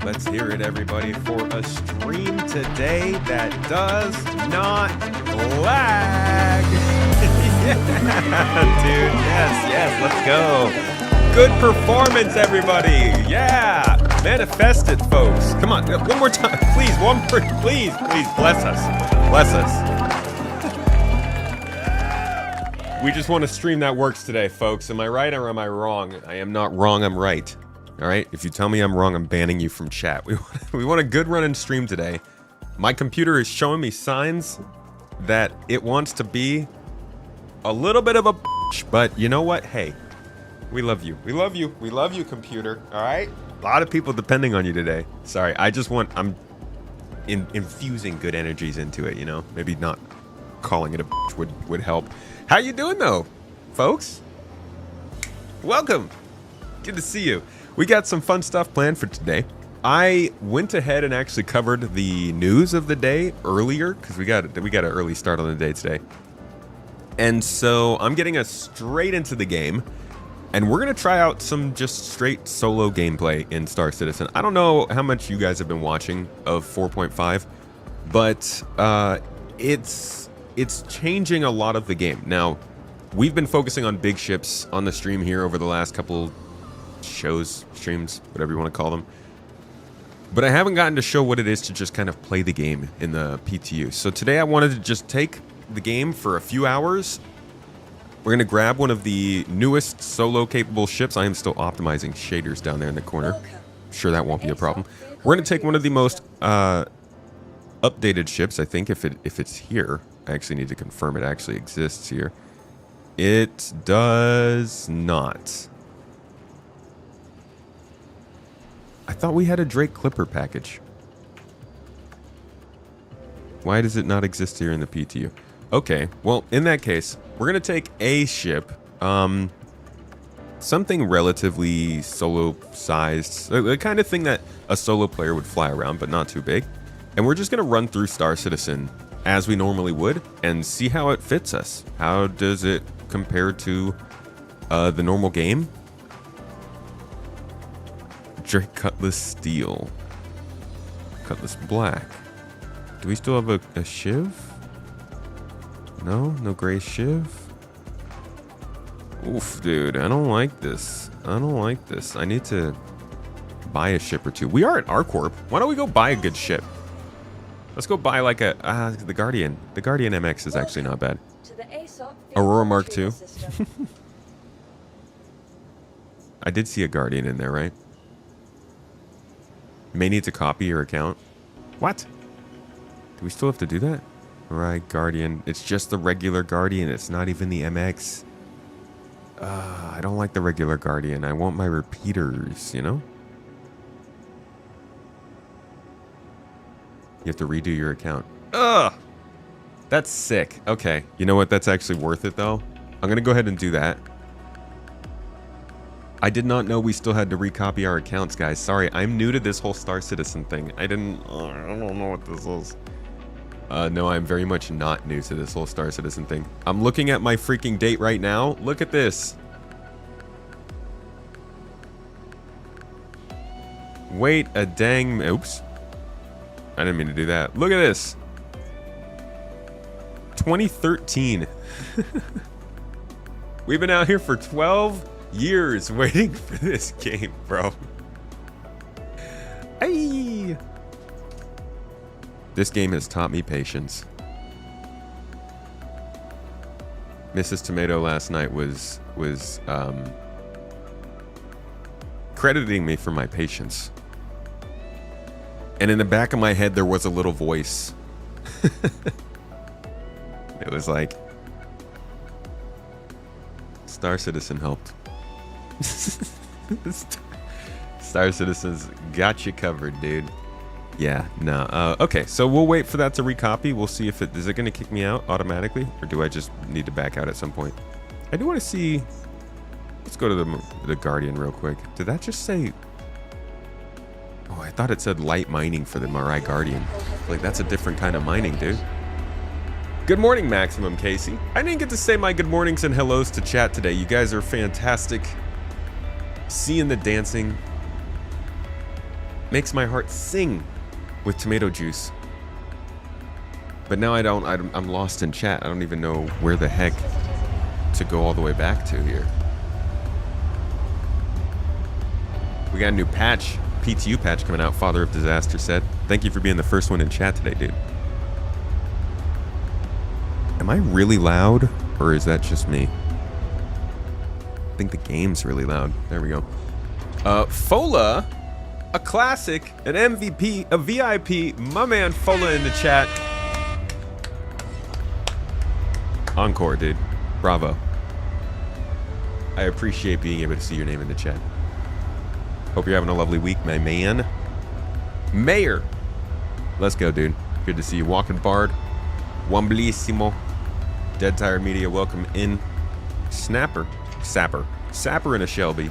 Let's hear it, everybody, for a stream today that does not lag. Yeah, dude, yes, let's go. Good performance, everybody. Yeah, manifest it, folks. Come on, one more time, please. Please, bless us. We just want a stream that works today, folks. Am I right or am I wrong? I am not wrong, I'm right. All right, if you tell me I'm wrong, I'm banning you from chat. We want a good running stream today. My computer is showing me signs that it wants to be a little bit of a bitch, but you know what? Hey, we love you. We love you, computer. All right? A lot of people depending on you today. Sorry, I'm infusing good energies into it, you know? Maybe not calling it a bitch would help. How you doing though, folks? Welcome. Good to see you. We got some fun stuff planned for today. I went ahead and actually covered the news of the day earlier because we got an early start on the day today. And so I'm getting us straight into the game, and we're gonna try out some just straight solo gameplay in Star Citizen. I don't know how much you guys have been watching of 4.5, but it's changing a lot of the game. Now, we've been focusing on big ships on the stream here over the last couple shows, streams, whatever you want to call them. But I haven't gotten to show what it is to just kind of play the game in the PTU. So today I wanted to just take the game for a few hours. We're going to grab one of the newest solo capable ships. I am still optimizing shaders down there in the corner. I'm sure that won't be a problem. We're going to take one of the most updated ships, I think, if it's here. I actually need to confirm it actually exists here. It does not. I thought we had a Drake Clipper package. Why does it not exist here in the PTU? Okay, well, in that case, we're going to take a ship. Something relatively solo-sized. The kind of thing that a solo player would fly around, but not too big. And we're just going to run through Star Citizen as we normally would and see how it fits us. How does it compare to the normal game? Drake Cutlass Steel. Cutlass Black. Do we still have a Shiv? No gray Shiv? Oof, dude, I don't like this. I need to buy a ship or two. We are at R-Corp. Why don't we go buy a good ship? Let's go buy like the Guardian. The Guardian MX is actually not bad. Aurora Mark II. I did see a Guardian in there, right? May need to copy your account. What? Do we still have to do that? Right, Guardian. It's just the regular Guardian. It's not even the MX. I don't like the regular Guardian. I want my repeaters, you know? You have to redo your account. Ugh! That's sick. Okay. You know what? That's actually worth it, though. I'm going to go ahead and do that. I did not know we still had to recopy our accounts, guys. Sorry, I'm new to this whole Star Citizen thing. I don't know what this is. No, I'm very much not new to this whole Star Citizen thing. I'm looking at my freaking date right now. Look at this. Wait a dang... Oops. I didn't mean to do that. Look at this. 2013. We've been out here for 12 years waiting for this game, bro. Hey. This game has taught me patience. Mrs. Tomato last night was crediting me for my patience. And in the back of my head, there was a little voice. It was like, Star Citizen helped. Star Citizen's got you covered, dude. Yeah, no. Okay, so we'll wait for that to recopy. We'll see if is it going to kick me out automatically, or do I just need to back out at some point? I do want to see. Let's go to the Guardian real quick. Did that just say? Oh, I thought it said light mining for the Mirai Guardian. Like, that's a different kind of mining, dude. Good morning, Maximum Casey. I didn't get to say my good mornings and hellos to chat today. You guys are fantastic. Seeing the dancing. Makes my heart sing with tomato juice. But now I'm lost in chat. I don't even know where the heck to go all the way back to here. We got a new patch, PTU patch coming out, Father of Disaster said. Thank you for being the first one in chat today, dude. Am I really loud, or is that just me? I think the game's really loud. There we go. Fola, a classic, an MVP, a VIP, my man Fola in the chat. Encore, dude. Bravo. I appreciate being able to see your name in the chat. Hope you're having a lovely week, my man. Mayor. Let's go, dude. Good to see you. Walking Bard. Wamblissimo. Dead Tired Media, welcome in. Snapper. Sapper. Sapper and a Shelby.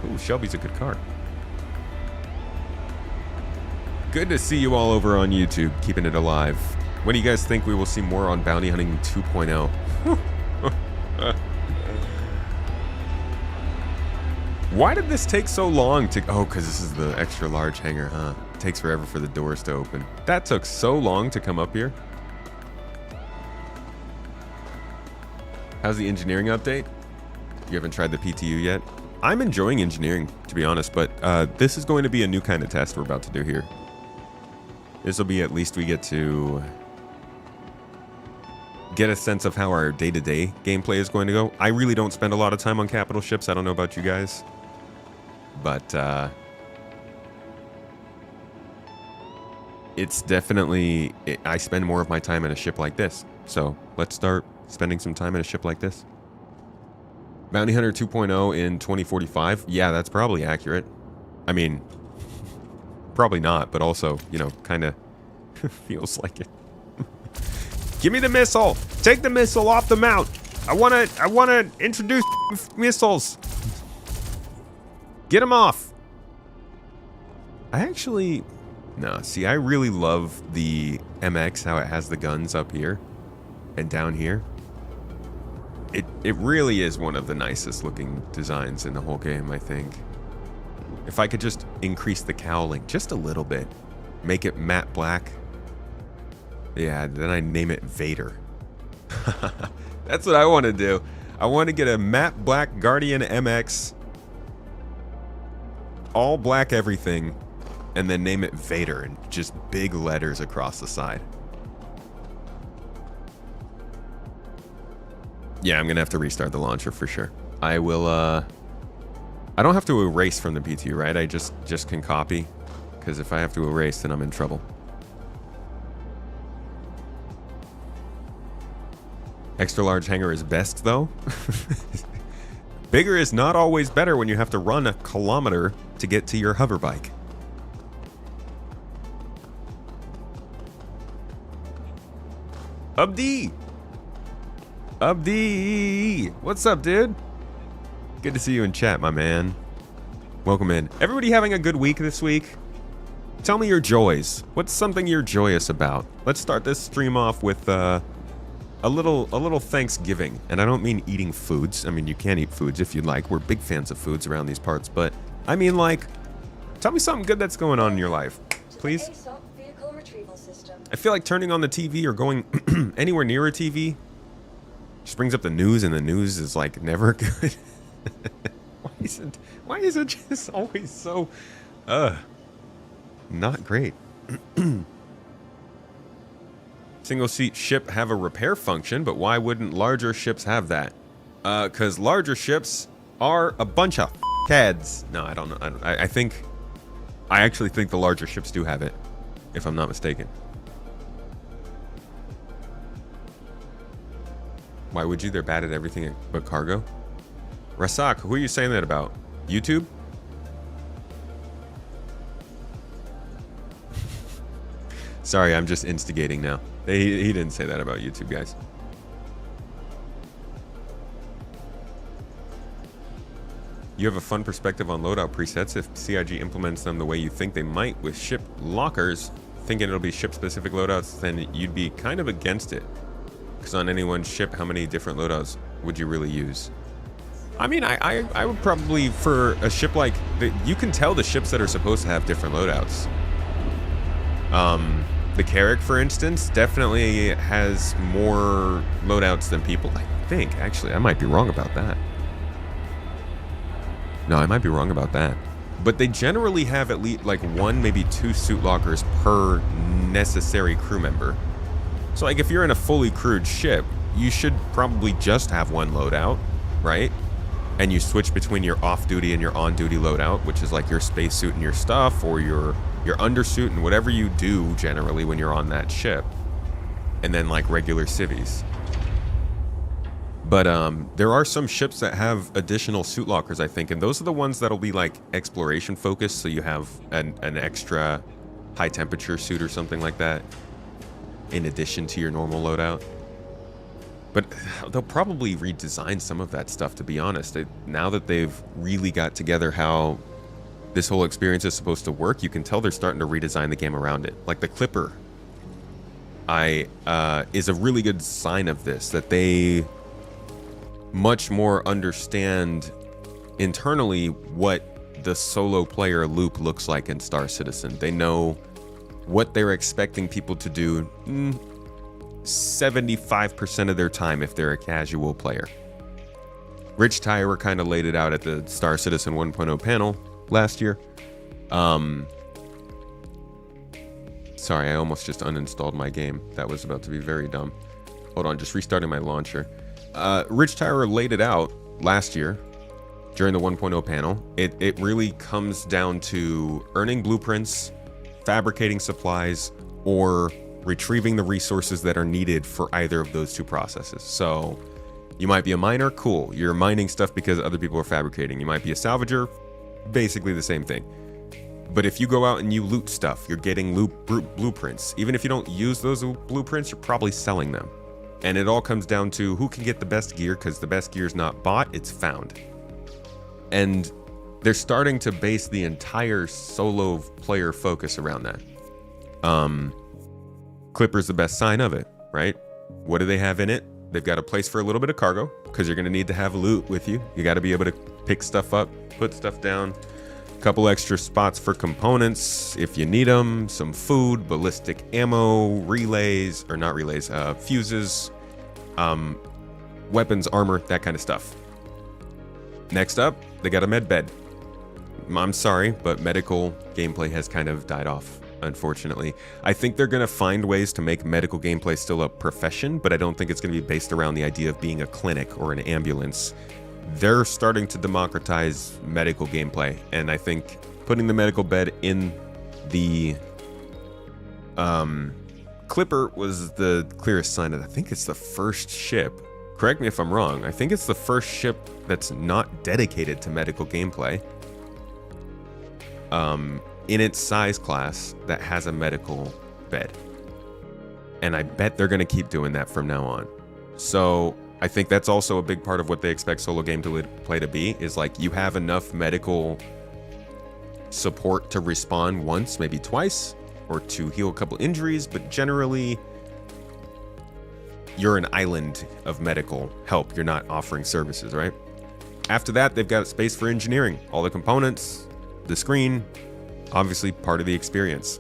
Ooh, Shelby's a good car. Good to see you all over on YouTube, keeping it alive. When do you guys think we will see more on Bounty Hunting 2.0? Why did this take so long to... Oh, because this is the extra large hangar, huh? It takes forever for the doors to open. That took so long to come up here. How's the engineering update? You haven't tried the PTU yet? I'm enjoying engineering, to be honest, but this is going to be a new kind of test we're about to do here. This will be at least we get to get a sense of how our day-to-day gameplay is going to go. I really don't spend a lot of time on capital ships. I don't know about you guys. But it's definitely... I spend more of my time in a ship like this. So let's start spending some time in a ship like this. Bounty Hunter 2.0 in 2045? Yeah, that's probably accurate. I mean, probably not, but also, you know, kind of feels like it. Give me the missile! Take the missile off the mount! I wanna introduce missiles! Get them off! I actually... No, see, I really love the MX, how it has the guns up here and down here. It really is one of the nicest looking designs in the whole game, I think. If I could just increase the cowling just a little bit, make it matte black. Yeah, then I name it Vader. That's what I want to do. I want to get a matte black Guardian MX, all black everything, and then name it Vader and just big letters across the side. Yeah, I'm gonna have to restart the launcher for sure. I will, I don't have to erase from the PTU, right? I just can copy, because if I have to erase, then I'm in trouble. Extra large hangar is best, though. Bigger is not always better when you have to run a kilometer to get to your hover bike. Abdi! Abdi! What's up, dude? Good to see you in chat, my man. Welcome in. Everybody having a good week this week? Tell me your joys. What's something you're joyous about? Let's start this stream off with a little Thanksgiving. And I don't mean eating foods. I mean, you can eat foods if you'd like. We're big fans of foods around these parts. But I mean, like, tell me something good that's going on in your life, please. I feel like turning on the TV or going anywhere near a TV just brings up the news, and the news is like never good. Why is it just always so not great? Single seat ship have a repair function, but why wouldn't larger ships have that? Because larger ships are a bunch of cads. No, I don't know. I actually think the larger ships do have it, if I'm not mistaken. Why would you? They're bad at everything but cargo. Rasak, who are you saying that about? YouTube? Sorry, I'm just instigating now. He didn't say that about YouTube, guys. You have a fun perspective on loadout presets. If CIG implements them the way you think they might with ship lockers, thinking it'll be ship-specific loadouts, then you'd be kind of against it. Because on any one ship, how many different loadouts would you really use? I mean, I would probably, for a ship like, you can tell the ships that are supposed to have different loadouts. The Carrack, for instance, definitely has more loadouts than people, I think. Actually, I might be wrong about that. No, I might be wrong about that. But they generally have at least like 1, maybe 2 suit lockers per necessary crew member. So like if you're in a fully crewed ship, you should probably just have 1 loadout, right? And you switch between your off-duty and your on-duty loadout, which is like your spacesuit and your stuff, or your undersuit and whatever you do generally when you're on that ship. And then like regular civvies. But there are some ships that have additional suit lockers, I think, and those are the ones that'll be like exploration focused, so you have an extra high temperature suit or something like that in addition to your normal loadout. But they'll probably redesign some of that stuff, to be honest. Now that they've really got together how this whole experience is supposed to work, you can tell they're starting to redesign the game around it. Like the Clipper is a really good sign of this, that they much more understand internally what the solo player loop looks like in Star Citizen. They know what they're expecting people to do 75% of their time if they're a casual player. Rich Tyler kind of laid it out at the Star Citizen 1.0 panel last year. Sorry, I almost just uninstalled my game. That was about to be very dumb. Hold on, just restarting my launcher. Rich Tyler laid it out last year during the 1.0 panel. It really comes down to earning blueprints, fabricating supplies, or retrieving the resources that are needed for either of those 2 processes. So you might be a miner, cool. You're mining stuff because other people are fabricating. You might be a salvager, basically the same thing. But if you go out and you loot stuff, you're getting blueprints. Even if you don't use those blueprints, you're probably selling them. And it all comes down to who can get the best gear, because the best gear is not bought, it's found. And they're starting to base the entire solo player focus around that. Clipper's the best sign of it, right? What do they have in it? They've got a place for a little bit of cargo, because you're going to need to have loot with you. You got to be able to pick stuff up, put stuff down. A couple extra spots for components if you need them. Some food, ballistic ammo, relays, or not relays, fuses, weapons, armor, that kind of stuff. Next up, they got a med bed. I'm sorry, but medical gameplay has kind of died off, unfortunately. I think they're going to find ways to make medical gameplay still a profession, but I don't think it's going to be based around the idea of being a clinic or an ambulance. They're starting to democratize medical gameplay, and I think putting the medical bed in the Clipper was the clearest sign of that. I think it's the first ship, correct me if I'm wrong, I think it's the first ship that's not dedicated to medical gameplay in its size class that has a medical bed. And I bet they're going to keep doing that from now on. So I think that's also a big part of what they expect solo gameplay to be, is like you have enough medical support to respawn once, maybe twice, or to heal a couple injuries, but generally you're an island of medical help. You're not offering services, right? After that, they've got space for engineering, all the components, the screen, obviously part of the experience.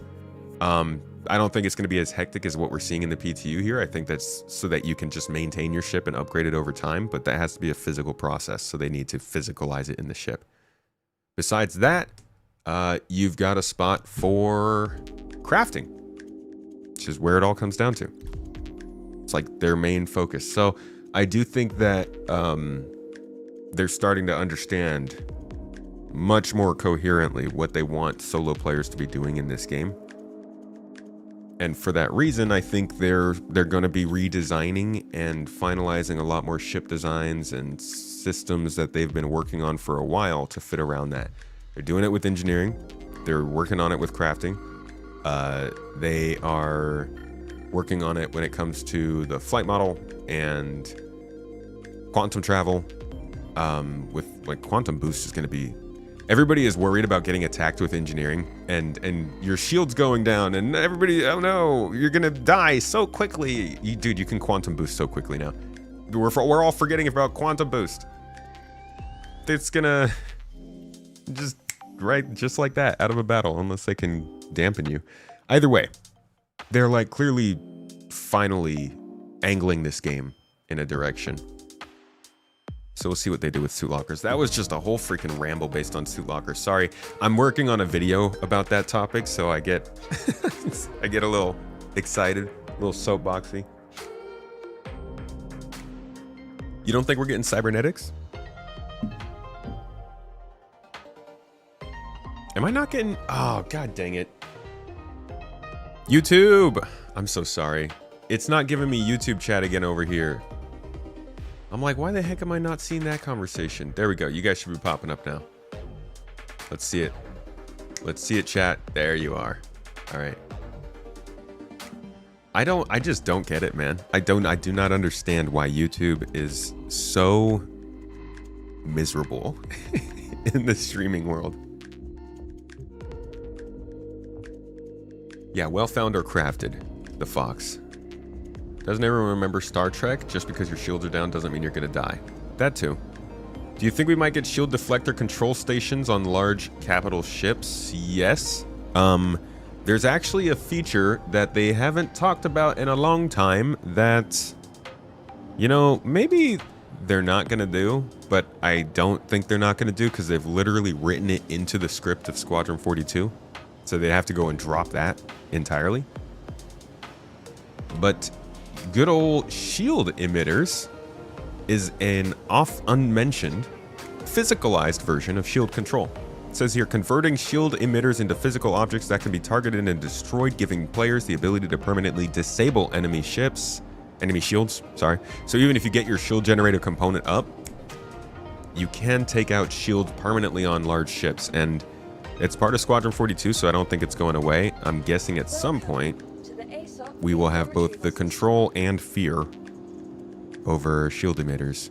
I don't think it's going to be as hectic as what we're seeing in the PTU here. I think that's so that you can just maintain your ship and upgrade it over time, but that has to be a physical process, so they need to physicalize it in the ship. Besides that, you've got a spot for crafting, which is where it all comes down to. It's like their main focus. So I do think that they're starting to understand much more coherently what they want solo players to be doing in this game. And for that reason, I think they're going to be redesigning and finalizing a lot more ship designs and systems that they've been working on for a while to fit around that. They're doing it with engineering. They're working on it with crafting. They are working on it when it comes to the flight model and quantum travel. With like quantum boost is going to be... Everybody is worried about getting attacked with engineering, and your shield's going down, and everybody, oh no, you're gonna die so quickly. Dude, you can quantum boost so quickly now. We're all forgetting about quantum boost. it's gonna just like that, out of a battle, unless they can dampen you. Either way, they're like clearly finally angling this game in a direction. So we'll see what they do with suit lockers. That was just a whole freaking ramble based on suit lockers. Sorry, I'm working on a video about that topic, so I get I get a little excited, a little soapboxy. You don't think we're getting cybernetics? Am I not getting... Oh, god dang it. YouTube! I'm so sorry. It's not giving me YouTube chat again over here. I'm like, why the heck am I not seeing that conversation? There we go. You guys should be popping up now. Let's see it. Let's see it, chat. There you are. All right. I just don't get it, man. I do not understand why YouTube is so miserable in the streaming world. Yeah, well found or crafted, the fox. Doesn't everyone remember Star Trek? Just because your shields are down doesn't mean you're gonna die. That too. Do you think we might get shield deflector control stations on large capital ships? Yes. There's actually a feature that they haven't talked about in a long time that, you know, maybe they're not gonna do, but I don't think they're not gonna do because they've literally written it into the script of Squadron 42. So they have to go and drop that entirely. But good old shield emitters is an unmentioned physicalized version of shield control. It says here, converting shield emitters into physical objects that can be targeted and destroyed, giving players the ability to permanently disable enemy shields, sorry. So even if you get your shield generator component up, you can take out shields permanently on large ships, and it's part of Squadron 42, so I don't think it's going away. I'm guessing at some point we will have both the control and fear over shield emitters.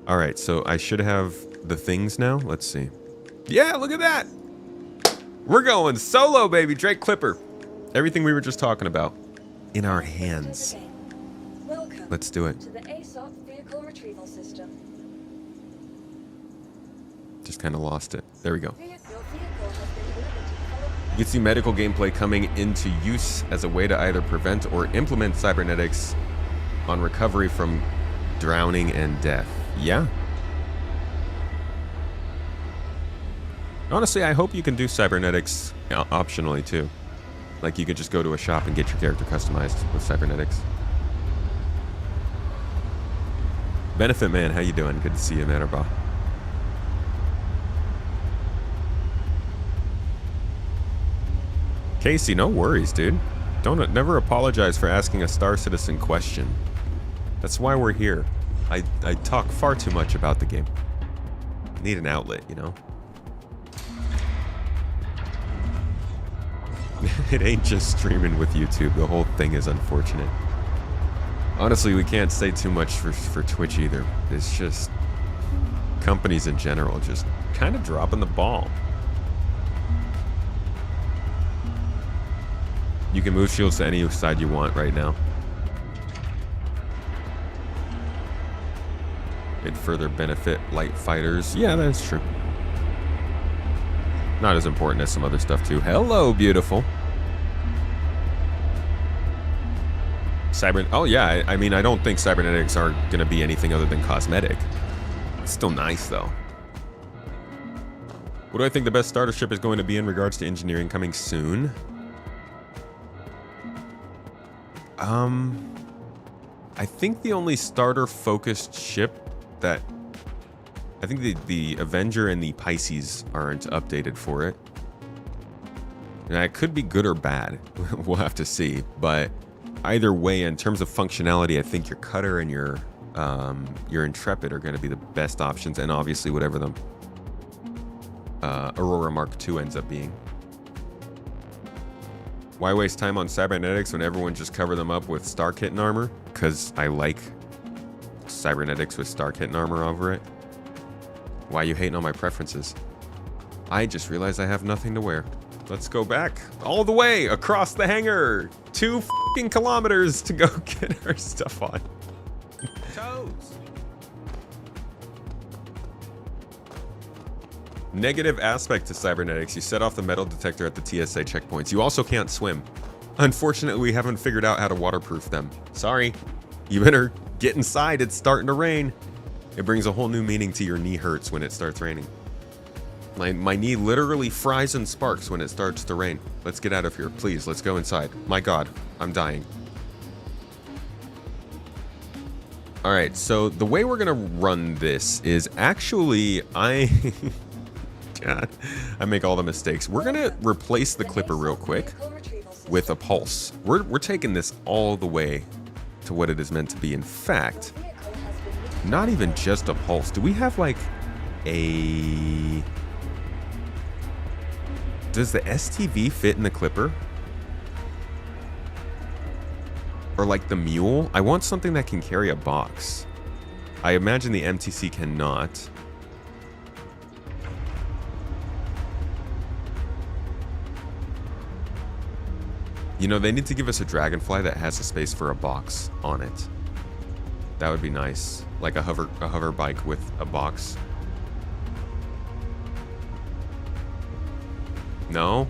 All right, so I should have the things now. Let's see. Yeah, look at that. We're going solo, baby. Drake Clipper. Everything we were just talking about in our hands. Let's do it. Just kind of lost it. There we go. You can see medical gameplay coming into use as a way to either prevent or implement cybernetics on recovery from drowning and death. Yeah. Honestly, I hope you can do cybernetics optionally too. Like you could just go to a shop and get your character customized with cybernetics. Benefit Man, how you doing? Good to see you, Manarba. Casey, no worries, dude. Never apologize for asking a Star Citizen question. That's why we're here. I talk far too much about the game. I need an outlet, you know? It ain't just streaming with YouTube. The whole thing is unfortunate. Honestly, we can't say too much for Twitch either. It's just companies in general just kind of dropping the ball. You can move shields to any side you want right now. It'd further benefit light fighters. Yeah, that's true. Not as important as some other stuff too. Hello, beautiful. Oh yeah, I mean, I don't think cybernetics are gonna be anything other than cosmetic. It's still nice though. What do I think the best starter ship is going to be in regards to engineering coming soon? I think the only starter-focused ship that... I think the Avenger and the Pisces aren't updated for it. Now, it could be good or bad. We'll have to see. But either way, in terms of functionality, I think your Cutter and your Intrepid are going to be the best options. And obviously, whatever the Aurora Mark II ends up being. Why waste time on cybernetics when everyone just cover them up with Star Kitten armor? Because I like cybernetics with Star Kitten armor over it. Why are you hating on my preferences? I just realized I have nothing to wear. Let's go back all the way across the hangar. 2 fucking kilometers to go get our stuff on. Toes. Negative aspect to cybernetics. You set off the metal detector at the TSA checkpoints. You also can't swim. Unfortunately, we haven't figured out how to waterproof them. Sorry. You better get inside. It's starting to rain. It brings a whole new meaning to your knee hurts when it starts raining. My knee literally fries and sparks when it starts to rain. Let's get out of here. Please, let's go inside. My God, I'm dying. Alright, so the way we're going to run this is actually, God, I make all the mistakes. We're going to replace the clipper real quick with a pulse. We're taking this all the way to what it is meant to be. In fact, not even just a pulse. Do we have like a... Does the STV fit in the clipper? Or like the mule? I want something that can carry a box. I imagine the MTC cannot. You know, they need to give us a dragonfly that has a space for a box on it. That would be nice. Like a hover bike with a box. No?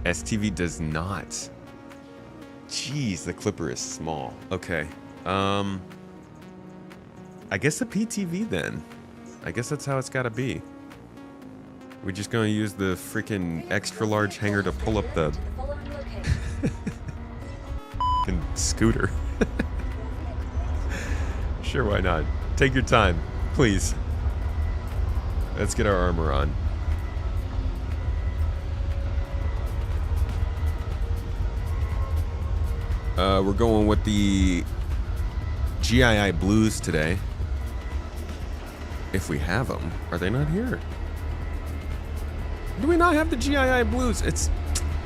STV does not. Jeez, the clipper is small. Okay. I guess the PTV then. I guess that's how it's gotta be. We're just gonna use the freaking extra large hanger to pull up the scooter. Sure, why not? Take your time, please. Let's get our armor on. We're going with the GII Blues today. If we have them. Are they not here? Do we not have the GII Blues? It's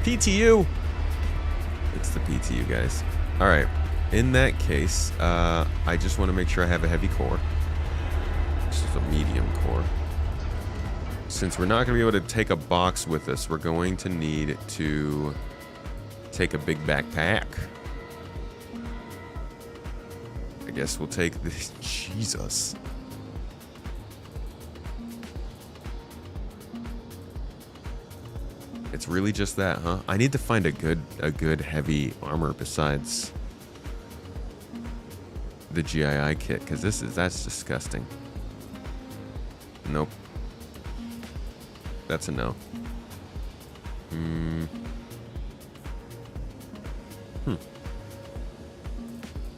PTU. It's the PTU, guys. Alright. In that case, I just want to make sure I have a heavy core. This is a medium core. Since we're not going to be able to take a box with us, we're going to need to take a big backpack. I guess we'll take this. Jesus. It's really just that, huh? I need to find a good heavy armor besides the GII kit, because that's disgusting. Nope. That's a no.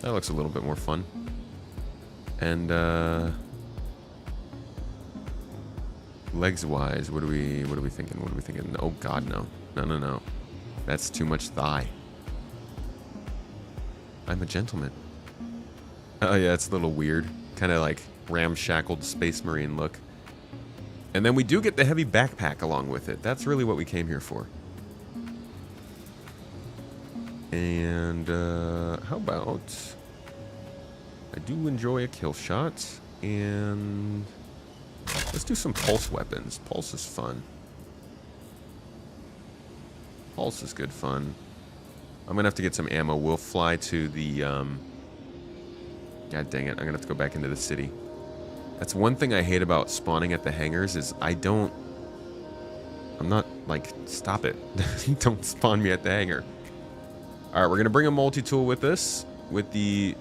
That looks a little bit more fun. And legs wise, what are we thinking? What are we thinking? Oh God, no. No. That's too much thigh. I'm a gentleman. Oh yeah, it's a little weird. Kind of like ramshackled Space Marine look. And then we do get the heavy backpack along with it. That's really what we came here for. And how about... I do enjoy a kill shot. And let's do some pulse weapons. Pulse is fun. Pulse is good fun. I'm going to have to get some ammo. We'll fly to the... God dang it. I'm going to have to go back into the city. That's one thing I hate about spawning at the hangars is I'm not, like, stop it. Don't spawn me at the hangar. Alright, we're going to bring a multi-tool with us with the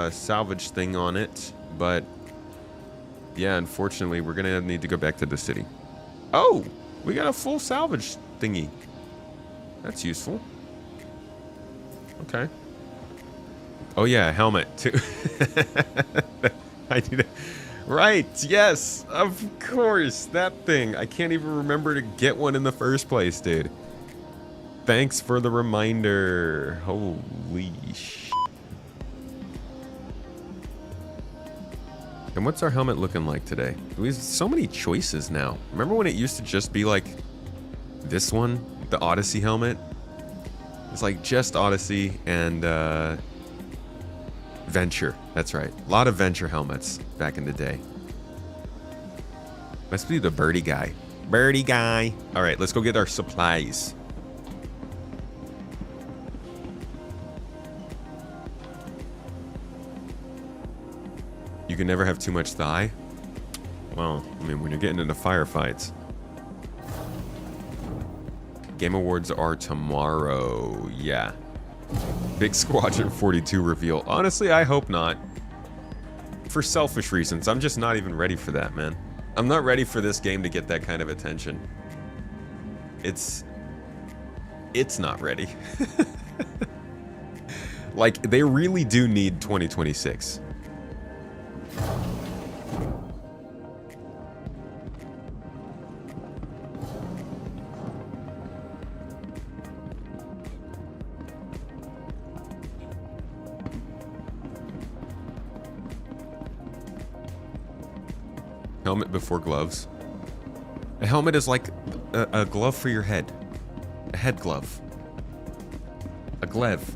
salvage thing on it. But, yeah, unfortunately, we're going to need to go back to the city. Oh! We got a full salvage thingy. That's useful. Okay. Oh, yeah, helmet, too. I need a... Right, yes, of course, that thing. I can't even remember to get one in the first place, dude. Thanks for the reminder. Holy sh... And what's our helmet looking like today? We have so many choices now. Remember when it used to just be like this one, the Odyssey helmet? It's like just Odyssey and Venture. That's right. A lot of Venture helmets back in the day. Must be the birdie guy. Birdie guy. All right, let's go get our supplies. You You can never have too much thigh. Well, I mean, when you're getting into firefights. Game Awards are tomorrow. Yeah. Big Squadron 42 reveal. Honestly, I hope not. For selfish reasons. I'm just not even ready for that, man. I'm not ready for this game to get that kind of attention. It's not ready. Like, they really do need 2026. Helmet before gloves. A helmet is like a glove for your head. A head glove. A glaive.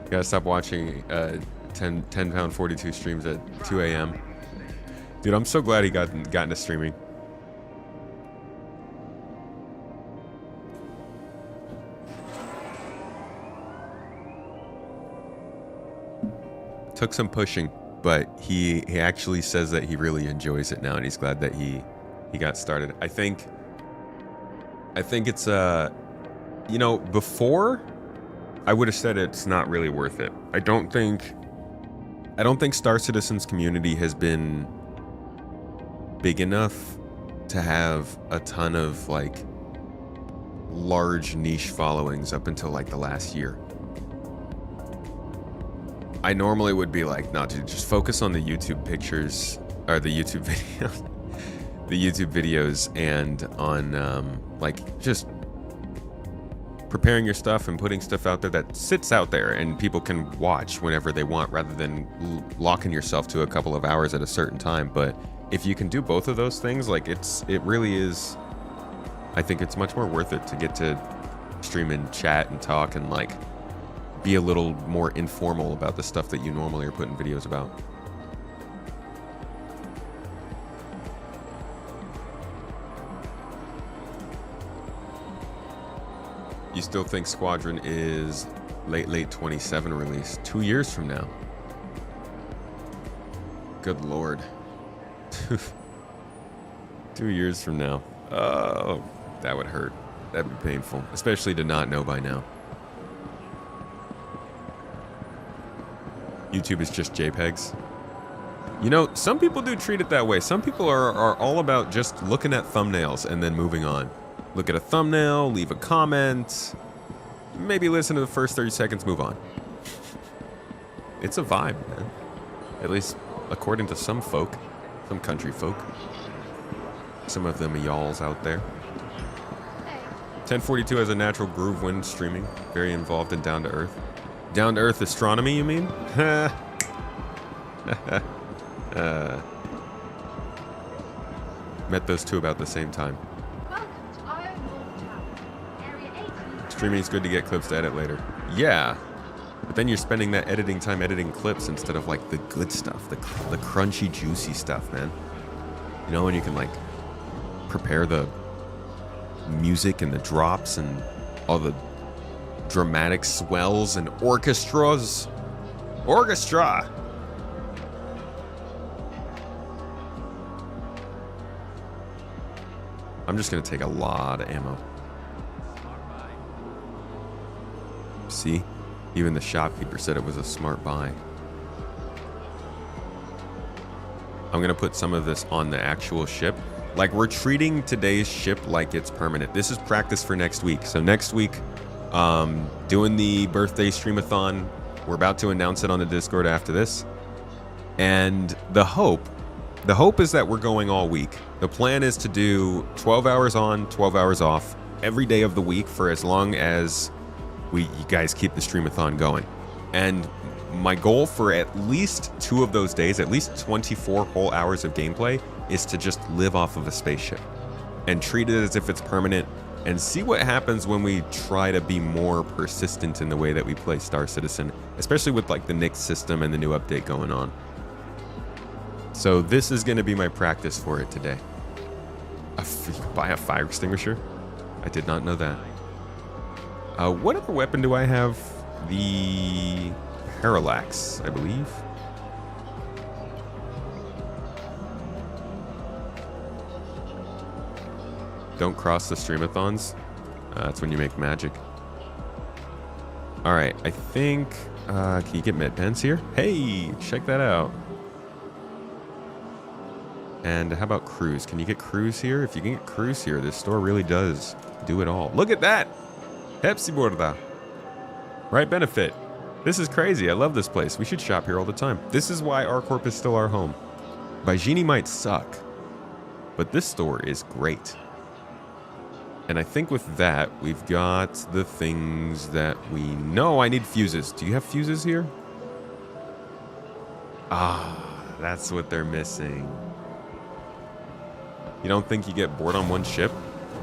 Gotta stop watching 10 pound 42 streams at 2 a.m. Dude, I'm so glad he got into streaming. Took some pushing, but he actually says that he really enjoys it now, and he's glad that he got started. I think it's you know, before I would have said it's not really worth it. I don't think Star Citizen's community has been big enough to have a ton of like large niche followings up until like the last year. I normally would be like, nah, dude, just focus on the YouTube pictures or the YouTube videos, the YouTube videos, and on like just preparing your stuff and putting stuff out there that sits out there and people can watch whenever they want, rather than locking yourself to a couple of hours at a certain time. But if you can do both of those things, like it really is. I think it's much more worth it to get to stream and chat and talk and like be a little more informal about the stuff that you normally are putting videos about. You still think Squadron is late 27 release? 2 years from now. Good lord. 2 years from now. Oh, that would hurt. That'd be painful, especially to not know by now. YouTube is just JPEGs. You know, some people do treat it that way. Some people are all about just looking at thumbnails and then moving on. Look at a thumbnail, leave a comment, maybe listen to the first 30 seconds, move on. It's a vibe, man. At least according to some folk, some country folk. Some of them y'alls out there. 1042 has a natural groove when streaming. Very involved and down to earth. Down to earth astronomy, you mean? Met those two about the same time. Streaming is good to get clips to edit later. Yeah, but then you're spending that editing time editing clips instead of like the good stuff, the crunchy, juicy stuff, man. You know, when you can like prepare the music and the drops and all the dramatic swells and orchestras. Orchestra! I'm just gonna take a lot of ammo. See? Even the shopkeeper said it was a smart buy. I'm gonna put some of this on the actual ship. Like, we're treating today's ship like it's permanent. This is practice for next week. So next week, doing the birthday streamathon. We're about to announce it on the Discord after this. And the hope is that we're going all week. The plan is to do 12 hours on, 12 hours off every day of the week for as long as you guys keep the streamathon going. And my goal for at least 2 of those days, at least 24 whole hours of gameplay, is to just live off of a spaceship and treat it as if it's permanent, and see what happens when we try to be more persistent in the way that we play Star Citizen, especially with like the Nix system and the new update going on. So this is going to be my practice for it today. You can buy a fire extinguisher? I did not know that. What other weapon do I have? The parallax, I believe. Don't cross the streamathons. That's when you make magic. Alright, I think... can you get med pens here? Hey, check that out. And how about cruise? Can you get cruise here? If you can get cruise here, this store really does do it all. Look at that! Pepsi Borda. Right benefit. This is crazy. I love this place. We should shop here all the time. This is why R-Corp is still our home. Baijini might suck, but this store is great. And I think with that, we've got the things that we know. I need fuses. Do you have fuses here? Ah, that's what they're missing. You don't think you get bored on one ship?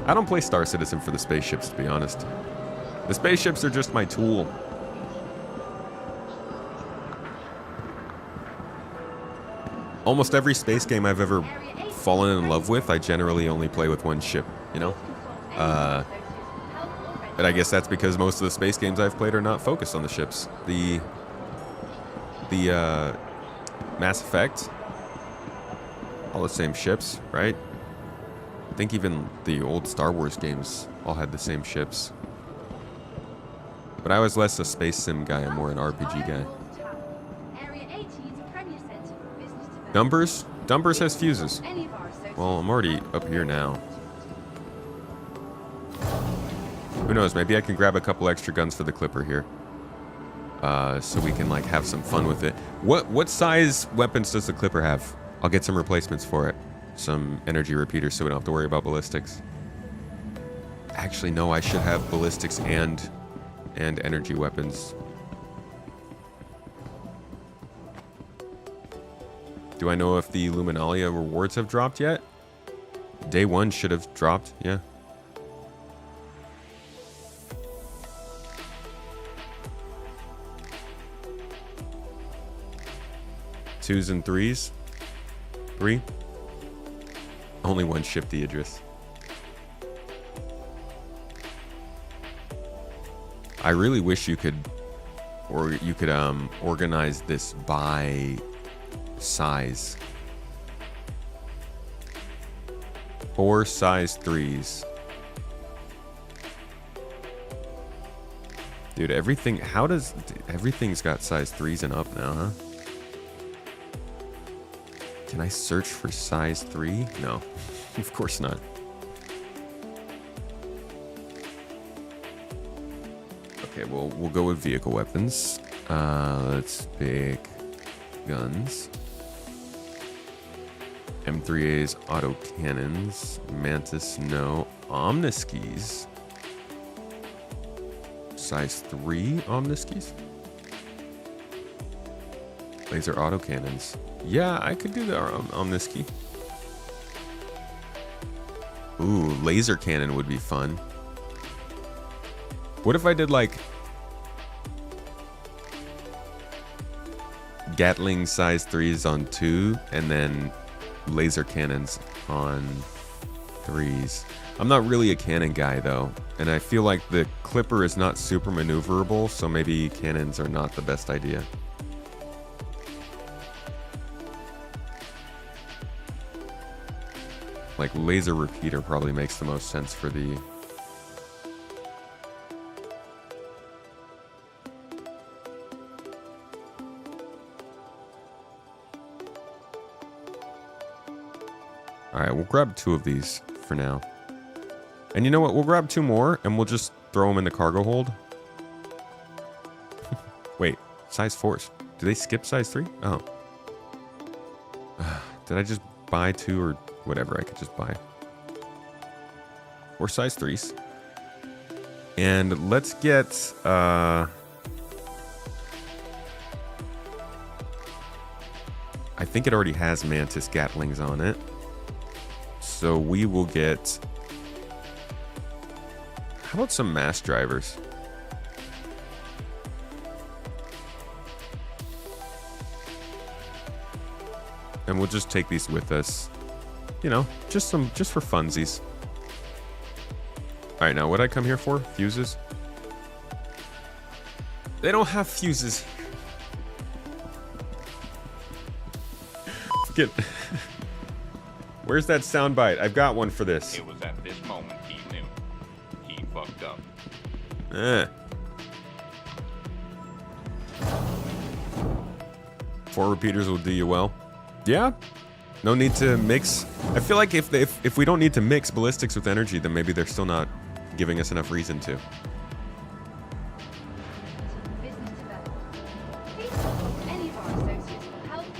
I don't play Star Citizen for the spaceships, to be honest. The spaceships are just my tool. Almost every space game I've ever fallen in love with, I generally only play with one ship, you know? But I guess that's because most of the space games I've played are not focused on the ships. The Mass Effect, all the same ships, right? I think even the old Star Wars games all had the same ships. But I was less a space sim guy and more an RPG guy. Numbers? Numbers has fuses. Well, I'm already up here now. Who knows? Maybe I can grab a couple extra guns for the Clipper here. So we can like have some fun with it. What size weapons does the Clipper have? I'll get some replacements for it. Some energy repeaters so we don't have to worry about ballistics. Actually, no, I should have ballistics and energy weapons. Do I know if the Luminalia rewards have dropped yet? Day 1 should have dropped, yeah. Twos and threes? 3? Only one ship, the Idris. I really wish you could, organize this by size. 4 size 3s. Dude, everything, everything's got size 3s and up now, huh? Can I search for size 3? No, of course not. Okay, well, we'll go with vehicle weapons. Let's pick guns. M3As, auto cannons, Mantis, no. Omniskis. Size 3 Omniskis. Laser autocannons. Yeah, I could do the Omniski. Ooh, laser cannon would be fun. What if I did like Gatling size 3s on 2 and then laser cannons on 3s? I'm not really a cannon guy though, and I feel like the Clipper is not super maneuverable, so maybe cannons are not the best idea. Like laser repeater probably makes the most sense for the... Alright, we'll grab 2 of these for now. And you know what? We'll grab 2 more and we'll just throw them in the cargo hold. Wait, size 4s. Do they skip size 3? Oh. Did I just buy 2 or whatever I could just buy? 4 size 3s. And let's get... I think it already has Mantis Gatlings on it. So we will get... How about some mass drivers? And we'll just take these with us. you know, just for funsies. All right, now what did I come here for? Fuses? They don't have fuses. Get. Where's that soundbite? I've got one for this. It was at this moment he knew. He fucked up. Eh. 4 repeaters will do you well. Yeah. No need to mix. I feel like if we don't need to mix ballistics with energy, then maybe they're still not giving us enough reason to.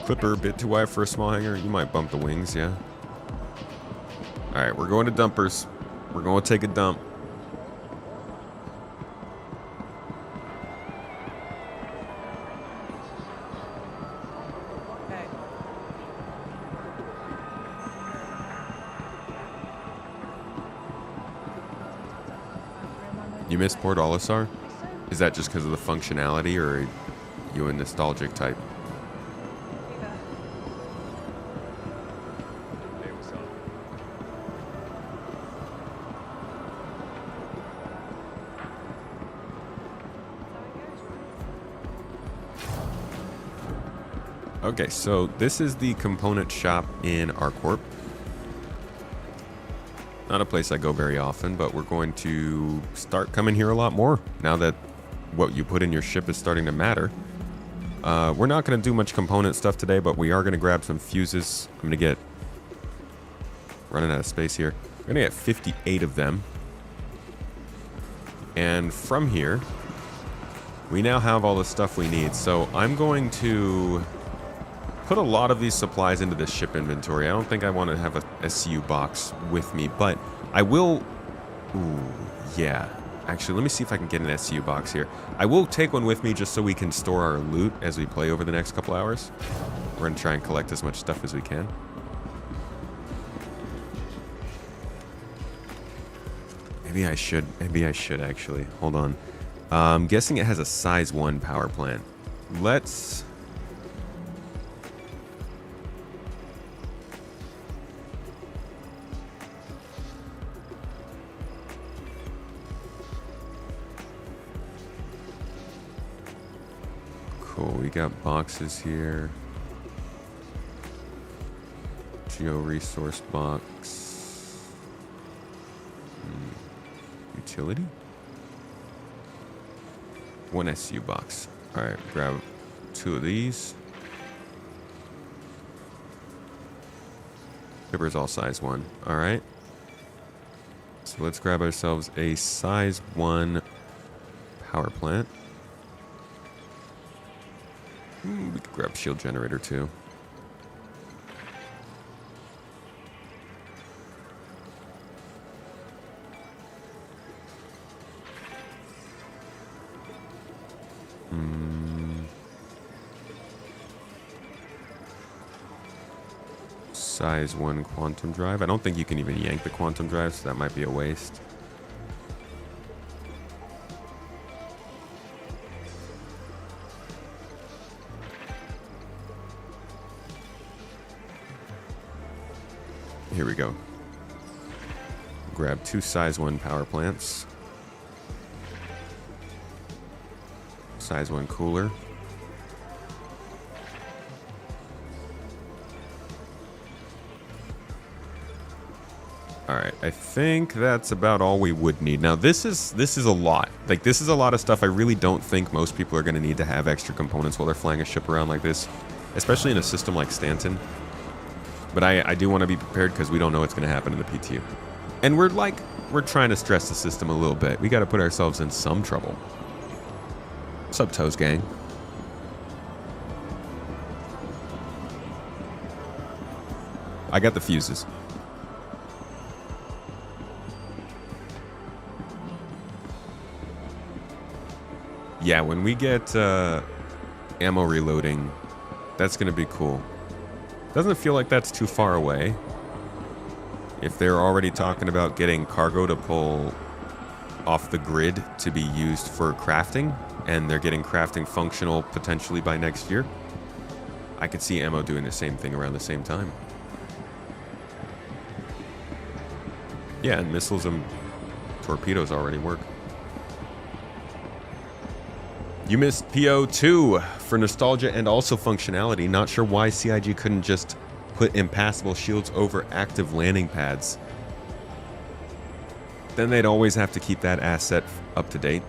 Clipper, a bit too wide for a small hanger. You might bump the wings, yeah. Alright, we're going to dumpers. We're going to take a dump. You missed Port Olisar? Is that just because of the functionality, or are you a nostalgic type? Okay, so this is the component shop in ArcCorp. Not a place I go very often, but we're going to start coming here a lot more now that what you put in your ship is starting to matter. We're not going to do much component stuff today, but we are going to grab some fuses. I'm going to get... running out of space here. We're going to get 58 of them. And from here, we now have all the stuff we need. So I'm going to put a lot of these supplies into the ship inventory. I don't think I want to have a SCU box with me, but I will... Ooh, yeah. Actually, let me see if I can get an SCU box here. I will take one with me just so we can store our loot as we play over the next couple hours. We're going to try and collect as much stuff as we can. Maybe I should actually. Hold on. I'm guessing it has a size 1 power plant. Let's... Cool, we got boxes here. Geo resource box. Utility? 1 SU box. Alright, grab 2 of these. Clipper's all size 1. Alright. So let's grab ourselves a size 1 power plant. We could grab shield generator too. Size 1 quantum drive. I don't think you can even yank the quantum drive, so that might be a waste. Here we go. Grab 2 size 1 power plants. Size 1 cooler. Alright, I think that's about all we would need. Now this is a lot. Like, this is a lot of stuff I really don't think most people are going to need to have extra components while they're flying a ship around like this. Especially in a system like Stanton. But I do want to be prepared because we don't know what's going to happen in the PTU. And we're trying to stress the system a little bit. We got to put ourselves in some trouble. What's up, Toes Gang? I got the fuses. Yeah, when we get ammo reloading, that's going to be cool. Doesn't feel like that's too far away. If they're already talking about getting cargo to pull off the grid to be used for crafting, and they're getting crafting functional potentially by next year, I could see ammo doing the same thing around the same time. Yeah, and missiles and torpedoes already work. You missed PO2 for nostalgia and also functionality. Not sure why CIG couldn't just put impassable shields over active landing pads. Then they'd always have to keep that asset up to date.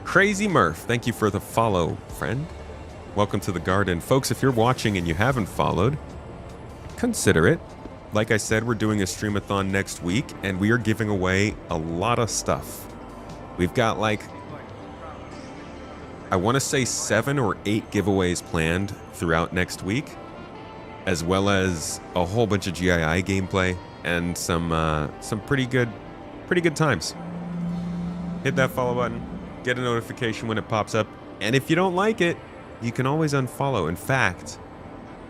Crazy Murph, thank you for the follow, friend. Welcome to the garden. Folks, if you're watching and you haven't followed, consider it. Like I said, we're doing a streamathon next week, and we are giving away a lot of stuff. We've got like, I want to say 7 or 8 giveaways planned throughout next week, as well as a whole bunch of GII gameplay and some pretty good times. Hit that follow button, get a notification when it pops up, and if you don't like it, you can always unfollow. In fact,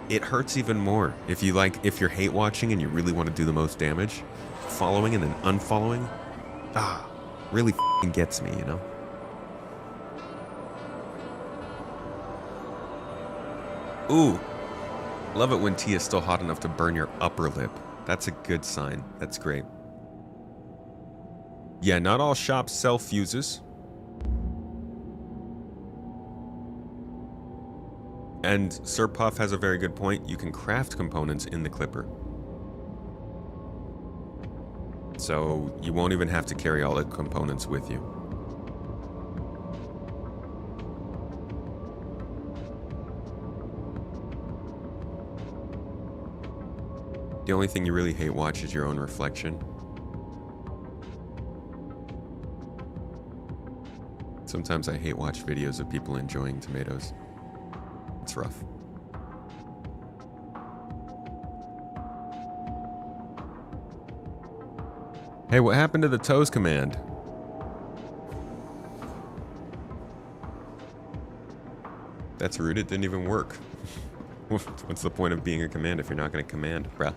it hurts even more if you're hate watching and you really want to do the most damage. Following and then unfollowing, really f***ing gets me, you know? Ooh, love it when tea is still hot enough to burn your upper lip. That's a good sign. That's great. Yeah, not all shops sell fuses. And Sir Puff has a very good point. You can craft components in the clipper. So you won't even have to carry all the components with you. The only thing you really hate watch is your own reflection. Sometimes I hate watch videos of people enjoying tomatoes. It's rough. Hey, what happened to the toes command? That's rude, it didn't even work. What's the point of being a command if you're not going to command, bruh?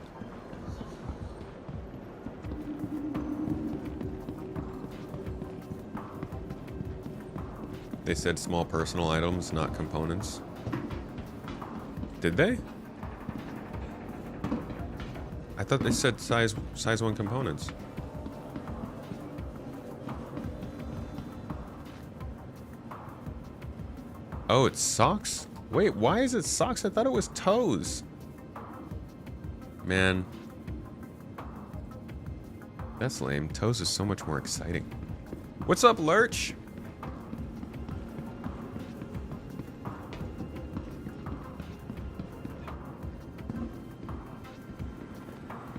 They said small personal items, not components. Did they? I thought they said size 1 components. Oh, it's socks? Wait, why is it socks? I thought it was toes. Man. That's lame. Toes is so much more exciting. What's up, Lurch?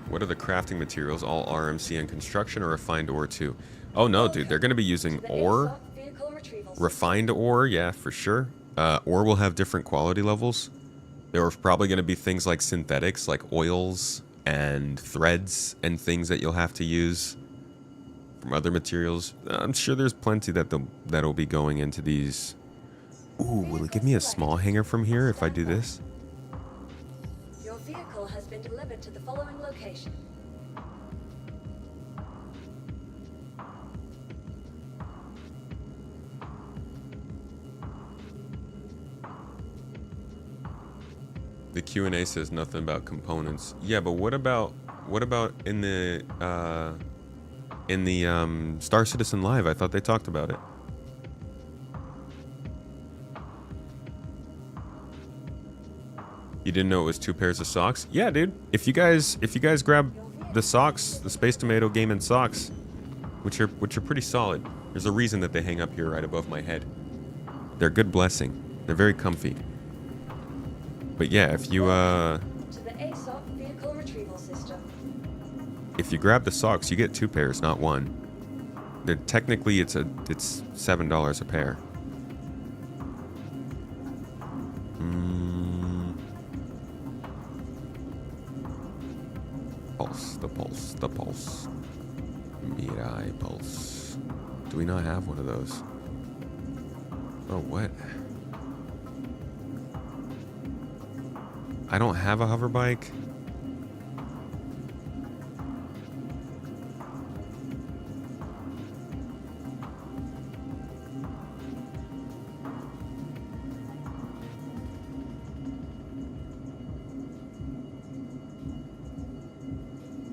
What are the crafting materials? All RMC and construction or refined ore too? Oh no, dude, they're going to be using ore. Refined ore, yeah, for sure. Ore will have different quality levels. There are probably going to be things like synthetics, like oils and threads and things that you'll have to use from other materials. I'm sure there's plenty that'll be going into these. Ooh, will it give me a small hanger from here if I do this? Your vehicle has been delivered to the following location. The Q&A says nothing about components. Yeah, but what about in the Star Citizen Live? I thought they talked about it. You didn't know it was 2 pairs of socks? Yeah, dude. If you guys grab the socks, the Space Tomato Game & Socks, which are pretty solid. There's a reason that they hang up here right above my head. They're a good blessing. They're very comfy. But yeah, if you To the ASOC vehicle retrieval system. if you grab the socks, you get 2 pairs, not 1. They're technically it's $7 a pair. Pulse, the pulse, the pulse. Mirai pulse. Do we not have one of those? Oh, what? I don't have a hover bike.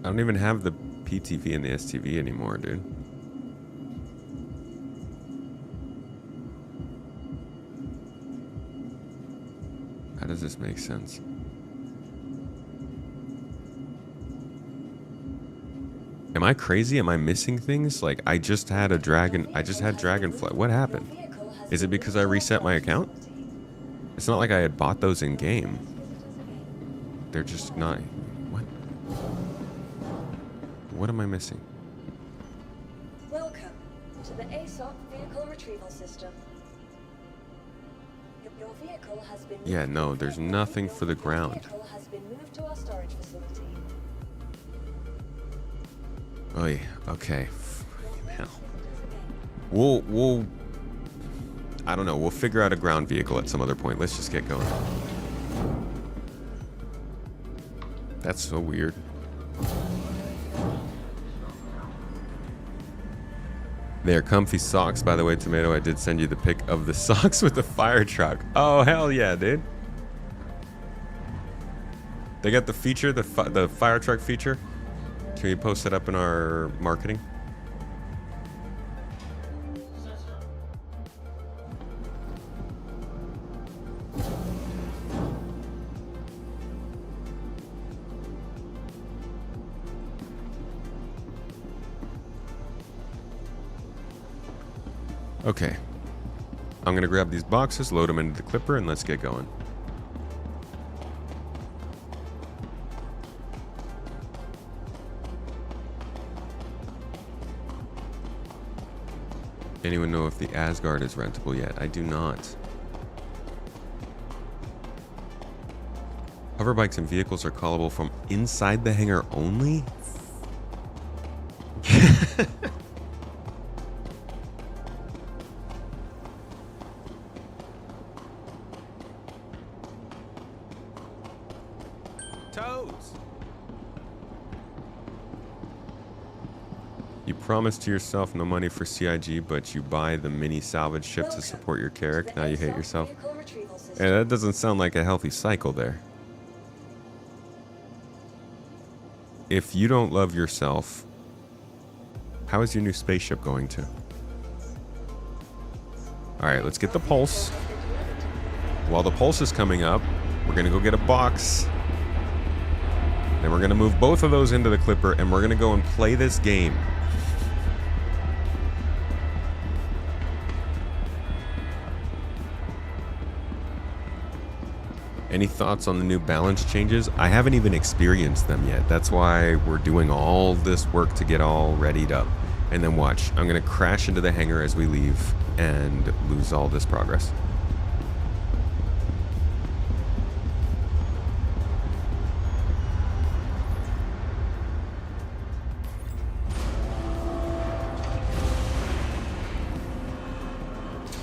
I don't even have the PTV and the STV anymore, dude. How does this make sense? Am I crazy? Am I missing things? Like, I just had a dragon. I just had Dragonfly. What happened? Is it because I reset my account? It's not like I had bought those in game. They're just not. What? What am I missing? Welcome to the ASOC vehicle retrieval system. Your vehicle has been Yeah, no, there's nothing for the ground. Your vehicle has been moved to our storage facility. Oh yeah, okay. Hell. We'll I don't know, we'll figure out a ground vehicle at some other point. Let's just get going. That's so weird. They're comfy socks, by the way, Tomato. I did send you the pic of the socks with the fire truck. Oh, hell yeah, dude. They got the feature, the fire truck feature. Can we post it up in our marketing? Okay. I'm gonna grab these boxes, load them into the clipper, and let's get going. Anyone know if the Asgard is rentable yet? I do not. Hover bikes and vehicles are callable from inside the hangar only? Toads! You promise to yourself no money for CIG, but you buy the mini salvage ship to support your character. Now you hate yourself. Yeah, that doesn't sound like a healthy cycle there. If you don't love yourself, how is your new spaceship going to? Alright, let's get the pulse. While the pulse is coming up, we're gonna go get a box. Then we're gonna move both of those into the clipper, and we're gonna go and play this game. Any thoughts on the new balance changes? I haven't even experienced them yet. That's why we're doing all this work to get all readied up. And then watch, I'm gonna crash into the hangar as we leave and lose all this progress.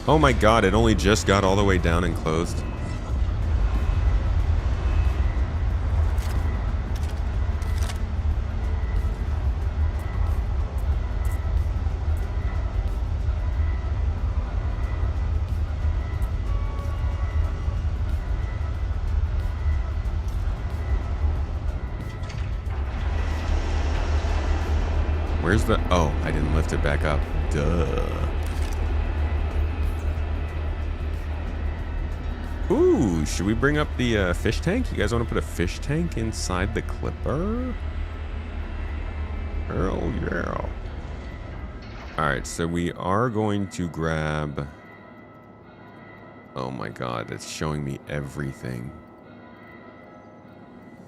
Oh my god, it only just got all the way down and closed. Where's the... Oh, I didn't lift it back up. Duh. Ooh, should we bring up the fish tank? You guys want to put a fish tank inside the clipper? Oh, yeah. Alright, so we are going to grab... Oh my god, it's showing me everything.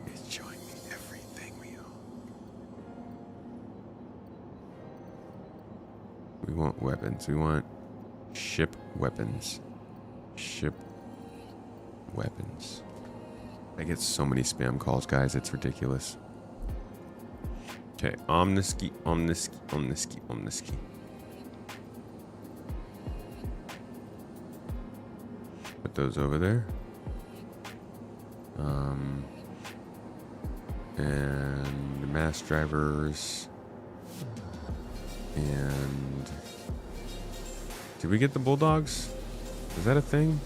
It's showing me everything we own. We want weapons. We want ship weapons. Ship weapons. I get so many spam calls, guys. It's ridiculous. Okay, Omniski, Omniski, Omniski, Omniski. Put those over there. And mass drivers. And did we get the bulldogs? Is that a thing?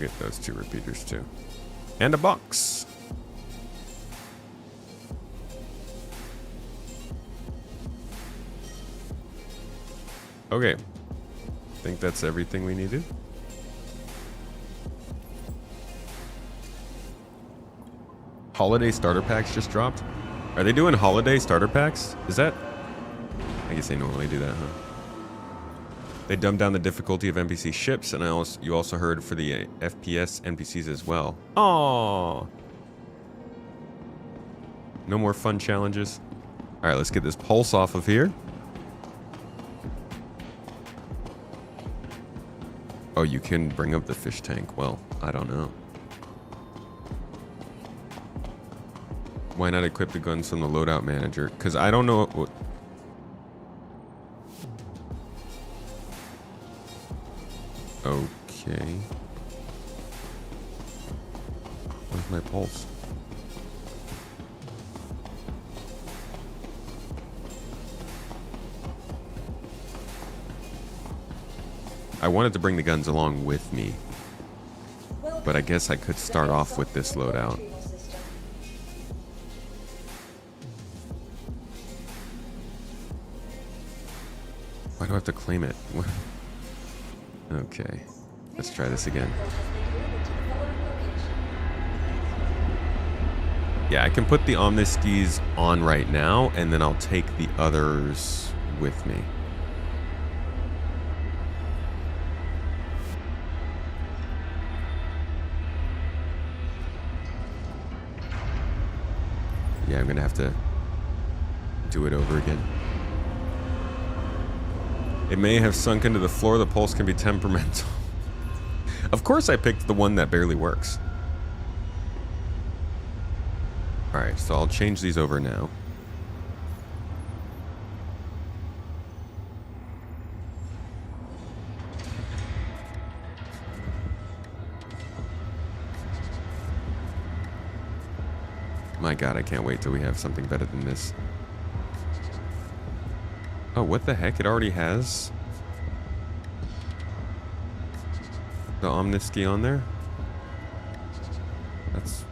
get those 2 repeaters too. And a box. Okay. I think that's everything we needed. Holiday starter packs just dropped. Are they doing holiday starter packs? Is that... I guess they normally do that, huh? They dumbed down the difficulty of NPC ships, and you also heard for the FPS NPCs as well. Aww. No more fun challenges. All right, let's get this pulse off of here. Oh, you can bring up the fish tank. Well, I don't know. Why not equip the guns from the loadout manager? Because I don't know what... Okay. Where's my pulse? I wanted to bring the guns along with me, but I guess I could start off with this loadout. Why do I have to claim it? Okay, let's try this again. Yeah, I can put the omniskis on right now, and then I'll take the others with me. Yeah, I'm gonna have to do it over again. It may have sunk into the floor. The pulse can be temperamental. Of course I picked the one that barely works. Alright, so I'll change these over now. My god, I can't wait till we have something better than this. Oh, what the heck? It already has the Omniski on there? That's...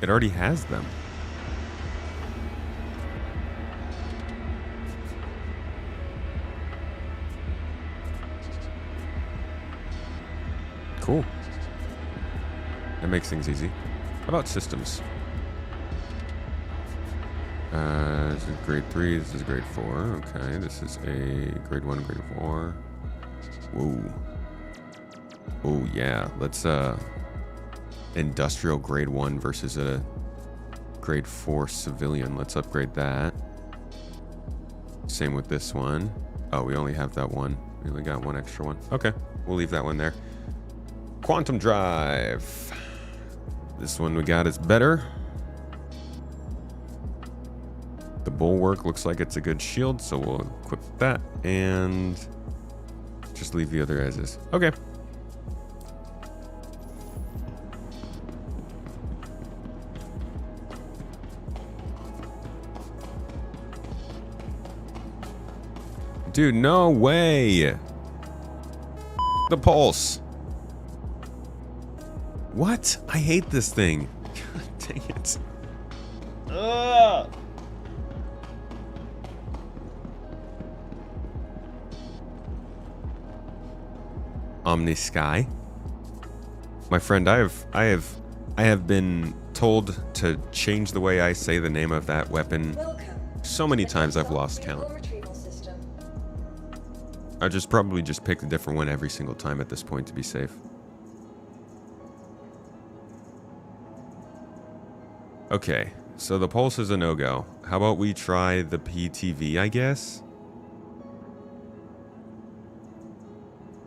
It already has them. Cool. That makes things easy. How about systems? This is grade 3, this is grade 4. Okay, this is a grade 1, grade 4. Whoa. Oh, yeah. Let's, industrial grade 1 versus a grade 4 civilian. Let's upgrade that. Same with this one. Oh, we only have that one. We only got one extra one. Okay, we'll leave that one there. Quantum drive. This one we got is better. The bulwark looks like it's a good shield, so we'll equip that and just leave the other as is. Okay. Dude, no way. The pulse. What? I hate this thing. God dang it. Ugh. Omni Sky. My friend, I have been told to change the way I say the name of that weapon so many times I've lost count. I just probably just pick a different one every single time at this point to be safe. Okay, so the pulse is a no-go. How about we try the PTV, I guess?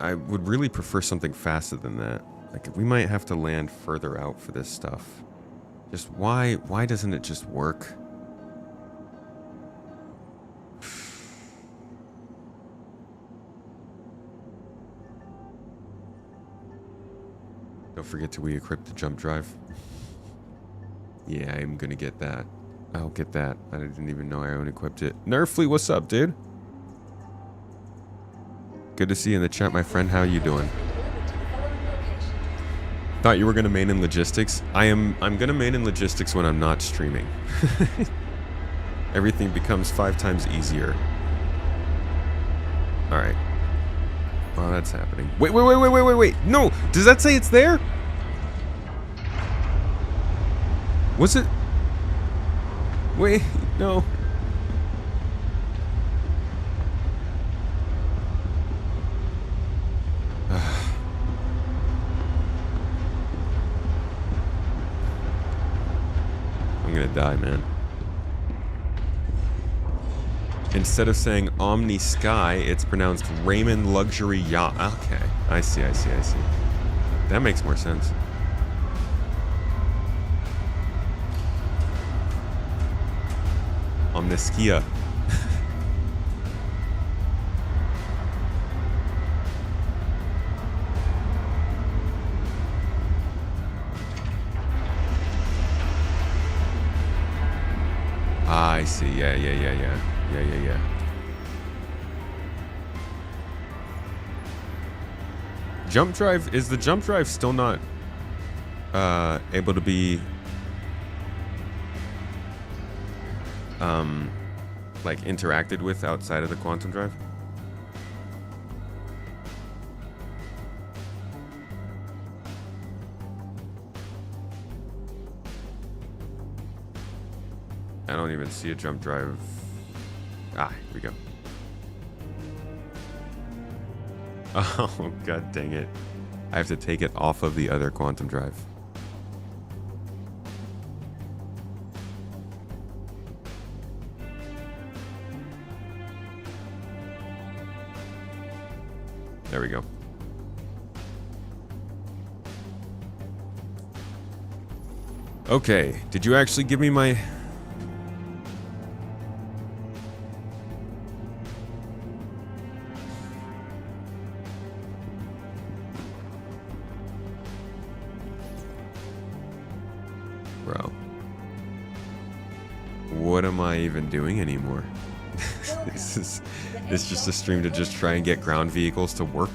I would really prefer something faster than that. Like, we might have to land further out for this stuff. Just why doesn't it just work? Don't forget to re-equip the jump drive. Yeah, I'm gonna get that. I'll get that. I didn't even know I unequipped it. Nerfly, what's up, dude? Good to see you in the chat, my friend. How you doing? thought you were gonna main in logistics. I'm gonna main in logistics when I'm not streaming. Everything becomes 5 times easier. Alright. While that's happening. Wait. No! Does that say it's there? Was it? Wait, no. I'm gonna die, man. Instead of saying Omni Sky, it's pronounced Raymond Luxury Yacht. Okay, I see. That makes more sense. Omniskia. I see. Yeah. Jump drive, is the jump drive still not able to be like interacted with outside of the quantum drive? I don't even see a jump drive. Ah, here we go. Oh, god dang it. I have to take it off of the other quantum drive. There we go. Okay, did you actually give me my... Bro. What am I even doing anymore? This is just a stream to just try and get ground vehicles to work.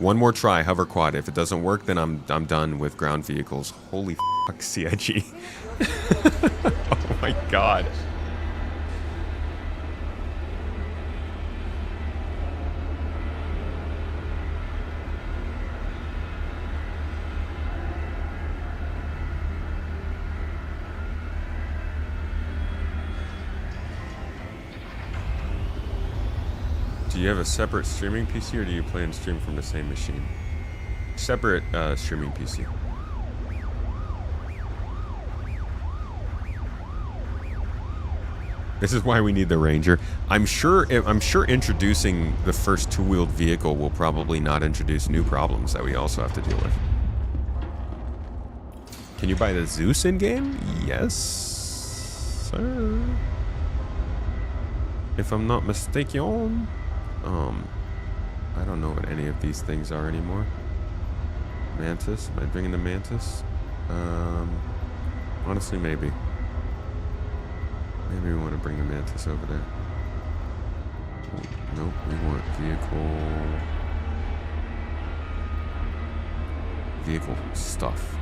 One more try, hover quad. If it doesn't work, then I'm done with ground vehicles. Holy fuck, CIG. Oh my god. Do you have a separate streaming PC or do you play and stream from the same machine? Separate streaming PC. This is why we need the Ranger. I'm sure introducing the first two-wheeled vehicle will probably not introduce new problems that we also have to deal with. Can you buy the Zeus in-game? Yes, sir. If I'm not mistaken. I don't know what any of these things are anymore. Mantis? Am I bringing the Mantis? Honestly, maybe. Maybe we want to bring the Mantis over there. Nope, we want vehicle stuff.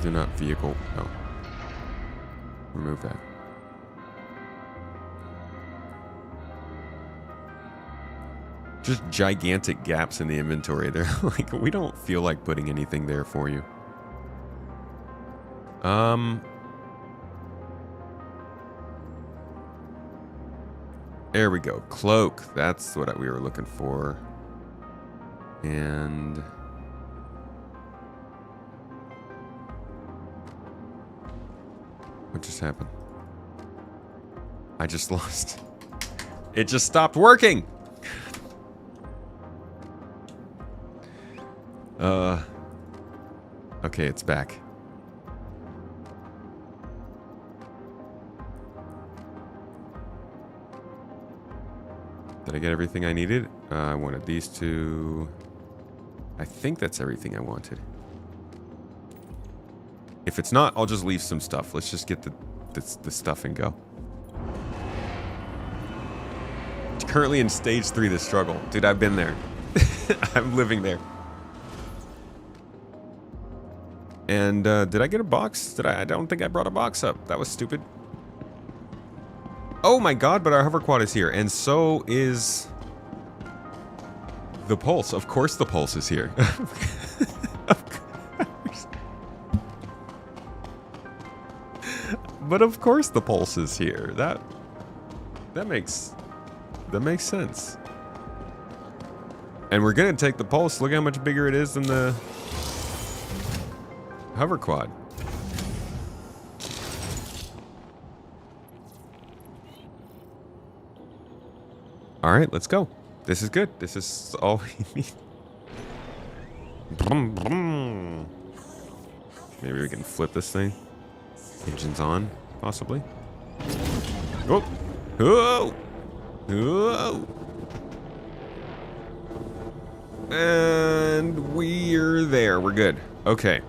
Do not vehicle. No. Remove that. Just gigantic gaps in the inventory. They're like, we don't feel like putting anything there for you. There we go. Cloak. That's what we were looking for. And... what just happened? I just lost. It just stopped working. Okay, it's back. Did I get everything I needed? I wanted these two. I think that's everything I wanted. If it's not, I'll just leave some stuff. Let's just get the stuff and go. Currently in stage 3 of the struggle. Dude, I've been there. I'm living there. And did I get a box? I don't think I brought a box up. That was stupid. Oh my god, but our hover quad is here. And so is the pulse. Of course the pulse is here. But of course the pulse is here. That makes sense. And we're gonna take the pulse. Look how much bigger it is than the hover quad. All right, let's go. This is good. This is all we need. Brum, brum. Maybe we can flip this thing. Engine's on, possibly. Oh! Oh! Oh! And we're there. We're good. Okay.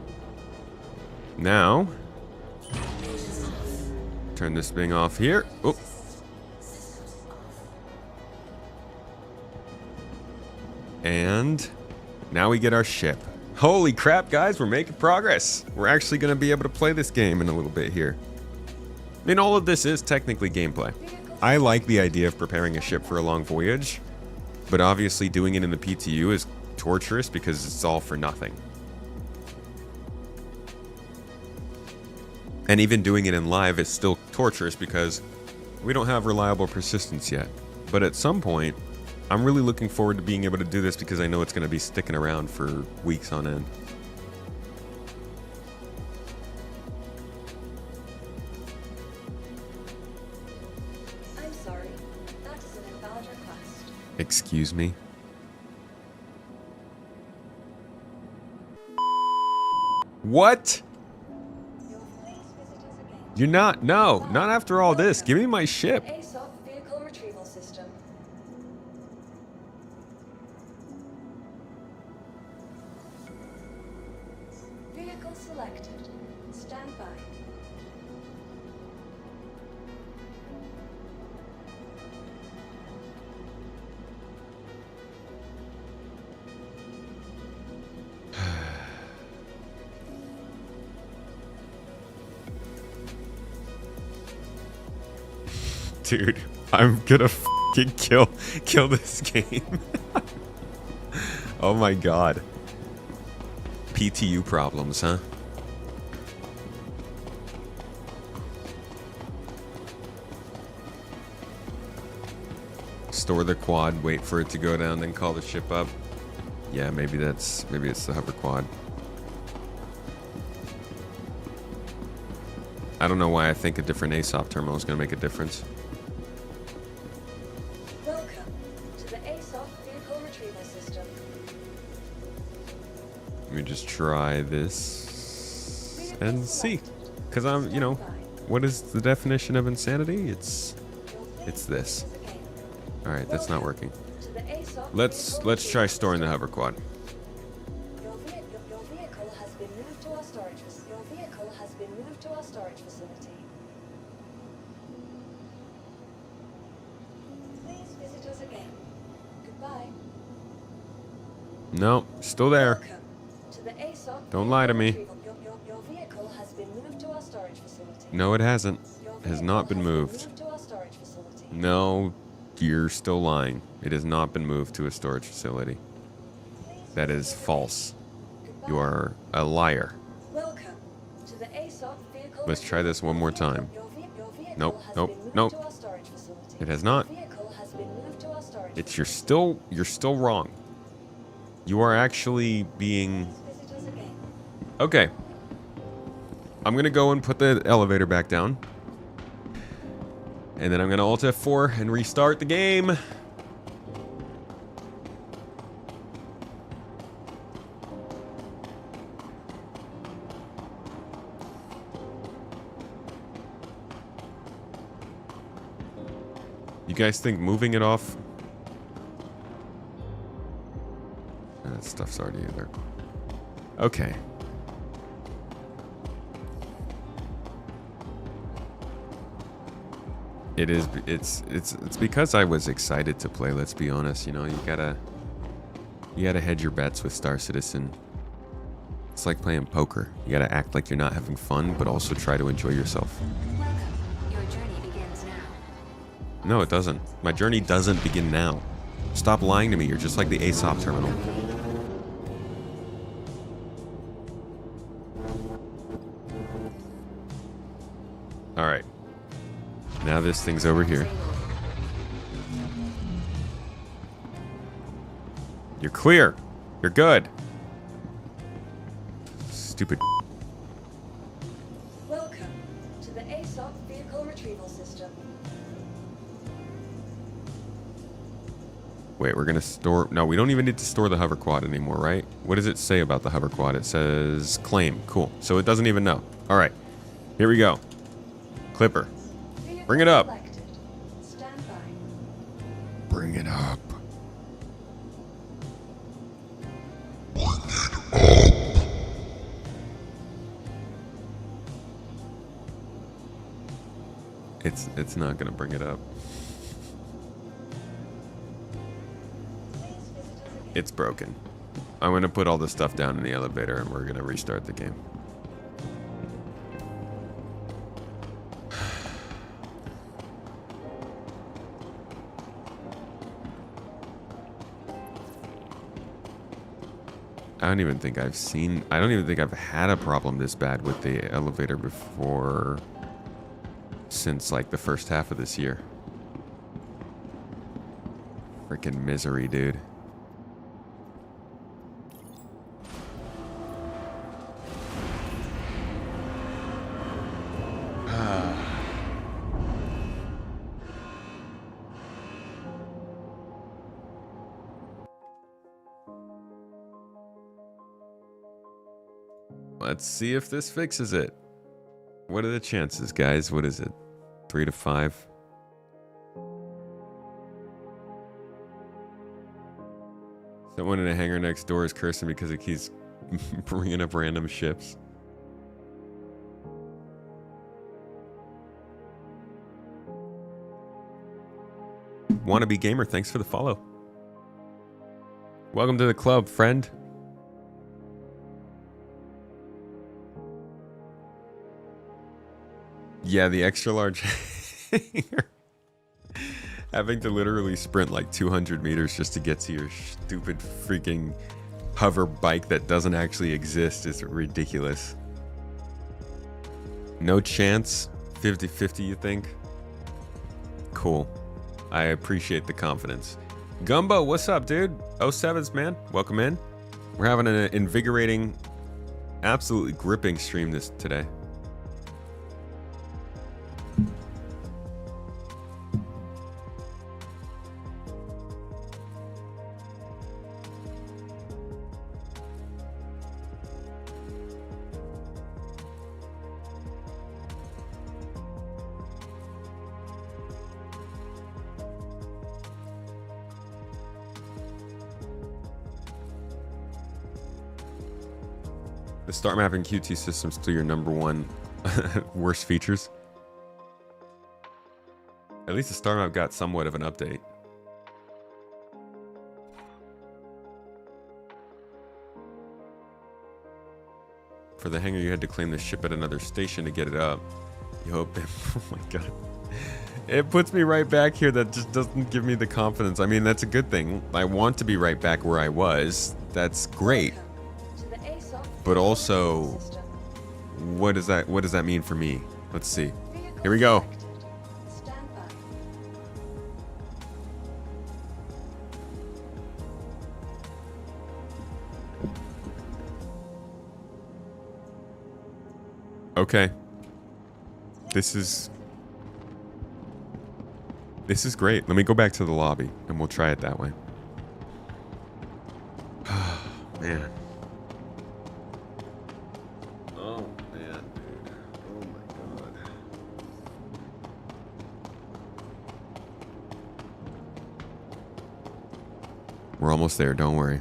Now, turn this thing off here. Oh. And now we get our ship. Holy crap, guys, we're making progress. We're actually going to be able to play this game in a little bit here. I mean, all of this is technically gameplay. I like the idea of preparing a ship for a long voyage, but obviously doing it in the PTU is torturous because it's all for nothing. And even doing it in live is still torturous because we don't have reliable persistence yet. But at some point, I'm really looking forward to being able to do this because I know it's going to be sticking around for weeks on end. I'm sorry. That is an invalid request. Excuse me? What? Your please visit us again. You're not. No, not after all this. Give me my ship. ASOP vehicle retrieval system. Vehicle selected. Stand by. Dude, I'm gonna fucking kill this game. Oh my god. PTU problems, huh? Store the quad, wait for it to go down, then call the ship up. Yeah, maybe it's the hover quad. I don't know why I think a different ASOP terminal is gonna make a difference. Welcome to the ASOP vehicle retrieval system. Let me just try this and see. Because I'm, you know, what is the definition of insanity? It's this. All right, that's not working. Let's try storing the hover quad. Your vehicle has been moved to our storage facility. Your vehicle has been moved to our storage facility. Please visit us again. Goodbye. No, still there. Welcome to the ASOP Don't lie to me. retrieval. Your vehicle has been moved to our storage facility. No, it hasn't. Your It has vehicle not been has moved. moved to our storage facility. No, you're still lying. It has not been moved to a storage facility. That is false. You are a liar. Welcome to the ASOP vehicle. Let's try this one more time. Your vehicle Nope, has nope, been moved nope. to our storage facility. It has not. Your vehicle has been moved to our storage It's you're still wrong. You are actually being facility. Visit us again. okay. I'm gonna go and put the elevator back down. And then I'm gonna Alt F4 and restart the game. You guys think moving it off? That stuff's already in there. Okay. It is. It's because I was excited to play. Let's be honest. You know, you gotta hedge your bets with Star Citizen. It's like playing poker. You gotta act like you're not having fun, but also try to enjoy yourself. Welcome. Your journey begins now. No, it doesn't. My journey doesn't begin now. Stop lying to me. You're just like the ASOP terminal. All right. Now this thing's over here. You're clear. You're good. Stupid. Welcome to the ASOP vehicle retrieval system. Wait, we're gonna store... No, we don't even need to store the hover quad anymore, right? What does it say about the hover quad? It says claim. Cool. So it doesn't even know. All right. Here we go. Clipper. Vehicle Bring it up. selected. Stand by. Bring it up. It's not gonna bring it up. It's broken. I'm gonna put all the stuff down in the elevator and we're gonna restart the game. I don't even think I've had a problem this bad with the elevator before, since like the first half of this year. Freaking misery, dude. Let's see if this fixes it. What are the chances, guys? What is it? 3 to 5? Someone in a hangar next door is cursing because it keeps bringing up random ships. Wannabe Gamer, thanks for the follow. Welcome to the club, friend. Yeah, the extra large hangar. Having to literally sprint like 200 meters just to get to your stupid freaking hover bike that doesn't actually exist is ridiculous. No chance. 50-50, you think? Cool. I appreciate the confidence. Gumbo, what's up, dude? 07s, man. Welcome in. We're having an invigorating, absolutely gripping stream today. The start map and QT system's still your number one worst features. At least the star map got somewhat of an update. For the hangar, you had to claim the ship at another station to get it up. You hope it... Oh my god. It puts me right back here. That just doesn't give me the confidence. I mean, that's a good thing. I want to be right back where I was. That's great. But also, what does that mean for me? Let's see. Here we go. Okay. This is great. Let me go back to the lobby and we'll try it that way. Man. Oh man, dude. Oh my god. We're almost there, don't worry.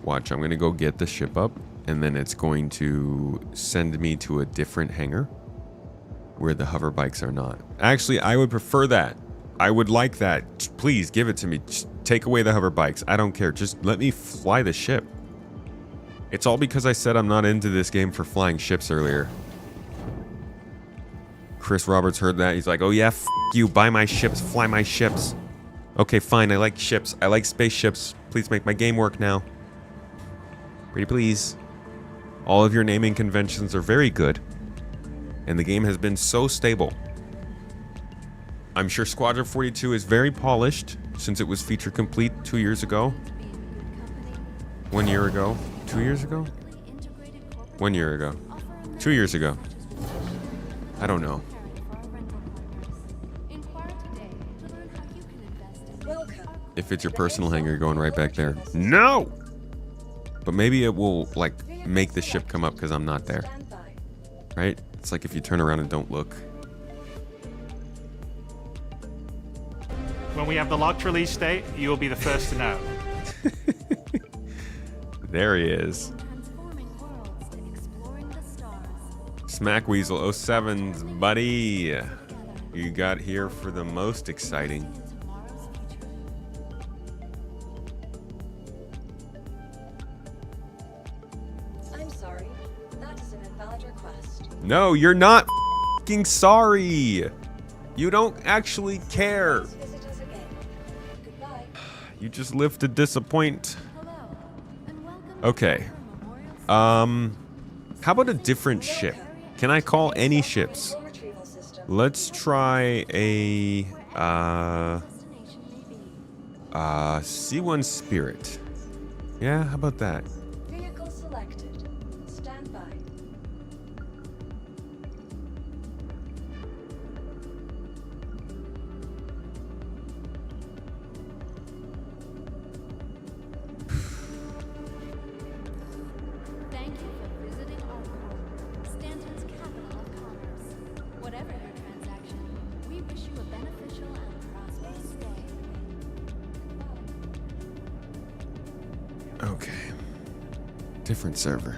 Watch, I'm gonna go get the ship up and then it's going to send me to a different hangar where the hover bikes are not. Actually, I would prefer that. I would like that. Please give it to me. Just take away the hover bikes. I don't care. Just let me fly the ship. It's all because I said I'm not into this game for flying ships earlier. Chris Roberts heard that. He's like, oh yeah, f you. Buy my ships. Fly my ships. Okay, fine. I like ships. I like spaceships. Please make my game work now. Pretty please. All of your naming conventions are very good. And the game has been so stable. I'm sure Squadron 42 is very polished since it was feature complete 2 years ago. 1 year ago. 2 years ago? 1 year ago. 2 years ago. I don't know. If it's your personal hangar, you're going right back there. No! But maybe it will, like, make the ship come up because I'm not there. Right? It's like if you turn around and don't look. When we have the locked release date, you will be the first to know. There he is. Smack Weasel 07's buddy. You got here for the most exciting. I'm sorry. That is an invalid request. No, you're not f***ing sorry. You don't actually care. Please visit us again. Goodbye. You just live to disappoint. Okay. How about a different ship? Can I call any ships? Retrieval system. Let's try a C1 Spirit. Yeah, how about that? Vehicle selected. Stand by. Thank you for visiting our home, Stanton's capital of commerce. Whatever your transaction, we wish you a beneficial and prosperous day. Okay. Different server.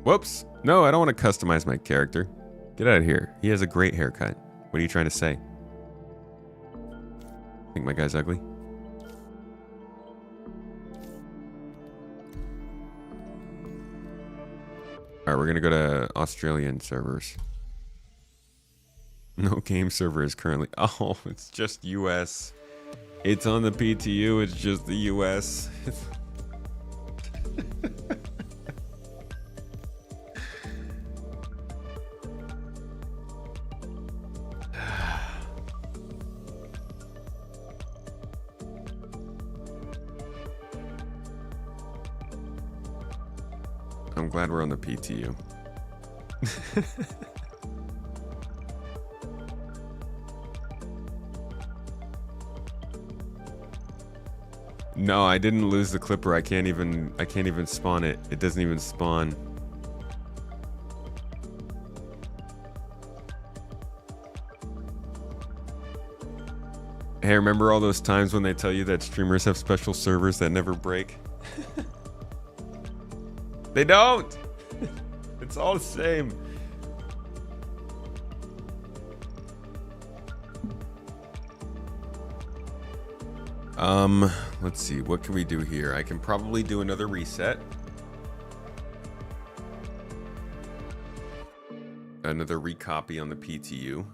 Whoops. No, I don't want to customize my character. Get out of here. He has a great haircut. What are you trying to say? Think my guy's ugly? Alright, we're gonna go to Australian servers. No game server is currently... Oh, it's just US. It's on the PTU, it's just the US. I'm glad we're on the PTU. No, I didn't lose the clipper. I can't even spawn it. It doesn't even spawn. Hey, remember all those times when they tell you that streamers have special servers that never break? They don't! It's all the same. Let's see, what can we do here? I can probably do another reset. Another recopy on the PTU.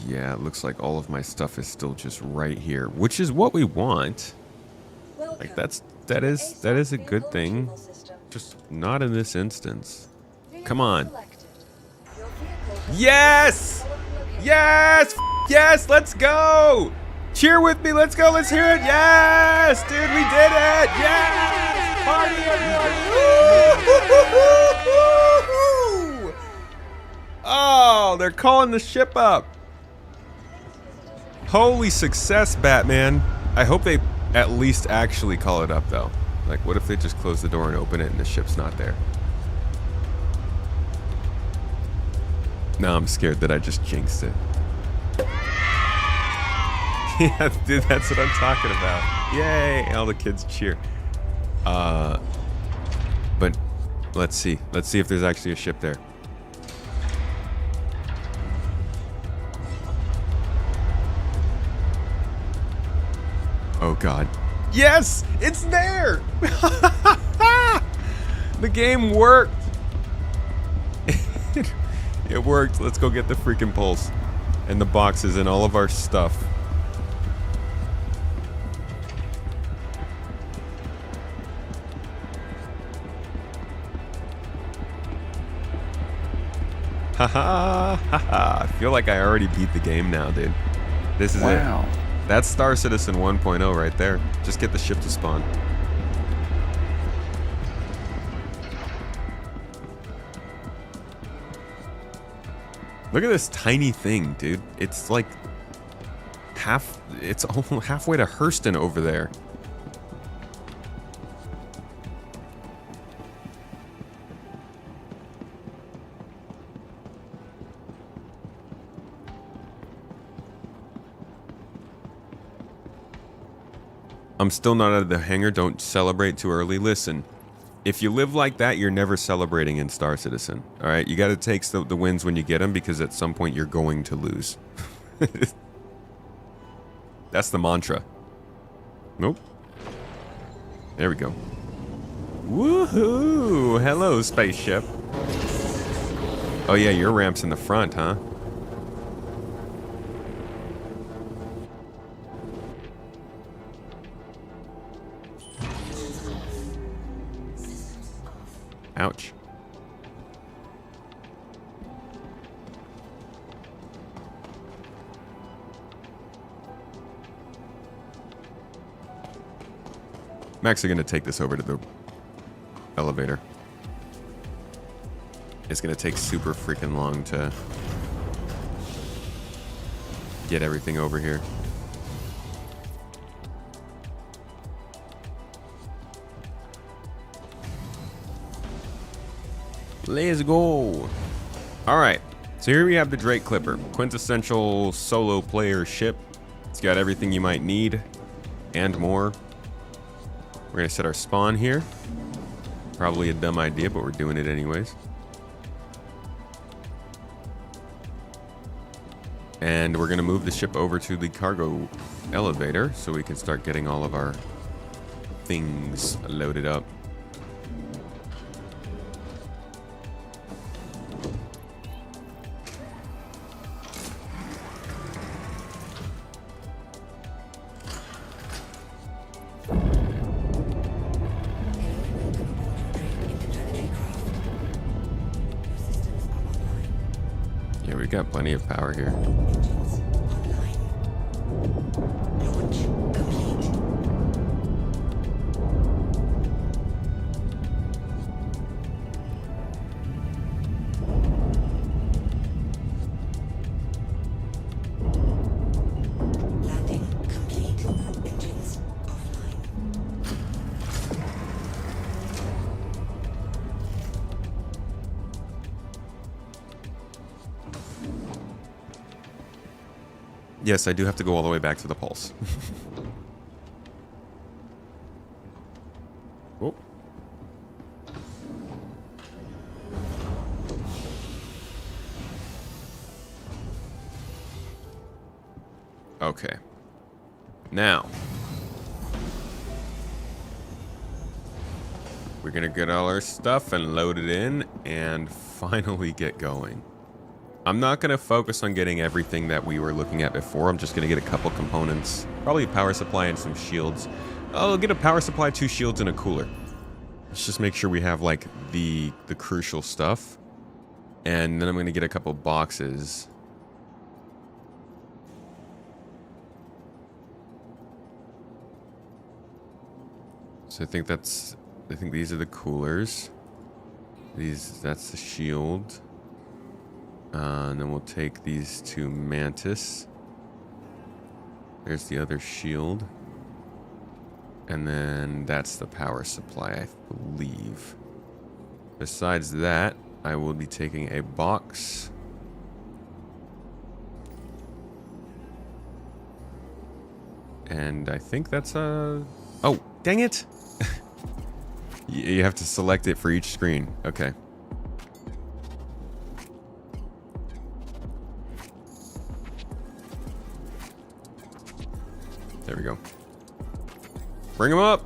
Yeah, it looks like all of my stuff is still just right here, which is what we want. Like that is a good thing. Just not in this instance. Come on. Yes! Yes! Yes, let's go! Cheer with me, let's go, let's hear it. Yes! Dude, we did it! Yes! Party everybody! Woo! Oh, they're calling the ship up. Holy success, Batman. I hope they at least actually call it up, though. Like, what if they just close the door and open it and the ship's not there? Now I'm scared that I just jinxed it. Yeah, dude, that's what I'm talking about. Yay! All the kids cheer. But let's see. Let's see if there's actually a ship there. Oh god. Yes! It's there! The game worked! It worked. Let's go get the freaking pulse. And the boxes and all of our stuff. Haha, haha. I feel like I already beat the game now, dude. This is it. That's Star Citizen 1.0 right there. Just get the ship to spawn. Look at this tiny thing, dude. It's like it's almost halfway to Hurston over there. I'm still not out of the hangar. Don't celebrate too early. Listen, if you live like that, you're never celebrating in Star Citizen. All right, you got to take the wins when you get them, because at some point you're going to lose. That's the mantra. Nope. There we go. Woohoo! Hello, spaceship. Oh yeah, your ramp's in the front, huh? Ouch. I'm actually going to take this over to the elevator. It's going to take super freaking long to get everything over here. Let's go. All right. So here we have the Drake Clipper, quintessential solo player ship. It's got everything you might need and more. We're going to set our spawn here. Probably a dumb idea, but we're doing it anyways. And we're going to move the ship over to the cargo elevator so we can start getting all of our things loaded up. Yeah, we got plenty of power here. Yes, I do have to go all the way back to the pulse. Oh. Okay. Now. We're gonna get all our stuff and load it in and finally get going. I'm not going to focus on getting everything that we were looking at before. I'm just going to get a couple components. Probably a power supply and some shields. I'll get a power supply, 2 shields, and a cooler. Let's just make sure we have, like, the crucial stuff. And then I'm going to get a couple boxes. So I think these are the coolers. That's the shield. And then we'll take these 2 Mantis. There's the other shield. And then that's the power supply, I believe. Besides that, I will be taking a box. And I think that's a... Oh, dang it! You have to select it for each screen. Okay. There we go. Bring him up!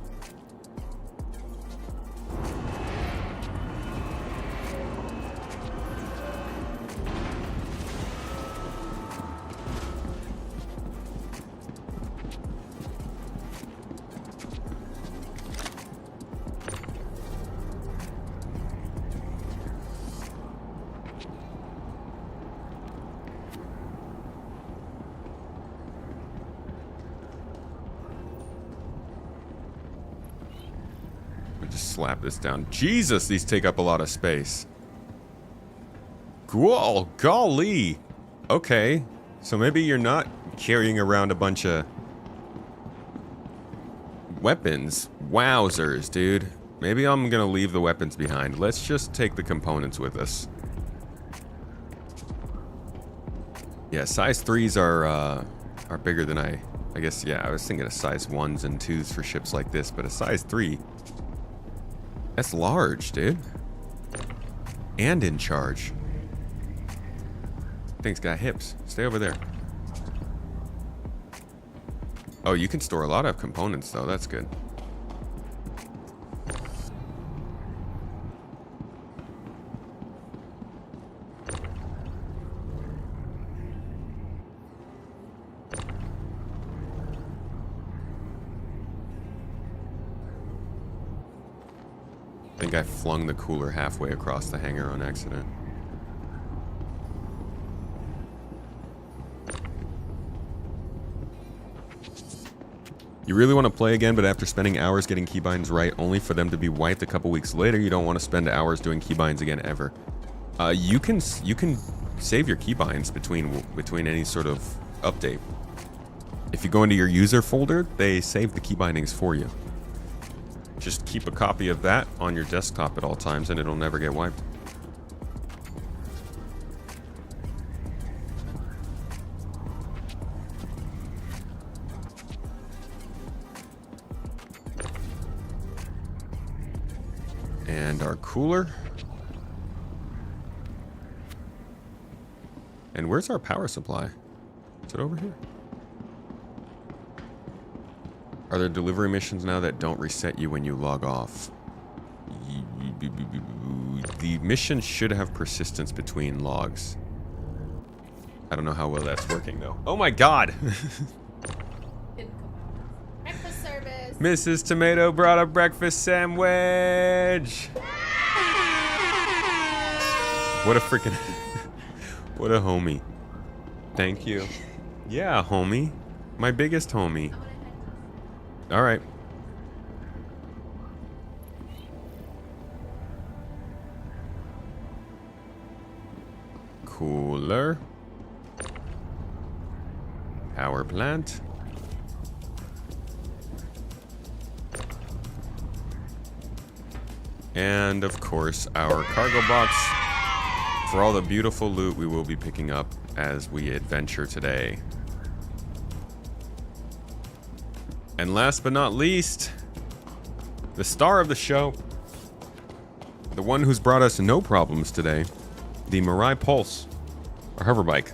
Just slap this down. Jesus, these take up a lot of space. Cool. Golly. Okay. So maybe you're not carrying around a bunch of weapons. Wowzers, dude. Maybe I'm gonna leave the weapons behind. Let's just take the components with us. Yeah, size 3s are bigger than I guess, yeah, I was thinking of size 1s and 2s for ships like this, but a size 3... That's large, dude. And in charge. Thing's got hips. Stay over there. Oh, you can store a lot of components, though. That's good. I think I flung the cooler halfway across the hangar on accident. You really want to play again, but after spending hours getting keybinds right, only for them to be wiped a couple weeks later, you don't want to spend hours doing keybinds again ever. You can save your keybinds between any sort of update. If you go into your user folder, they save the keybindings for you. Just keep a copy of that on your desktop at all times and it'll never get wiped. And our cooler. And where's our power supply? Is it over here? Are there delivery missions now that don't reset you when you log off? The mission should have persistence between logs. I don't know how well that's working though. Oh my god! Breakfast service. Mrs. Tomato brought a breakfast sandwich! What a freaking... What a homie. Thank you. Yeah, homie. My biggest homie. All right. Cooler. Power plant. And of course, our cargo box for all the beautiful loot we will be picking up as we adventure today. And last but not least, the star of the show, the one who's brought us no problems today, the Mirai Pulse, our hover bike.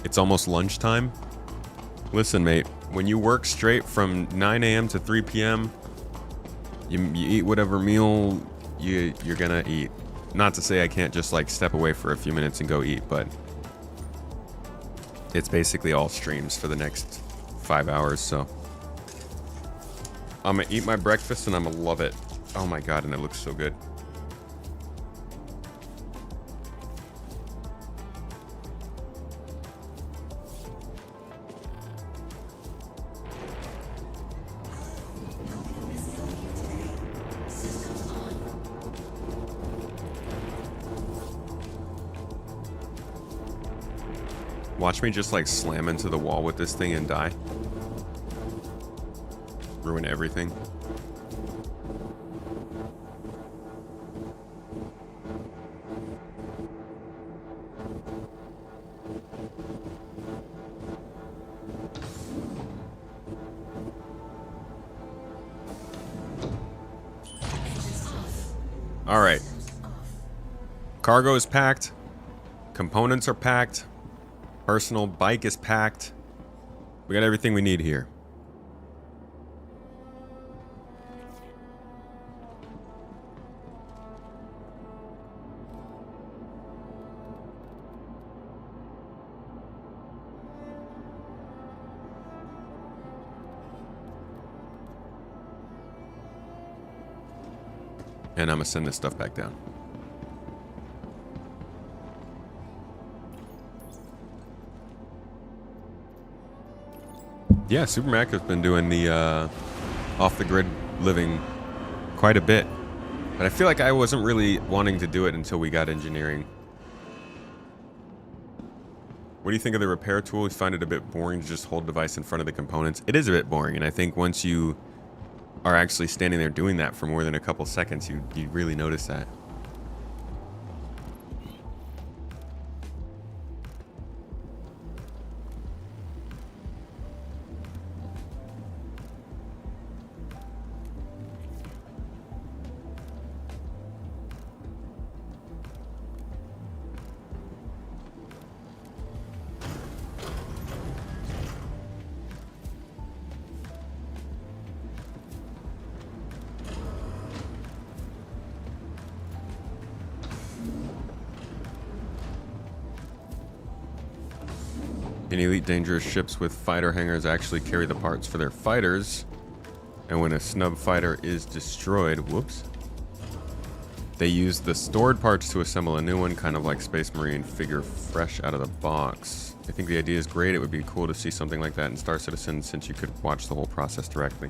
It's almost lunchtime. Listen, mate, when you work straight from 9 a.m. to 3 p.m., you eat whatever meal you're gonna eat. Not to say I can't just like step away for a few minutes and go eat, but it's basically all streams for the next 5 hours, so I'm gonna eat my breakfast and I'm gonna love it. Oh my god, and it looks so good. Watch me just like slam into the wall with this thing and die. Ruin everything. All right. Cargo is packed. Components are packed. Personal bike is packed. We got everything we need here. And I'm gonna send this stuff back down. Yeah, Super Mac has been doing the off-the-grid living quite a bit. But I feel like I wasn't really wanting to do it until we got engineering. What do you think of the repair tool? You find it a bit boring to just hold device in front of the components? It is a bit boring, and I think once you are actually standing there doing that for more than a couple seconds, you really notice that. Can elite dangerous ships with fighter hangars actually carry the parts for their fighters? And when a snub fighter is destroyed, whoops, they use the stored parts to assemble a new one, kind of like Space Marine figure fresh out of the box. I think the idea is great. It would be cool to see something like that in Star Citizen, since you could watch the whole process directly.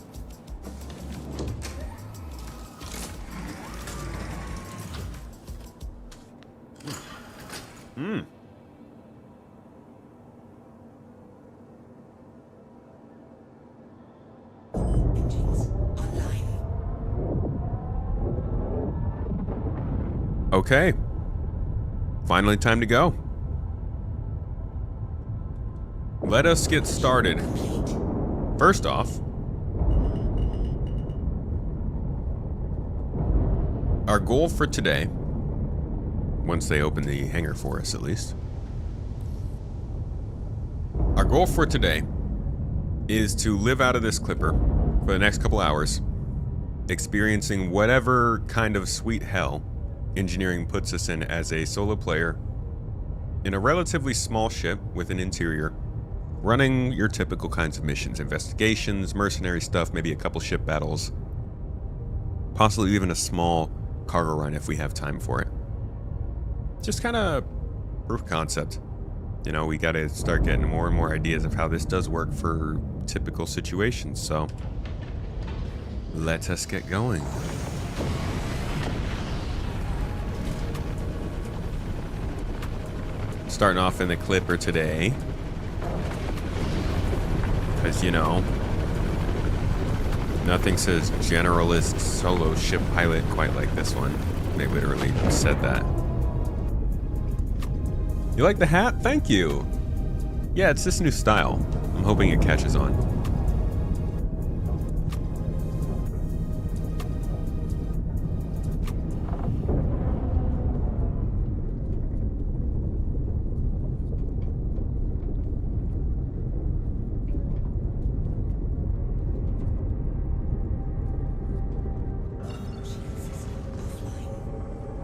Okay. Finally time to go. Let us get started. First off, our goal for today, once they open the hangar for us at least, our goal for today is to live out of this clipper for the next couple hours, experiencing whatever kind of sweet hell engineering puts us in as a solo player in a relatively small ship with an interior, running your typical kinds of missions, investigations, mercenary stuff, maybe a couple ship battles, possibly even a small cargo run if we have time for it. Just kind of proof of concept. You know, we got to start getting more and more ideas of how this does work for typical situations, so let us get going. Starting off in the clipper today, because, you know, nothing says generalist solo ship pilot quite like this one. They literally said that. You like the hat? Thank you. Yeah, it's this new style. I'm hoping it catches on.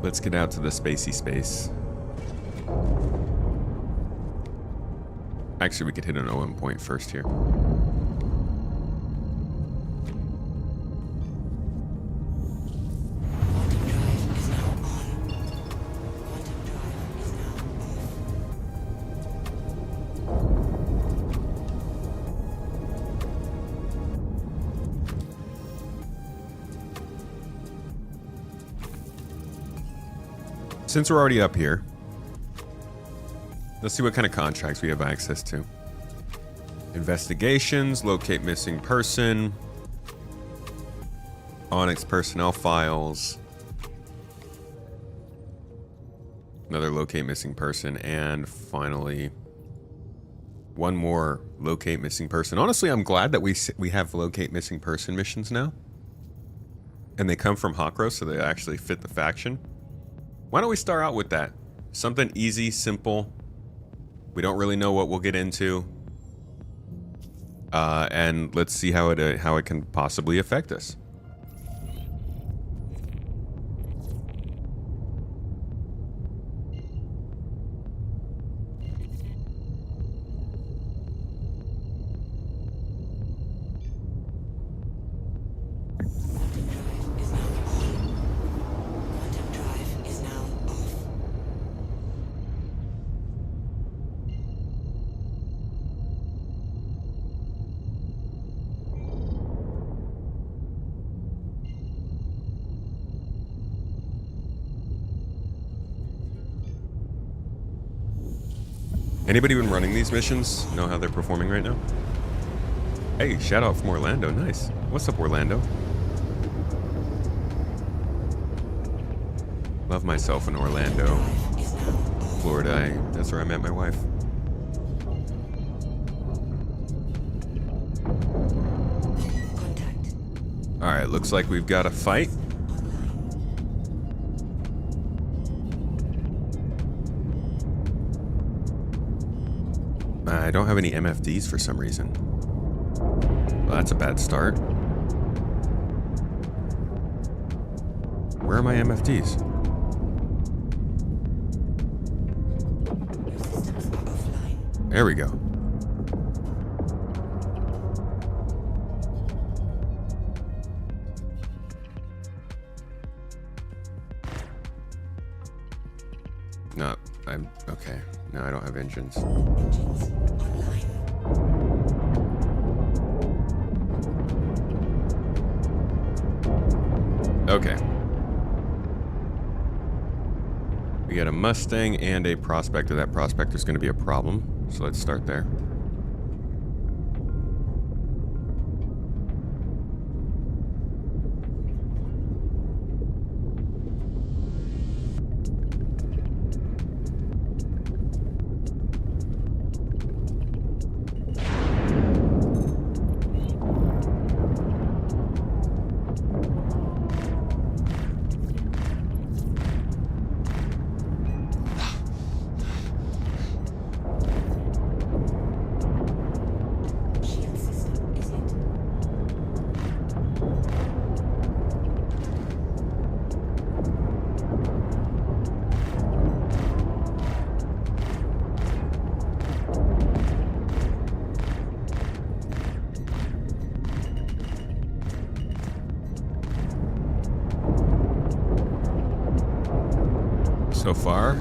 Let's get out to the spacey space. Actually, we could hit an OM point first here. Since we're already up here, Let's see what kind of contracts we have access to. Investigations, locate missing person, Onyx personnel files, another locate missing person, and finally one more locate missing person. Honestly, I'm glad that we have locate missing person missions now. And they come from Hakro, so they actually fit the faction. Why don't we start out with that? Something easy, simple. We don't really know what we'll get into. And let's see how it can possibly affect us. Anybody been running these missions? Know how they're performing right now? Hey, shout out from Orlando. Nice. What's up, Orlando? Love myself in Orlando, Florida. That's where I met my wife. Alright, looks like we've got a fight. I don't have any MFDs for some reason. Well, that's a bad start. Where are my MFDs? There we go. No, I'm okay. No, I don't have engines. Okay. We got a Mustang and a Prospector. That Prospector's going to be a problem, so let's start there. So far,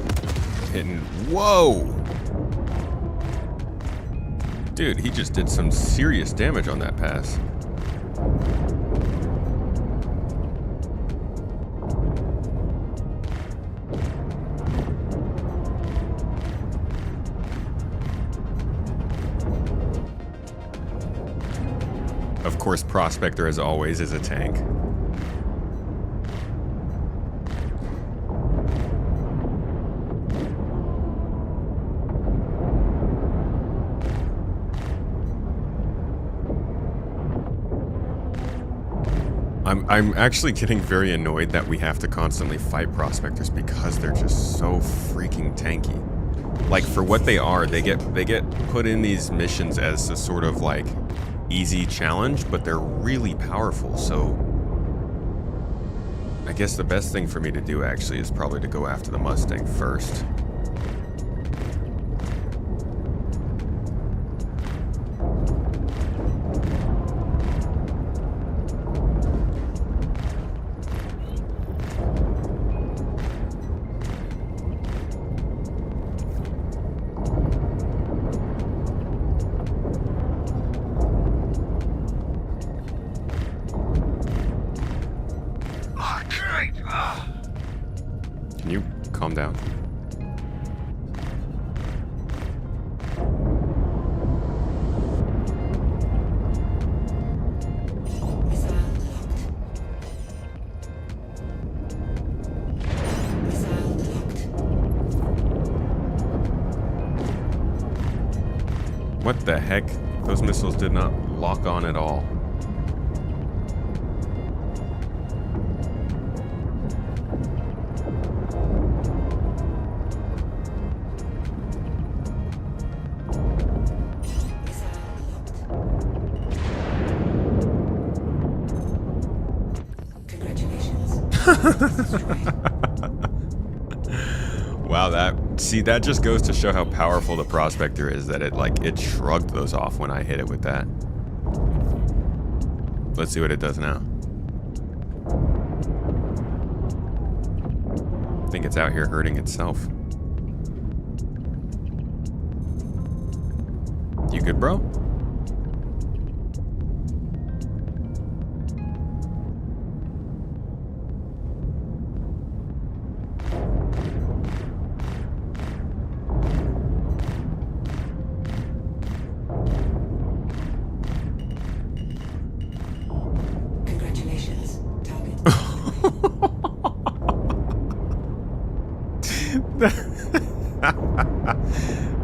hitting. Whoa! Dude, he just did some serious damage on that pass. Of course, Prospector, as always, is a tank. I'm actually getting very annoyed that we have to constantly fight Prospectors because they're just so freaking tanky. Like, for what they are, they get put in these missions as a sort of like easy challenge, but they're really powerful. So I guess the best thing for me to do actually is probably to go after the Mustang first. Can you calm down? What the heck? Those missiles did not lock on at all. Wow, that just goes to show how powerful the Prospector is, that it shrugged those off when I hit it with that. Let's see what it does now. I think it's out here hurting itself. You good, bro?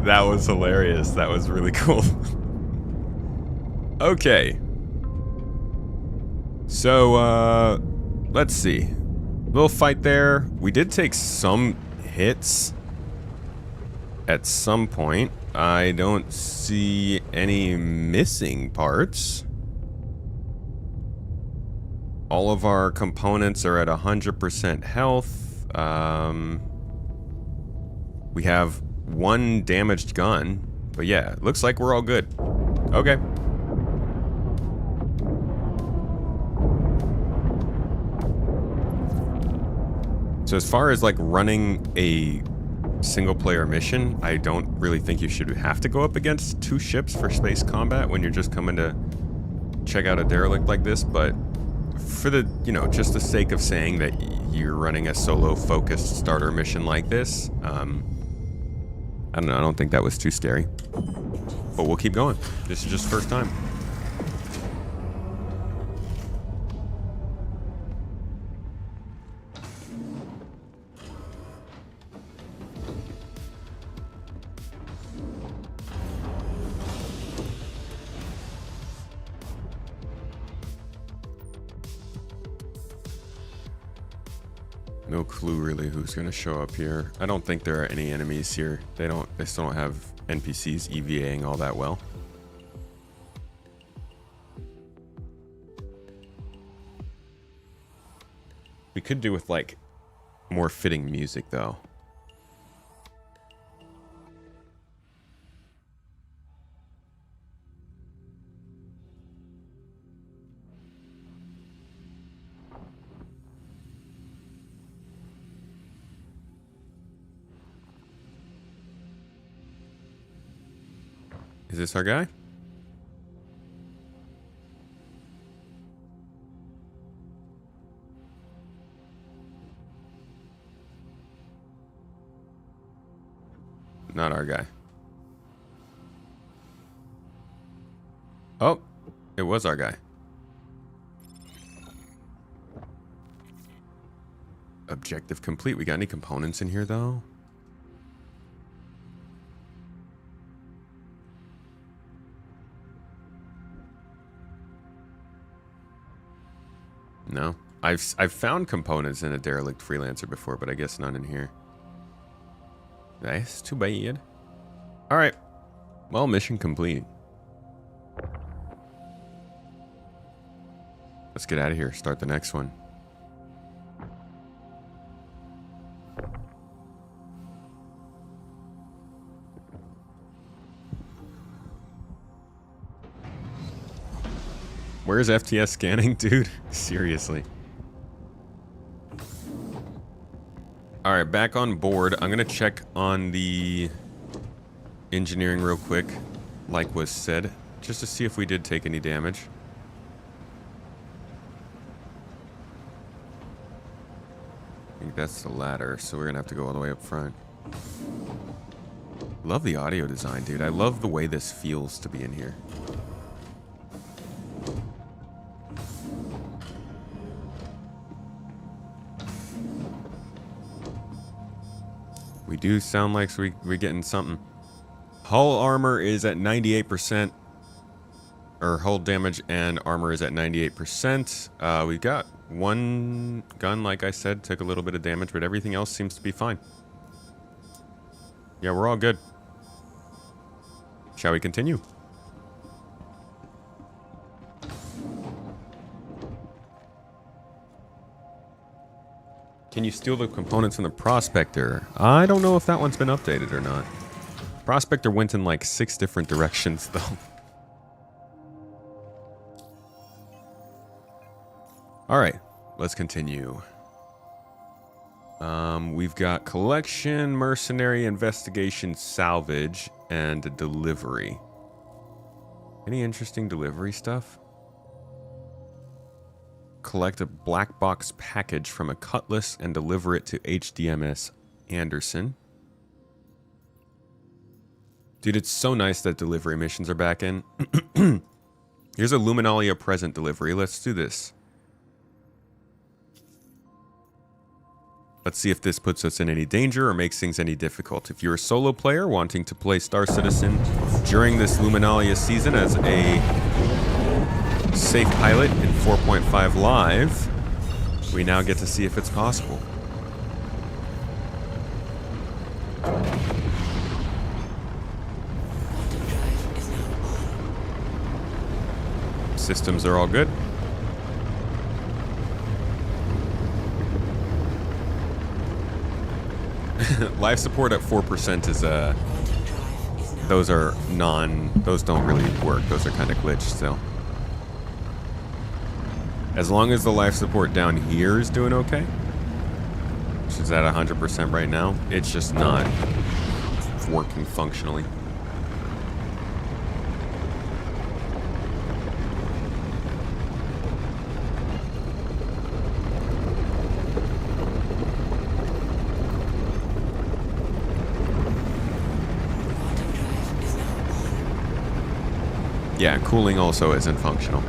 That was hilarious. That was really cool. Okay. So, let's see. Little fight there. We did take some hits at some point. I don't see any missing parts. All of our components are at 100% health. We have one damaged gun. But yeah, looks like we're all good. Okay. So as far as like running a single player mission, I don't really think you should have to go up against two ships for space combat when you're just coming to check out a derelict like this, but for the, just the sake of saying that you're running a solo focused starter mission like this, I don't know, I don't think that was too scary. But we'll keep going. This is just first time. No clue really who's gonna show up here. I don't think there are any enemies here. They still don't have NPCs EVAing all that well. We could do with like more fitting music though. Is this our guy? Not our guy. Oh, it was our guy. Objective complete. We got any components in here though? No. I've found components in a derelict freelancer before, but I guess none in here. That's too bad. Alright. Well, mission complete. Let's get out of here. Start the next one. Where's FTS scanning, dude? Seriously. Alright, back on board. I'm gonna check on the engineering real quick, like was said, just to see if we did take any damage. I think that's the ladder, so we're gonna have to go all the way up front. Love the audio design, dude. I love the way this feels to be in here. We do sound like we're getting something. Hull armor is at 98%. Or hull damage and armor is at 98%. We've got one gun, like I said, took a little bit of damage, but everything else seems to be fine. Yeah, we're all good. Shall we continue? Can you steal the components from the Prospector? I don't know if that one's been updated or not. Prospector went in like 6 different directions, though. Alright, let's continue. We've got collection, mercenary, investigation, salvage, and delivery. Any interesting delivery stuff? Collect a black box package from a Cutlass and deliver it to HDMS Anderson. Dude, it's so nice that delivery missions are back in. Here's a Luminalia present delivery. Let's do this. Let's see if this puts us in any danger or makes things any difficult. If you're a solo player wanting to play Star Citizen during this Luminalia season as a safe pilot in 4.5 Live, we now get to see if it's possible. Systems are all good. Life support at 4% is those don't really work. Those are kind of glitched still. As long as the life support down here is doing okay, which is at 100% right now, it's just not working functionally. Yeah, cooling also isn't functional.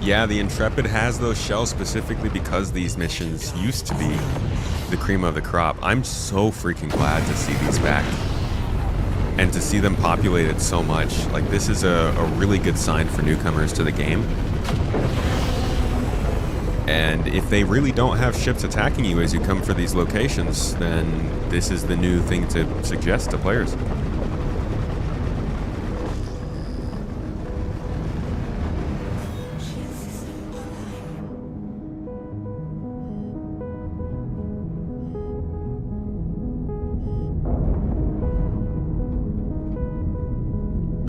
Yeah, the Intrepid has those shells specifically because these missions used to be the cream of the crop. I'm so freaking glad to see these back. And to see them populated so much. Like, this is a really good sign for newcomers to the game. And if they really don't have ships attacking you as you come for these locations, then this is the new thing to suggest to players.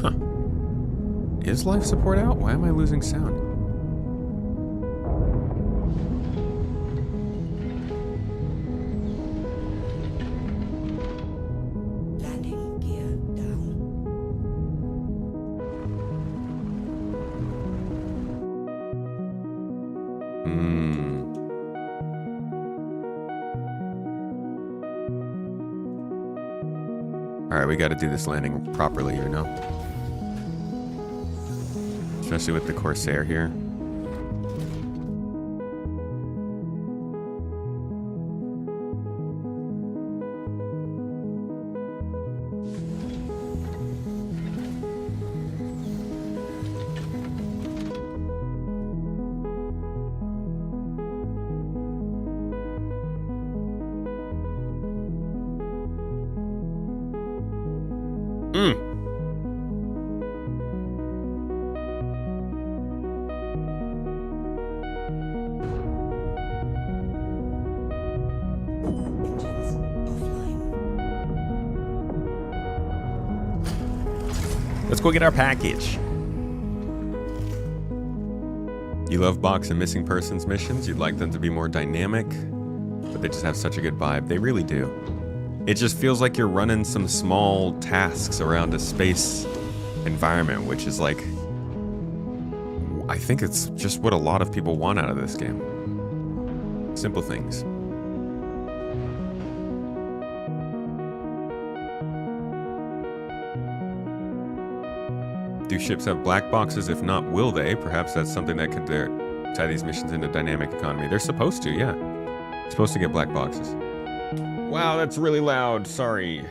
Huh. Is life support out? Why am I losing sound? Alright, we gotta do this landing properly, you know? Especially with the Corsair here. Let's go get our package. You love box and missing persons missions. You'd like them to be more dynamic, but they just have such a good vibe. They really do. It just feels like you're running some small tasks around a space environment, which is like, I think it's just what a lot of people want out of this game. Simple things. Do ships have black boxes? If not, will they? Perhaps that's something that could tie these missions into dynamic economy. They're supposed to, yeah. Supposed to get black boxes. Wow, that's really loud. Sorry.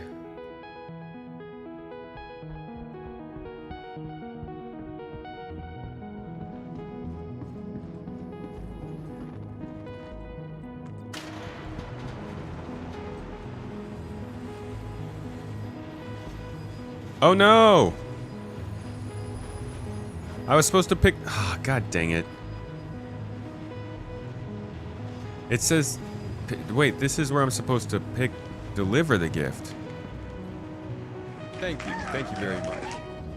Oh no! I was supposed to pick... Ah, god dang it. It says... Wait, this is where I'm supposed to deliver the gift. Thank you very much.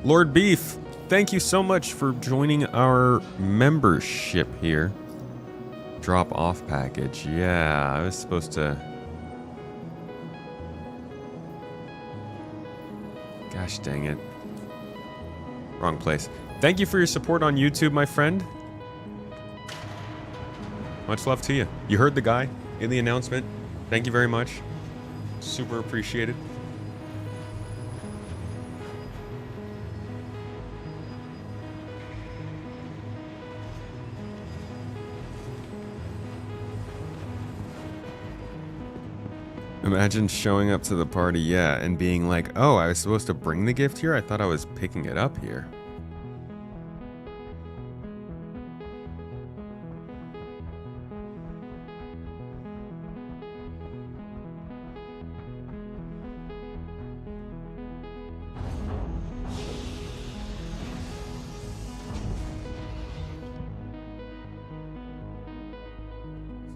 Lord Beef, thank you so much for joining our membership here. Drop off package, yeah, I was supposed to... Gosh dang it. Wrong place. Thank you for your support on YouTube, my friend. Much love to you. You heard the guy in the announcement. Thank you very much. Super appreciated. Imagine showing up to the party, yeah, and being like, oh, I was supposed to bring the gift here? I thought I was picking it up here.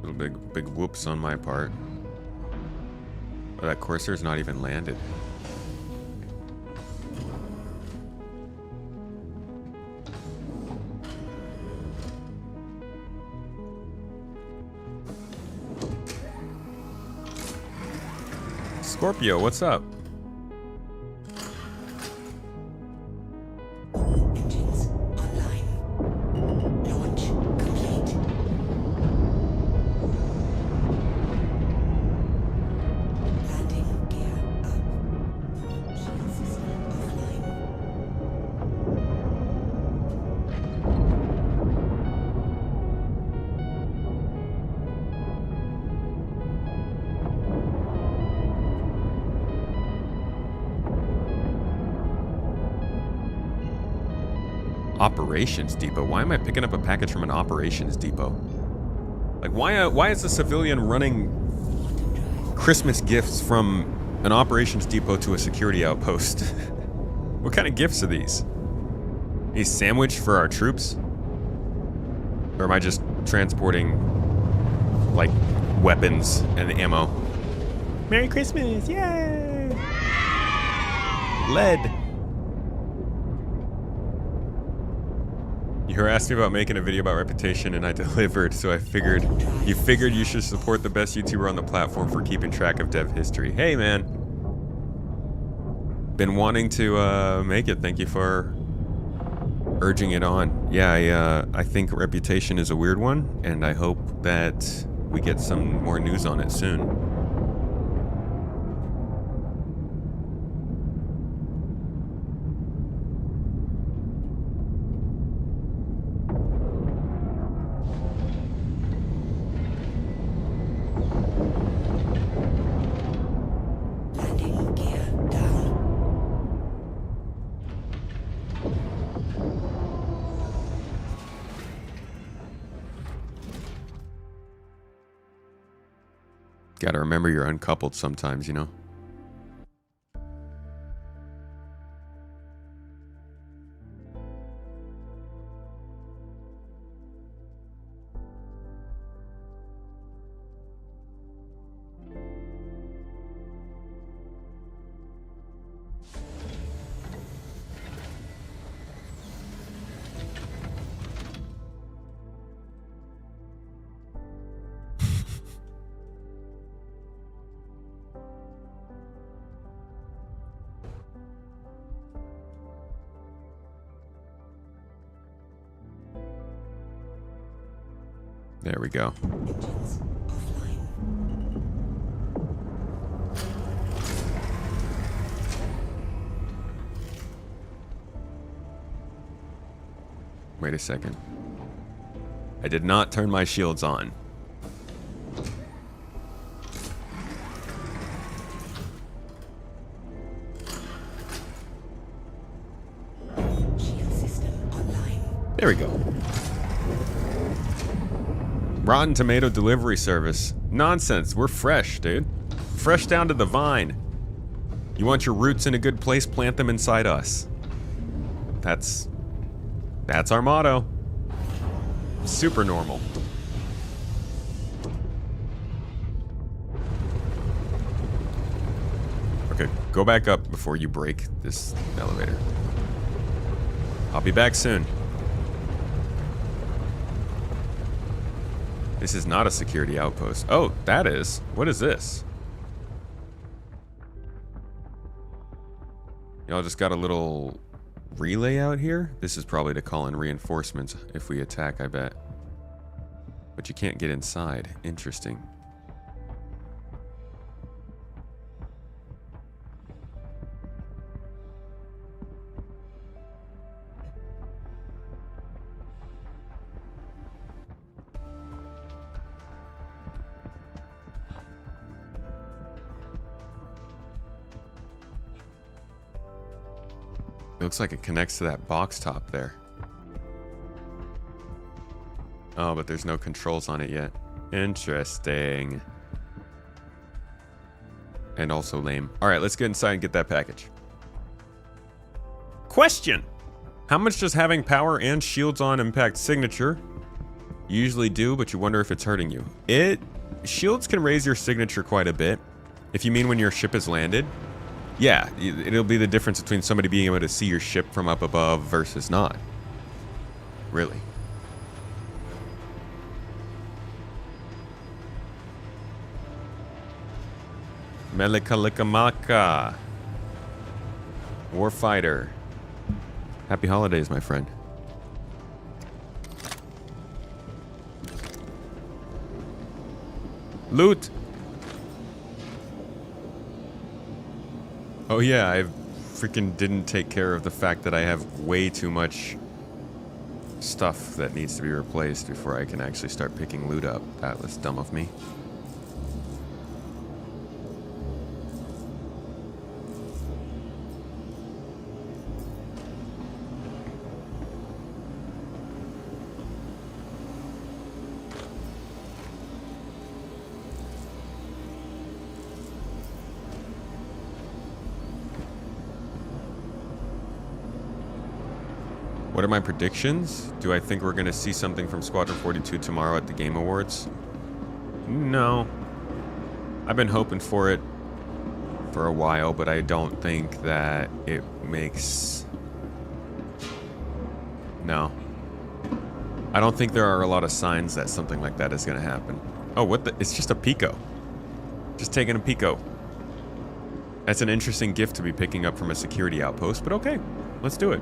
Little big whoops on my part. Oh, that Corsair's not even landed. Scorpio, what's up? Engines online. Launch complete. Landing gear up. Shield system offline. Operations depot. Why am I picking up a package from an operations depot? Like, why is a civilian running Christmas gifts from an operations depot to a security outpost? What kind of gifts are these? A sandwich for our troops? Or am I just transporting, like, weapons and ammo? Merry Christmas! Yay! Lead! You asked me about making a video about reputation, and I delivered, so you figured you should support the best YouTuber on the platform for keeping track of dev history. Hey, man. Been wanting to make it. Thank you for urging it on. Yeah, I think reputation is a weird one, and I hope that we get some more news on it soon. Gotta remember you're uncoupled sometimes, you know? There we go. Engines offline. Wait a second. I did not turn my shields on. Shield system online. There we go. Rotten Tomato delivery service. Nonsense. We're fresh, dude. Fresh down to the vine. You want your roots in a good place, plant them inside us. That's our motto. Super normal. Okay, go back up before you break this elevator. I'll be back soon. This is not a security outpost. Oh, that is. What is this? Y'all just got a little relay out here? This is probably to call in reinforcements if we attack, I bet. But you can't get inside. Interesting. It looks like it connects to that box top there. Oh, but there's no controls on it yet. Interesting. And also lame. Alright, let's get inside and get that package. Question! How much does having power and shields on impact signature? You usually do, but you wonder if it's hurting you. Shields can raise your signature quite a bit. If you mean when your ship has landed. Yeah, it'll be the difference between somebody being able to see your ship from up above versus not. Really. Melikalikamaka. Warfighter. Happy holidays, my friend. Loot! Oh yeah, I freaking didn't take care of the fact that I have way too much stuff that needs to be replaced before I can actually start picking loot up. That was dumb of me. What are my predictions? Do I think we're going to see something from Squadron 42 tomorrow at the Game Awards? No. I've been hoping for it for a while, but I don't think that it makes... No. I don't think there are a lot of signs that something like that is going to happen. Oh, what the... It's just a Pico. Just taking a Pico. That's an interesting gift to be picking up from a security outpost, but okay. Let's do it.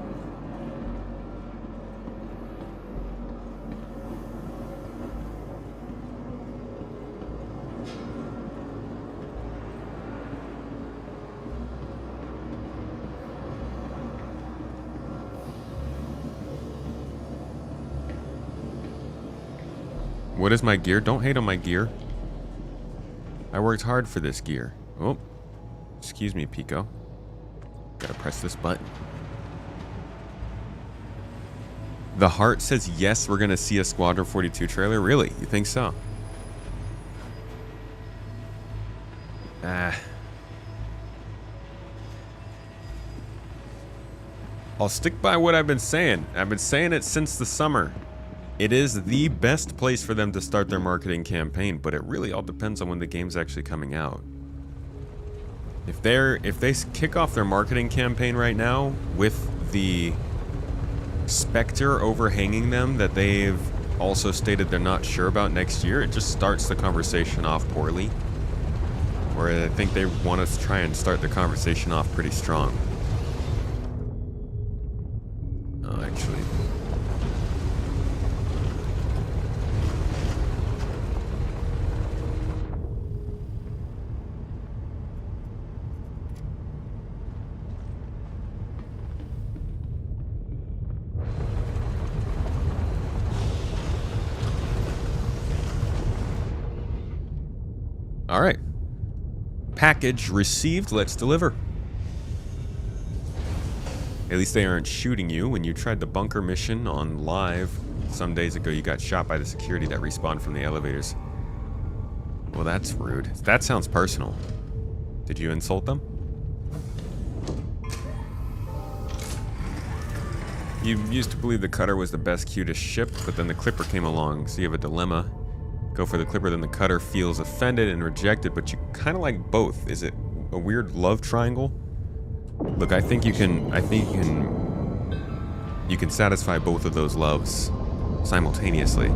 What is my gear? Don't hate on my gear. I worked hard for this gear. Oh, excuse me, Pico. Gotta press this button. The heart says yes, we're gonna see a Squadron 42 trailer. Really? You think so? I'll stick by what I've been saying. I've been saying it since the summer. It is the best place for them to start their marketing campaign, but it really all depends on when the game's actually coming out. If they kick off their marketing campaign right now with the specter overhanging them that they've also stated they're not sure about next year, it just starts the conversation off poorly. Where I think they want us to try and start the conversation off pretty strong. Oh, actually... All right. Package received. Let's deliver. At least they aren't shooting you. When you tried the bunker mission on live some days ago, you got shot by the security that respawned from the elevators. Well, that's rude. That sounds personal. Did you insult them? You used to believe the cutter was the best, cutest ship, but then the clipper came along, so you have a dilemma. Go for the clipper, then the cutter feels offended and rejected, but you kind of like both. Is it a weird love triangle? Look, I think you can satisfy both of those loves simultaneously.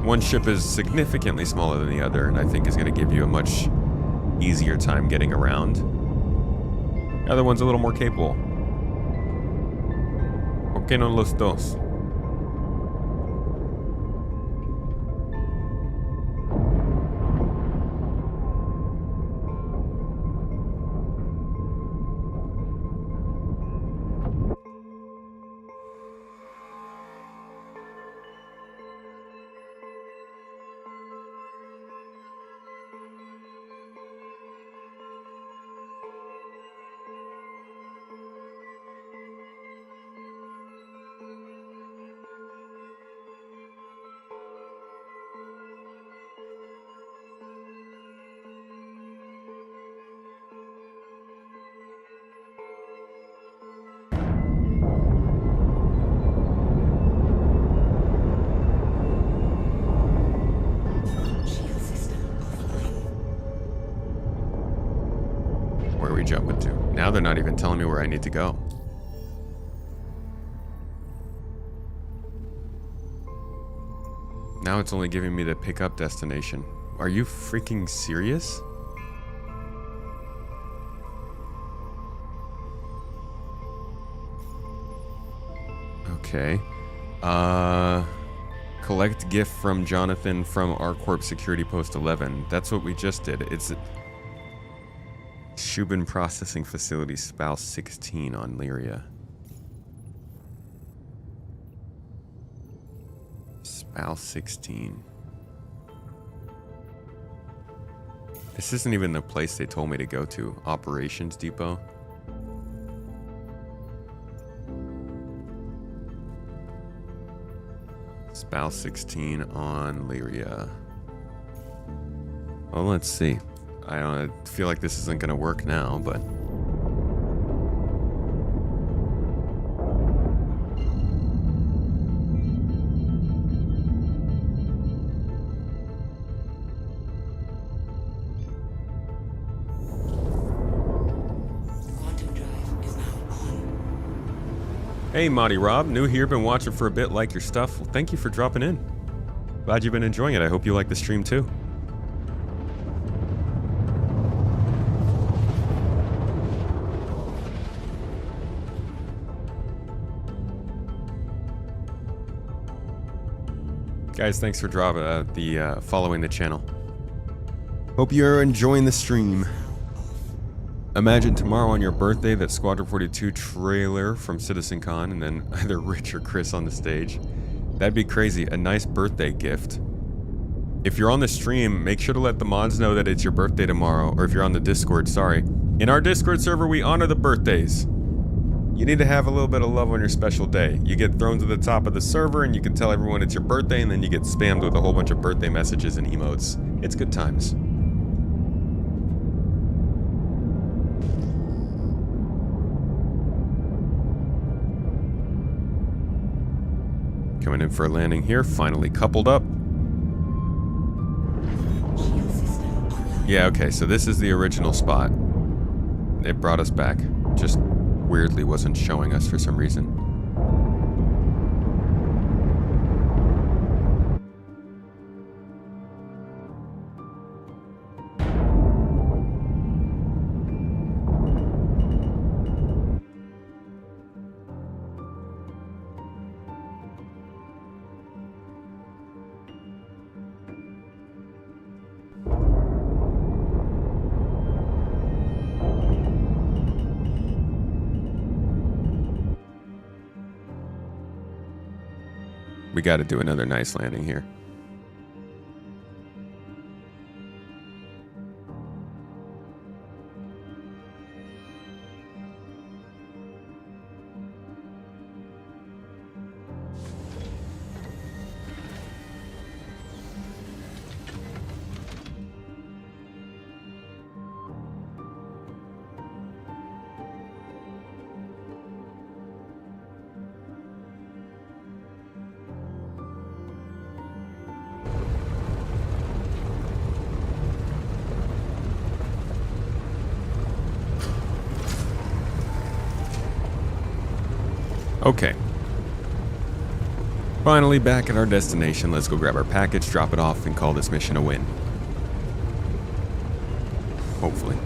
One ship is significantly smaller than the other, and I think is going to give you a much easier time getting around. The other one's a little more capable. ¿Por qué no los dos? Where are we jumping to? Now they're not even telling me where I need to go. Now it's only giving me the pickup destination. Are you freaking serious? Okay. Collect gift from Jonathan from R-Corp Security Post 11. That's what we just did. It's Shubin Processing Facility, Spouse 16 on Lyria. Spouse 16. This isn't even the place they told me to go to. Operations Depot. Spouse 16 on Lyria. Well, let's see. I don't feel like this isn't going to work now, but... Quantum drive is now on. Hey, Monty Rob. New here, been watching for a bit, like your stuff. Well, thank you for dropping in. Glad you've been enjoying it. I hope you like the stream, too. Guys, thanks for dropping following the channel. Hope you're enjoying the stream. Imagine tomorrow on your birthday that Squadron 42 trailer from CitizenCon and then either Rich or Chris on the stage. That'd be crazy. A nice birthday gift. If you're on the stream, make sure to let the mods know that it's your birthday tomorrow, or if you're on the Discord, sorry. In our Discord server, we honor the birthdays. You need to have a little bit of love on your special day. You get thrown to the top of the server and you can tell everyone it's your birthday, and then you get spammed with a whole bunch of birthday messages and emotes. It's good times. Coming in for a landing here, finally coupled up. Shield system online. Yeah, okay, so this is the original spot. It brought us back. Just weirdly wasn't showing us for some reason. We got to do another nice landing here. Okay. Finally back at our destination. Let's go grab our package, drop it off, and call this mission a win. Hopefully.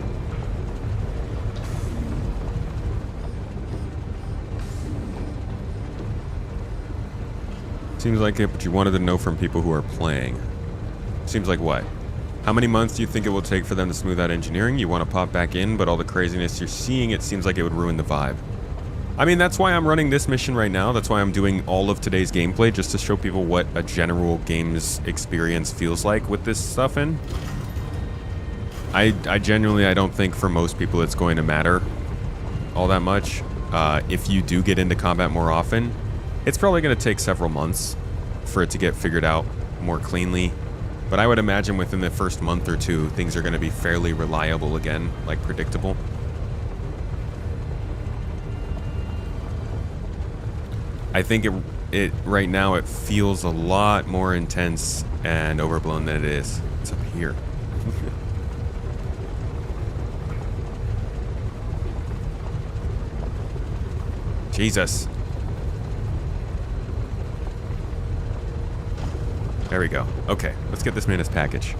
Seems like it, but you wanted to know from people who are playing. Seems like what? How many months do you think it will take for them to smooth out engineering? You want to pop back in, but all the craziness you're seeing, it seems like it would ruin the vibe. I mean, that's why I'm running this mission right now. That's why I'm doing all of today's gameplay, just to show people what a general games experience feels like with this stuff in. I genuinely, I don't think for most people it's going to matter all that much. If you do get into combat more often, it's probably going to take several months for it to get figured out more cleanly. But I would imagine within the first month or two, things are going to be fairly reliable again, like predictable. I think it right now it feels a lot more intense and overblown than it is. It's up here. Jesus. There we go. Okay, let's get this man his package.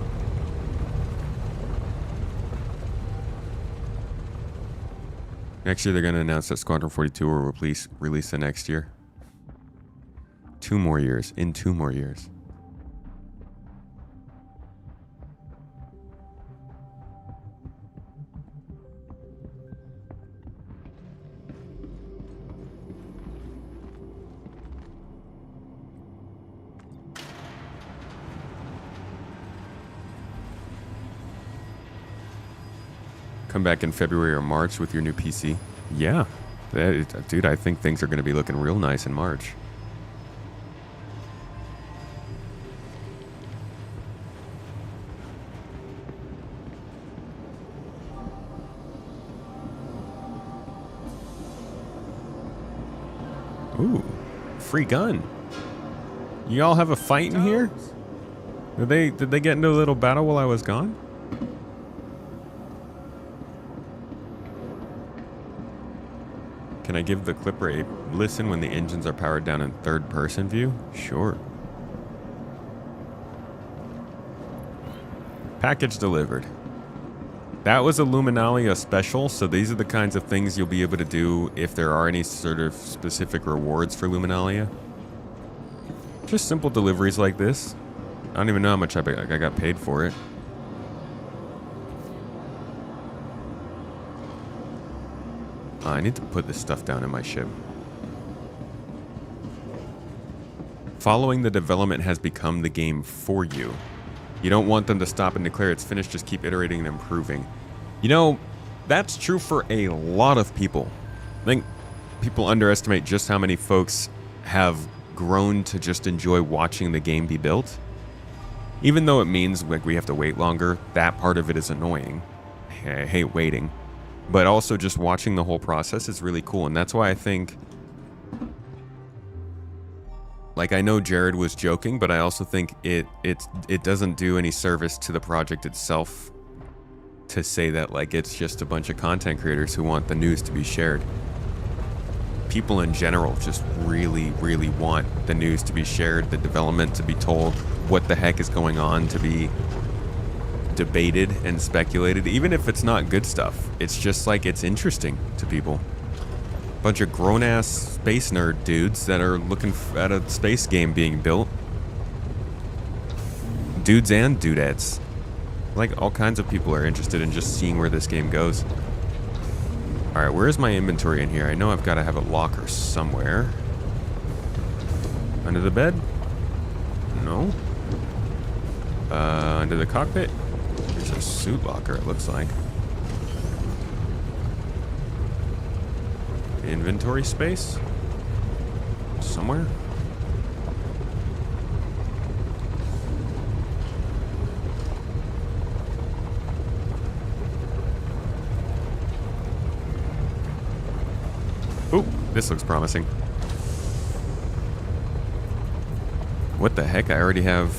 Next year they're going to announce that Squadron 42 will release the next year. 2 more years. In 2 more years. Come back in February or March with your new PC. Yeah. Dude, I think things are going to be looking real nice in March. Ooh, free gun. You all have a fight in here? Did they get into a little battle while I was gone? Can I give the Clipper a listen when the engines are powered down in third-person view? Sure. Package delivered. That was a Luminalia special, so these are the kinds of things you'll be able to do if there are any sort of specific rewards for Luminalia. Just simple deliveries like this. I don't even know how much I got paid for it. I need to put this stuff down in my ship. Following the development has become the game for you. You don't want them to stop and declare it's finished, just keep iterating and improving. You know, that's true for a lot of people. I think people underestimate just how many folks have grown to just enjoy watching the game be built. Even though it means like we have to wait longer, that part of it is annoying. I hate waiting. But also just watching the whole process is really cool, and that's why I think... Like, I know Jared was joking, but I also think it doesn't do any service to the project itself to say that, like, it's just a bunch of content creators who want the news to be shared. People in general just really, really want the news to be shared, the development to be told, what the heck is going on to be debated and speculated, even if it's not good stuff. It's just like, it's interesting to people. Bunch of grown-ass space nerd dudes that are looking at a space game being built. Dudes and dudettes. Like, all kinds of people are interested in just seeing where this game goes. Alright, where's my inventory in here? I know I've got to have a locker somewhere. Under the bed? No. Under the cockpit? There's a suit locker, it looks like. Inventory space? Somewhere? Ooh, this looks promising. What the heck? I already have...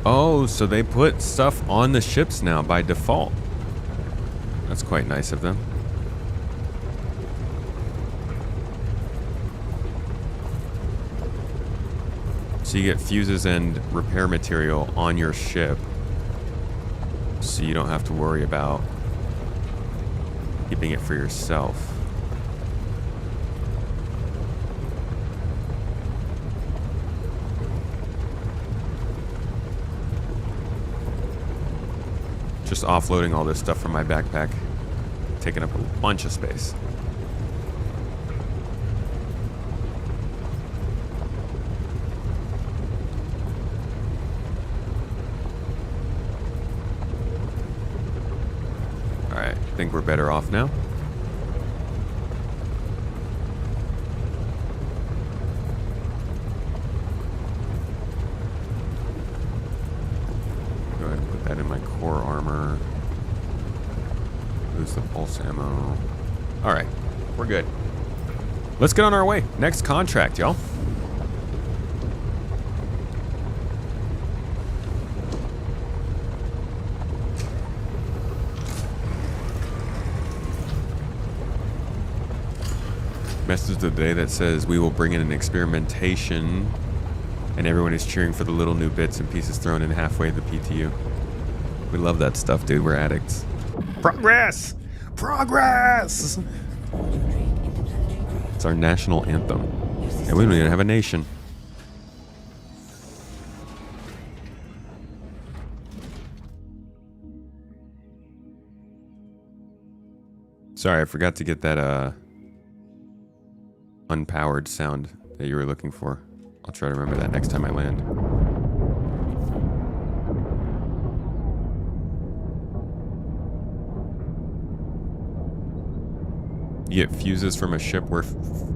Oh, so they put stuff on the ships now by default. That's quite nice of them. So you get fuses and repair material on your ship. So you don't have to worry about keeping it for yourself. Just offloading all this stuff from my backpack, taking up a bunch of space. Alright, I think we're better off now. Go ahead and put that in my core armor. Lose the pulse ammo. Alright, we're good. Let's get on our way. Next contract, y'all. Message of the day that says we will bring in an experimentation, and everyone is cheering for the little new bits and pieces thrown in halfway to the PTU. We love that stuff, dude. We're addicts. Progress! Progress! It's our national anthem. And we don't even have a nation. Sorry, I forgot to get that unpowered sound that you were looking for. I'll try to remember that next time I land. You get fuses from a ship where,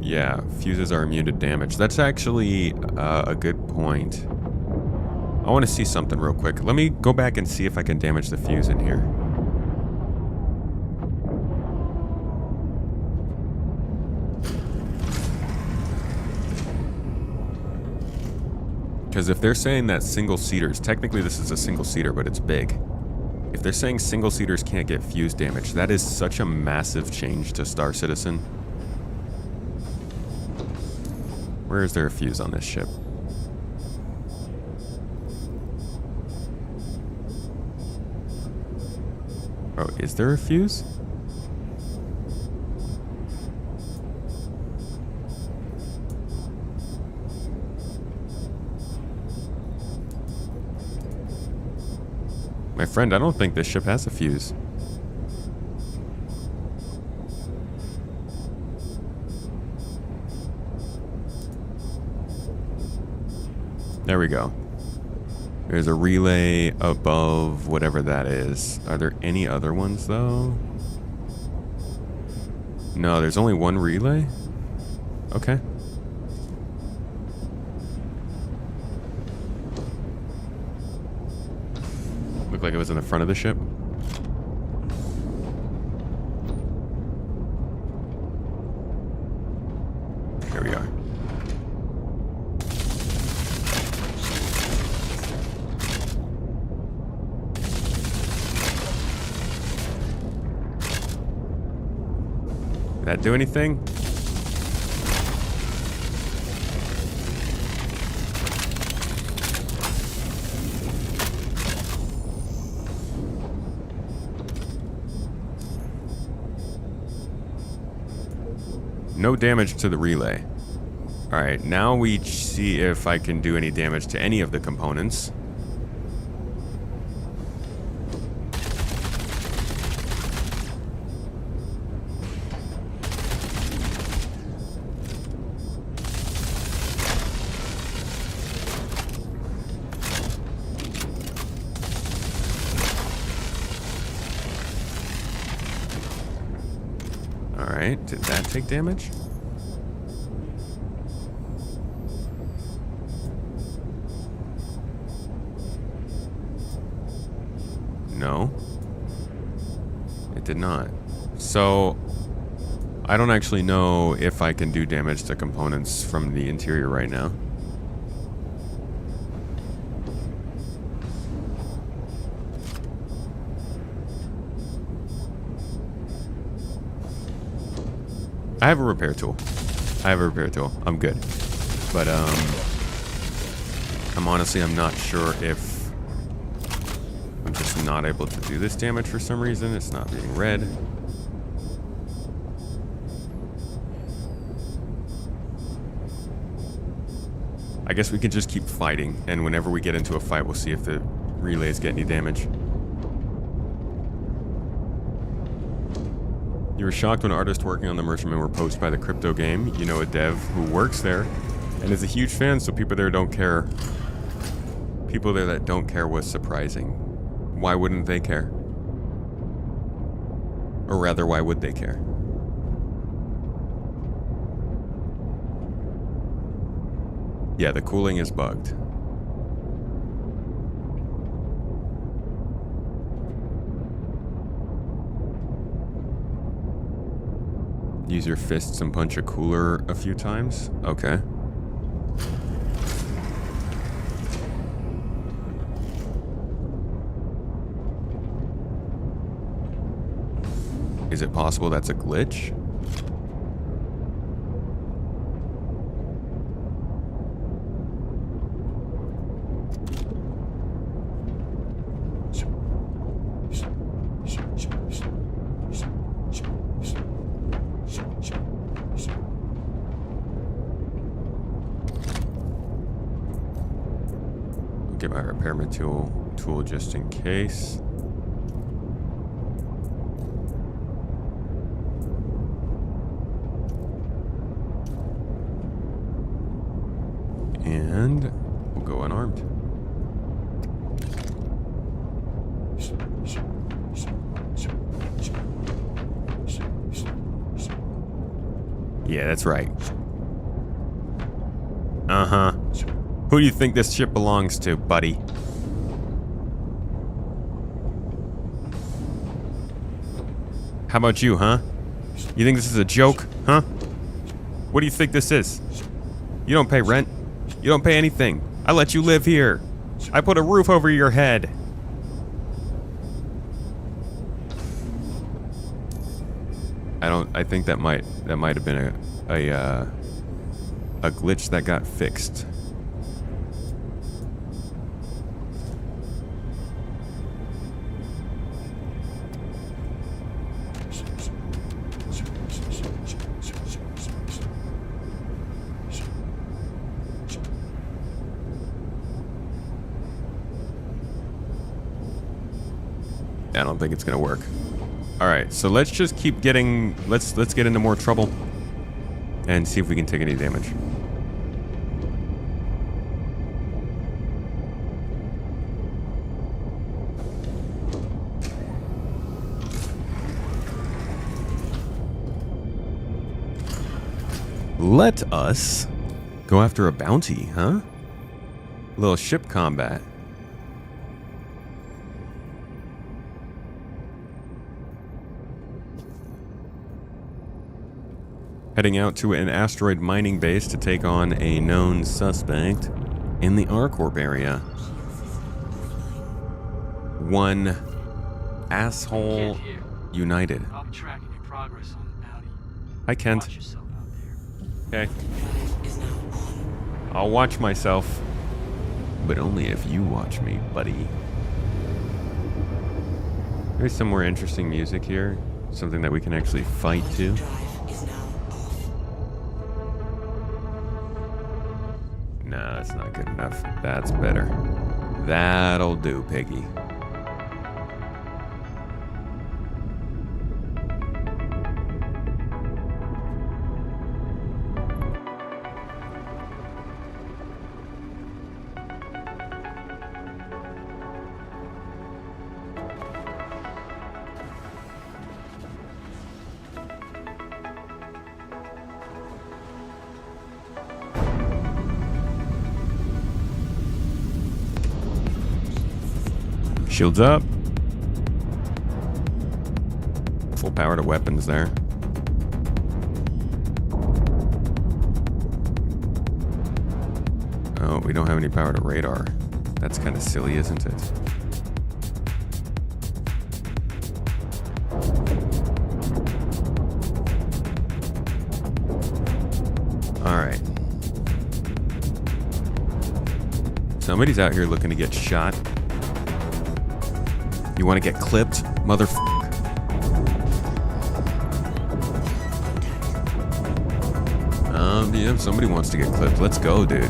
yeah, fuses are immune to damage. That's actually a good point. I want to see something real quick. Let me go back and see if I can damage the fuse in here. Because if they're saying that single-seaters, technically this is a single-seater, but it's big. If they're saying single-seaters can't get fuse damage, that is such a massive change to Star Citizen. Where is there a fuse on this ship? Oh, is there a fuse? My friend, I don't think this ship has a fuse. There we go. There's a relay above whatever that is. Are there any other ones, though? No, there's only one relay? Okay. Looked like it was in the front of the ship. Here we are. Did that do anything? No damage to the relay. Alright, now we see if I can do any damage to any of the components. Alright, did that take damage? No. It did not. So, I don't actually know if I can do damage to components from the interior right now. I have a repair tool. I'm good. But, I'm not sure if I'm just not able to do this damage for some reason. It's not being read. I guess we can just keep fighting, and whenever we get into a fight, we'll see if the relays get any damage. You were shocked when artists working on the Merchantman were poached by the crypto game. You know a dev who works there and is a huge fan, so people there don't care. People there that don't care was surprising. Why wouldn't they care? Or rather, why would they care? Yeah, the cooling is bugged. Use your fists and punch a cooler a few times? Okay. Is it possible that's a glitch? Get my repairman tool just in case. And we'll go unarmed. Yeah, that's right. Uh-huh. Who do you think this ship belongs to, buddy? How about you, huh? You think this is a joke, huh? What do you think this is? You don't pay rent. You don't pay anything. I let you live here. I put a roof over your head. I think that might have been a glitch that got fixed. I don't think it's gonna work. All right, so let's just keep getting. Let's get into more trouble and see if we can take any damage. Let us go after a bounty, huh? A little ship combat. Heading out to an asteroid mining base to take on a known suspect in the Arcorp area. One asshole united. I'll be tracking your progress on the bounty. Hi, Kent. Watch yourself out there. Okay. I'll watch myself. But only if you watch me, buddy. There's some more interesting music here. Something that we can actually fight to. No, that's not good enough. That's better. That'll do, Piggy. Shields up. Full power to weapons there. Oh, we don't have any power to radar. That's kind of silly, isn't it? All right. Somebody's out here looking to get shot. You want to get clipped, motherfucker? Yeah, somebody wants to get clipped. Let's go, dude.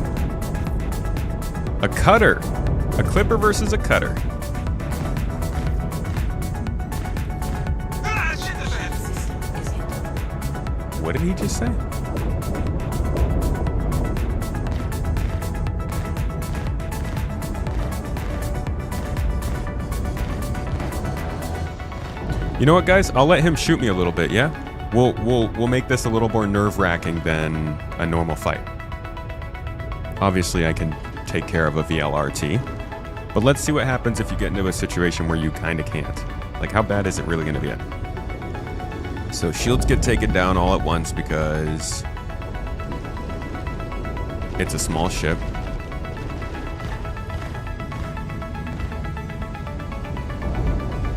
A cutter. A clipper versus a cutter. What did he just say? You know what, guys? I'll let him shoot me a little bit, yeah? We'll make this a little more nerve-wracking than a normal fight. Obviously, I can take care of a VLRT, but let's see what happens if you get into a situation where you kind of can't. Like, how bad is it really going to be? So shields get taken down all at once because it's a small ship.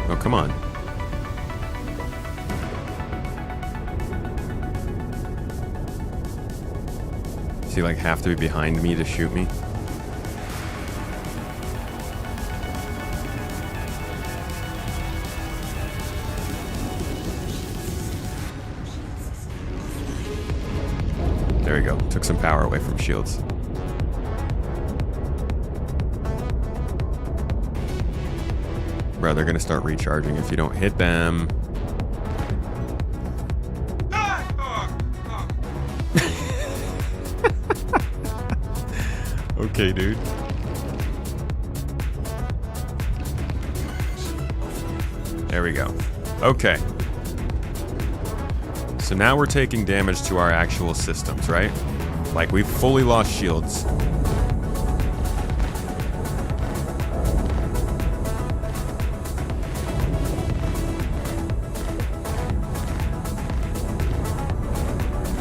Oh, come on. Does he like have to be behind me to shoot me? There we go. Took some power away from shields. Bro, they're gonna start recharging if you don't hit them. Okay, dude. There we go. Okay. So now we're taking damage to our actual systems, right? Like, we've fully lost shields.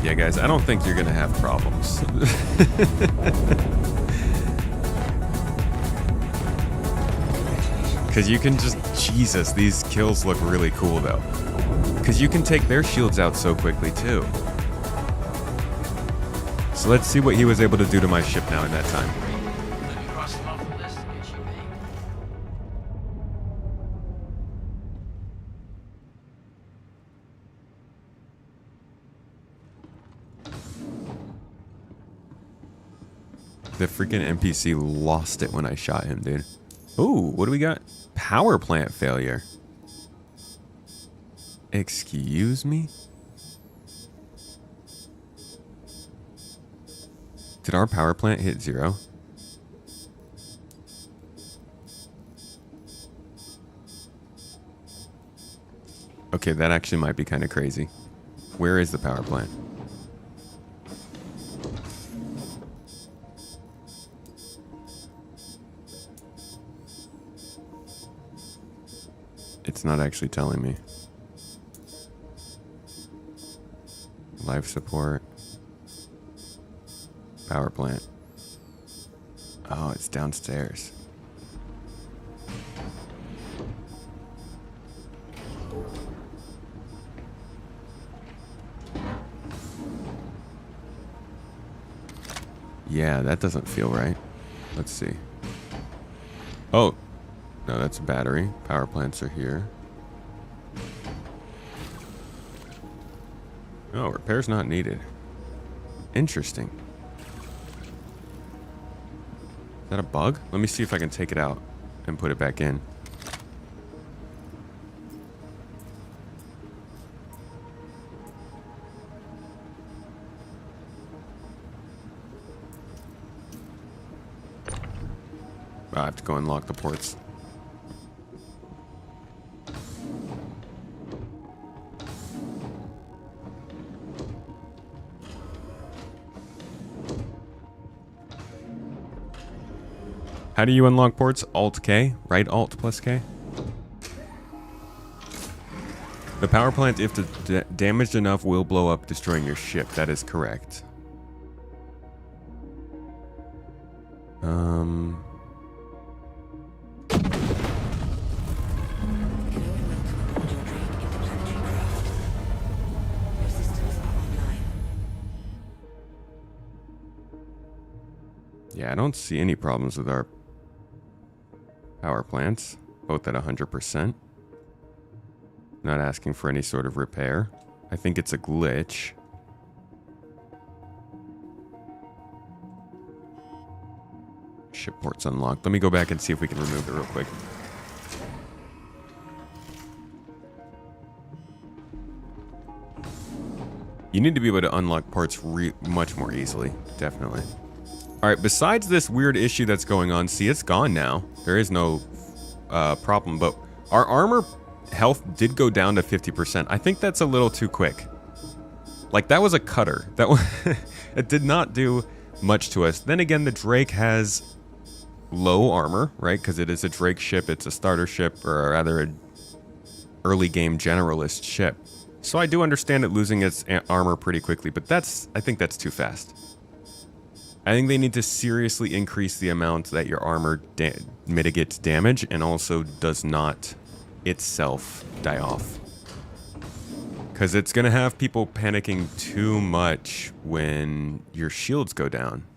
Yeah, guys, I don't think you're gonna have problems. Because you can just... Jesus, these kills look really cool, though. Because you can take their shields out so quickly, too. So let's see what he was able to do to my ship now in that time. Let me cross them off the list and get you paid. The freaking NPC lost it when I shot him, dude. Ooh, what do we got? Power plant failure. Excuse me? Did our power plant hit 0? Okay, that actually might be kind of crazy. Where is the power plant? It's not actually telling me. Life support. Power plant. Oh, it's downstairs. Yeah, that doesn't feel right. Let's see. Oh, no, that's a battery. Power plants are here. Oh, repairs not needed. Interesting. Is that a bug? Let me see if I can take it out and put it back in. I have to go unlock the ports. How do you unlock ports? Alt K, right? Alt plus K. The power plant, if damaged enough, will blow up, destroying your ship. That is correct. Yeah, Yeah, I don't see any problems with our power plants. Both at 100%. Not asking for any sort of repair. I think it's a glitch. Ship port's unlocked. Let me go back and see if we can remove it real quick. You need to be able to unlock parts much more easily. Definitely. Alright, besides this weird issue that's going on, see, it's gone now. There is no problem, but our armor health did go down to 50%. I think that's a little too quick. Like, that was a cutter. That was it did not do much to us. Then again, the Drake has low armor, right? Because it is a Drake ship. It's a starter ship, or rather an early game generalist ship. So I do understand it losing its armor pretty quickly, but I think that's too fast. I think they need to seriously increase the amount that your armor mitigates damage and also does not itself die off. Because it's going to have people panicking too much when your shields go down.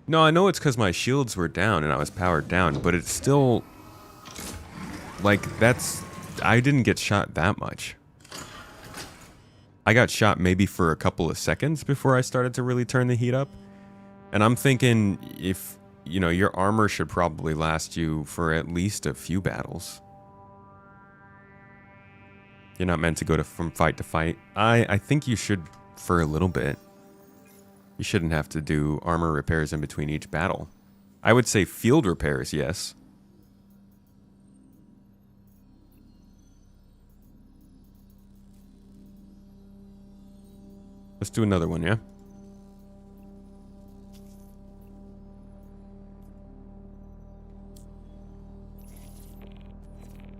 No, I know it's because my shields were down and I was powered down, but it's still... Like, I didn't get shot that much. I got shot maybe for a couple of seconds before I started to really turn the heat up. And I'm thinking if, you know, your armor should probably last you for at least a few battles. You're not meant to go from fight to fight. I think you should for a little bit. You shouldn't have to do armor repairs in between each battle. I would say field repairs, yes. Let's do another one, yeah?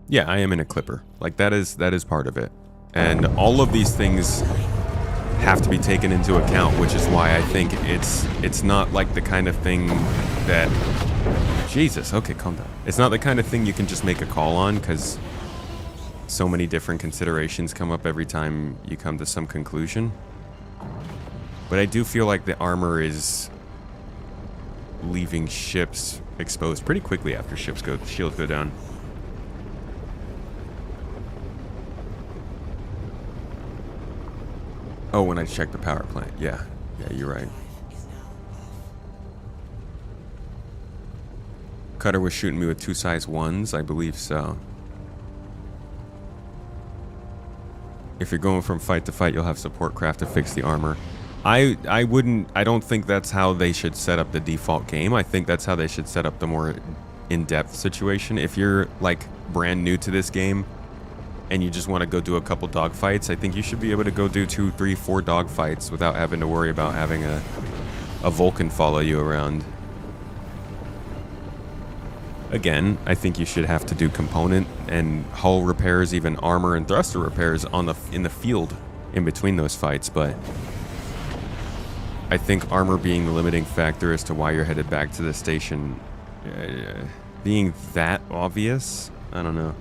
Yeah, I am in a clipper. Like, that is part of it. And all of these things have to be taken into account, which is why I think it's not like the kind of thing that... Jesus, okay, calm down. It's not the kind of thing you can just make a call on, because so many different considerations come up every time you come to some conclusion. But I do feel like the armor is leaving ships exposed pretty quickly after shields go down. Oh, when I check the power plant. Yeah. Yeah, you're right. Cutter was shooting me with 2 size 1s, I believe so. If you're going from fight to fight, you'll have support craft to fix the armor. I don't think that's how they should set up the default game. I think that's how they should set up the more in-depth situation. If you're like brand new to this game and you just want to go do a couple dogfights, I think you should be able to go do 2, 3, 4 dogfights without having to worry about having a Vulcan follow you around. Again, I think you should have to do component and hull repairs, even armor and thruster repairs in the field in between those fights, but I think armor being the limiting factor as to why you're headed back to the station, being that obvious, I don't know.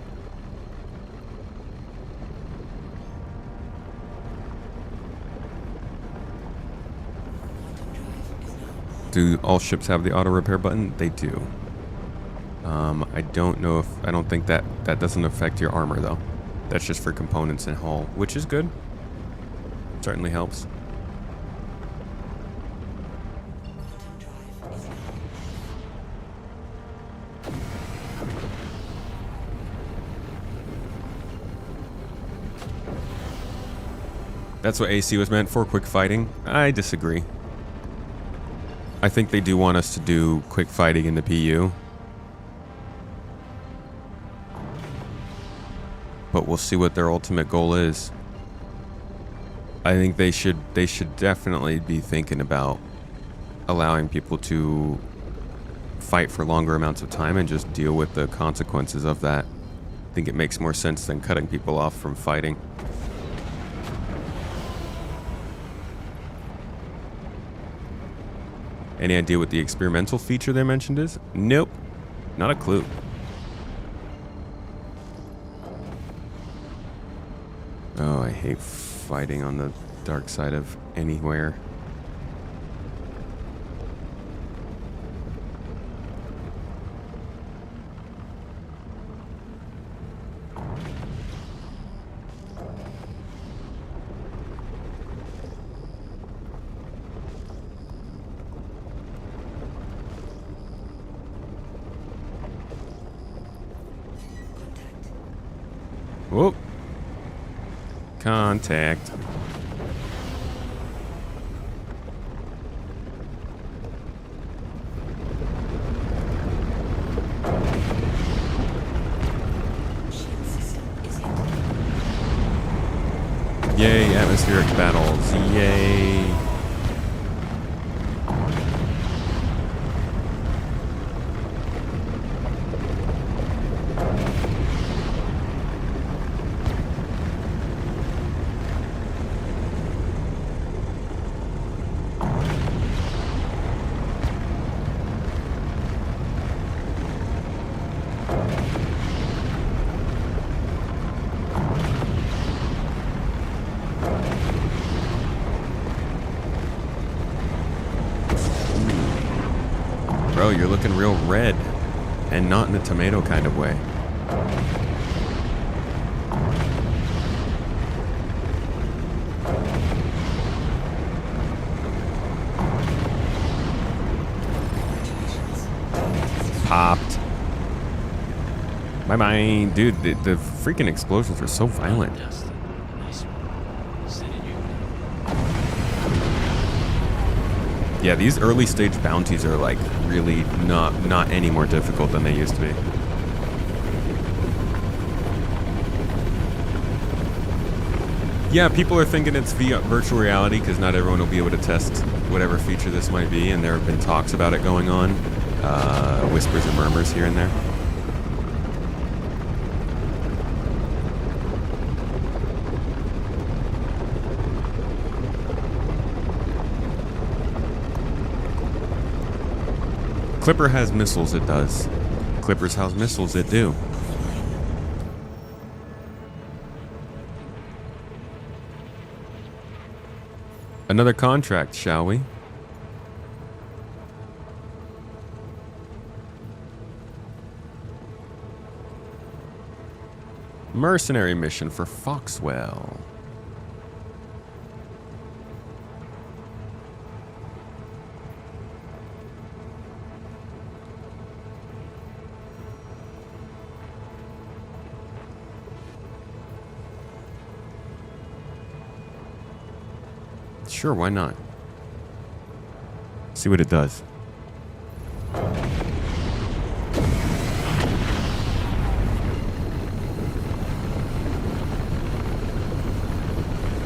Do all ships have the auto repair button? They do. I don't think that doesn't affect your armor though. That's just for components and hull, which is good. Certainly helps. That's what AC was meant for, quick fighting. I disagree. I think they do want us to do quick fighting in the PU. But we'll see what their ultimate goal is. I think they should definitely be thinking about allowing people to fight for longer amounts of time and just deal with the consequences of that. I think it makes more sense than cutting people off from fighting. Any idea what the experimental feature they mentioned is? Nope. Not a clue. Oh, I hate fighting on the dark side of anywhere. Whoop. Contact. Shield system is hit. Yay, atmospheric battles. Yay. Bro, you're looking real red. And not in a tomato kind of way. Popped. Bye-bye. Dude, the freaking explosions are so violent. Dustin. Nice one. Sending you. Yeah, these early stage bounties are like really not any more difficult than they used to be. Yeah, people are thinking it's virtual reality because not everyone will be able to test whatever feature this might be, and there have been talks about it going on, whispers and murmurs here and there. Clipper has missiles, it does. Clippers has missiles, it do. Another contract, shall we? Mercenary mission for Foxwell. Sure, why not? See what it does.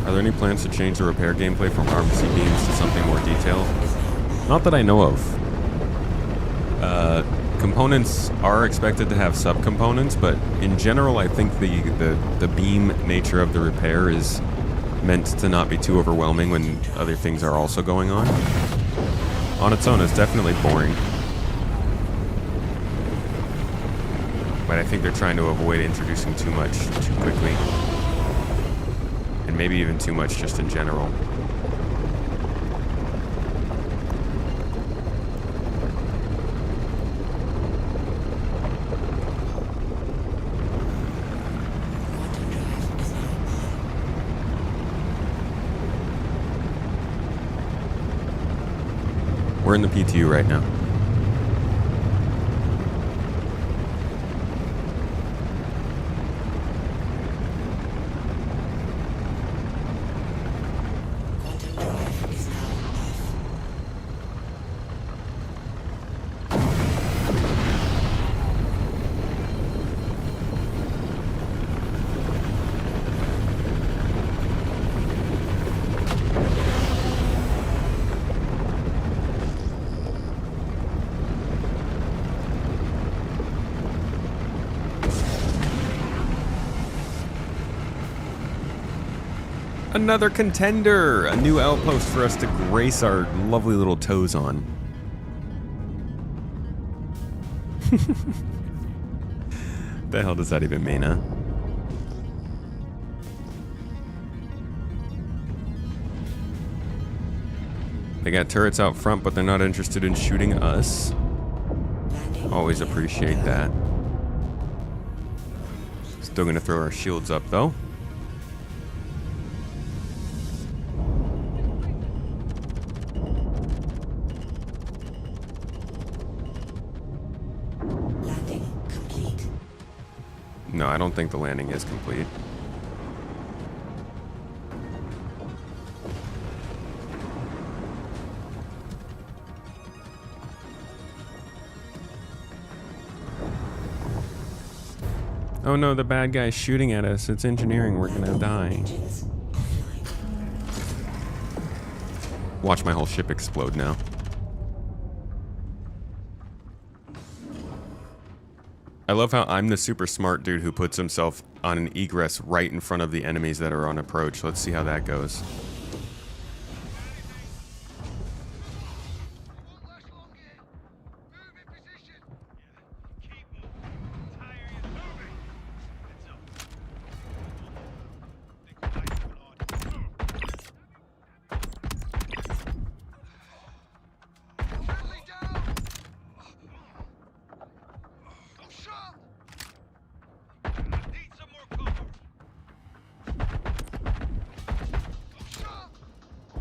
Are there any plans to change the repair gameplay from RBC beams to something more detailed? Not that I know of. Components are expected to have subcomponents, but in general, I think the beam nature of the repair is meant to not be too overwhelming when other things are also going on. On its own, it's definitely boring. But I think they're trying to avoid introducing too much too quickly. And maybe even too much just in general. We're in the PTU right now. Quantum drive is now off. Another contender! A new outpost for us to grace our lovely little toes on. The hell does that even mean, huh? They got turrets out front, but they're not interested in shooting us. Landing. Always appreciate that. Still gonna throw our shields up, though. No, I don't think the landing is complete. Oh no, the bad guy's shooting at us. It's engineering. We're gonna die. Engines offline. Watch my whole ship explode now. I love how I'm the super smart dude who puts himself on an egress right in front of the enemies that are on approach. Let's see how that goes.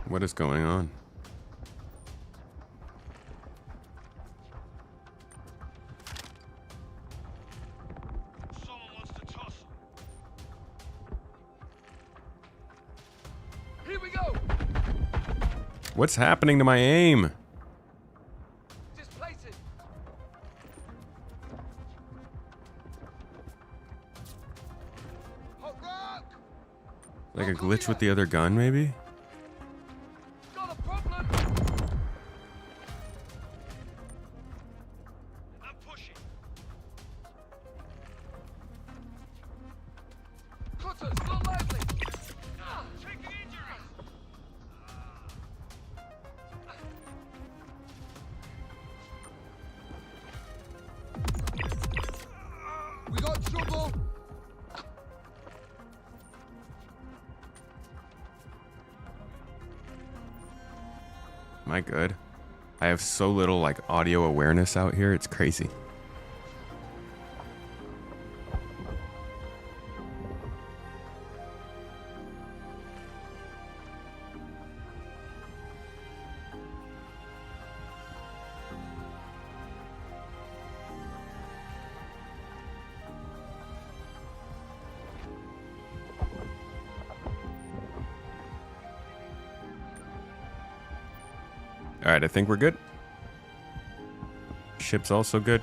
What is going on? Someone wants to tussle. Here we go. What's happening to my aim? Displace it. Hot rock. Like a glitch with the other gun, maybe? Got a problem. I'm pushing. Cutters, not lively. Ah, taking injuries. We got trouble. Am I good? I have so little like audio awareness out here, it's crazy. All right, I think we're good. Ship's also good.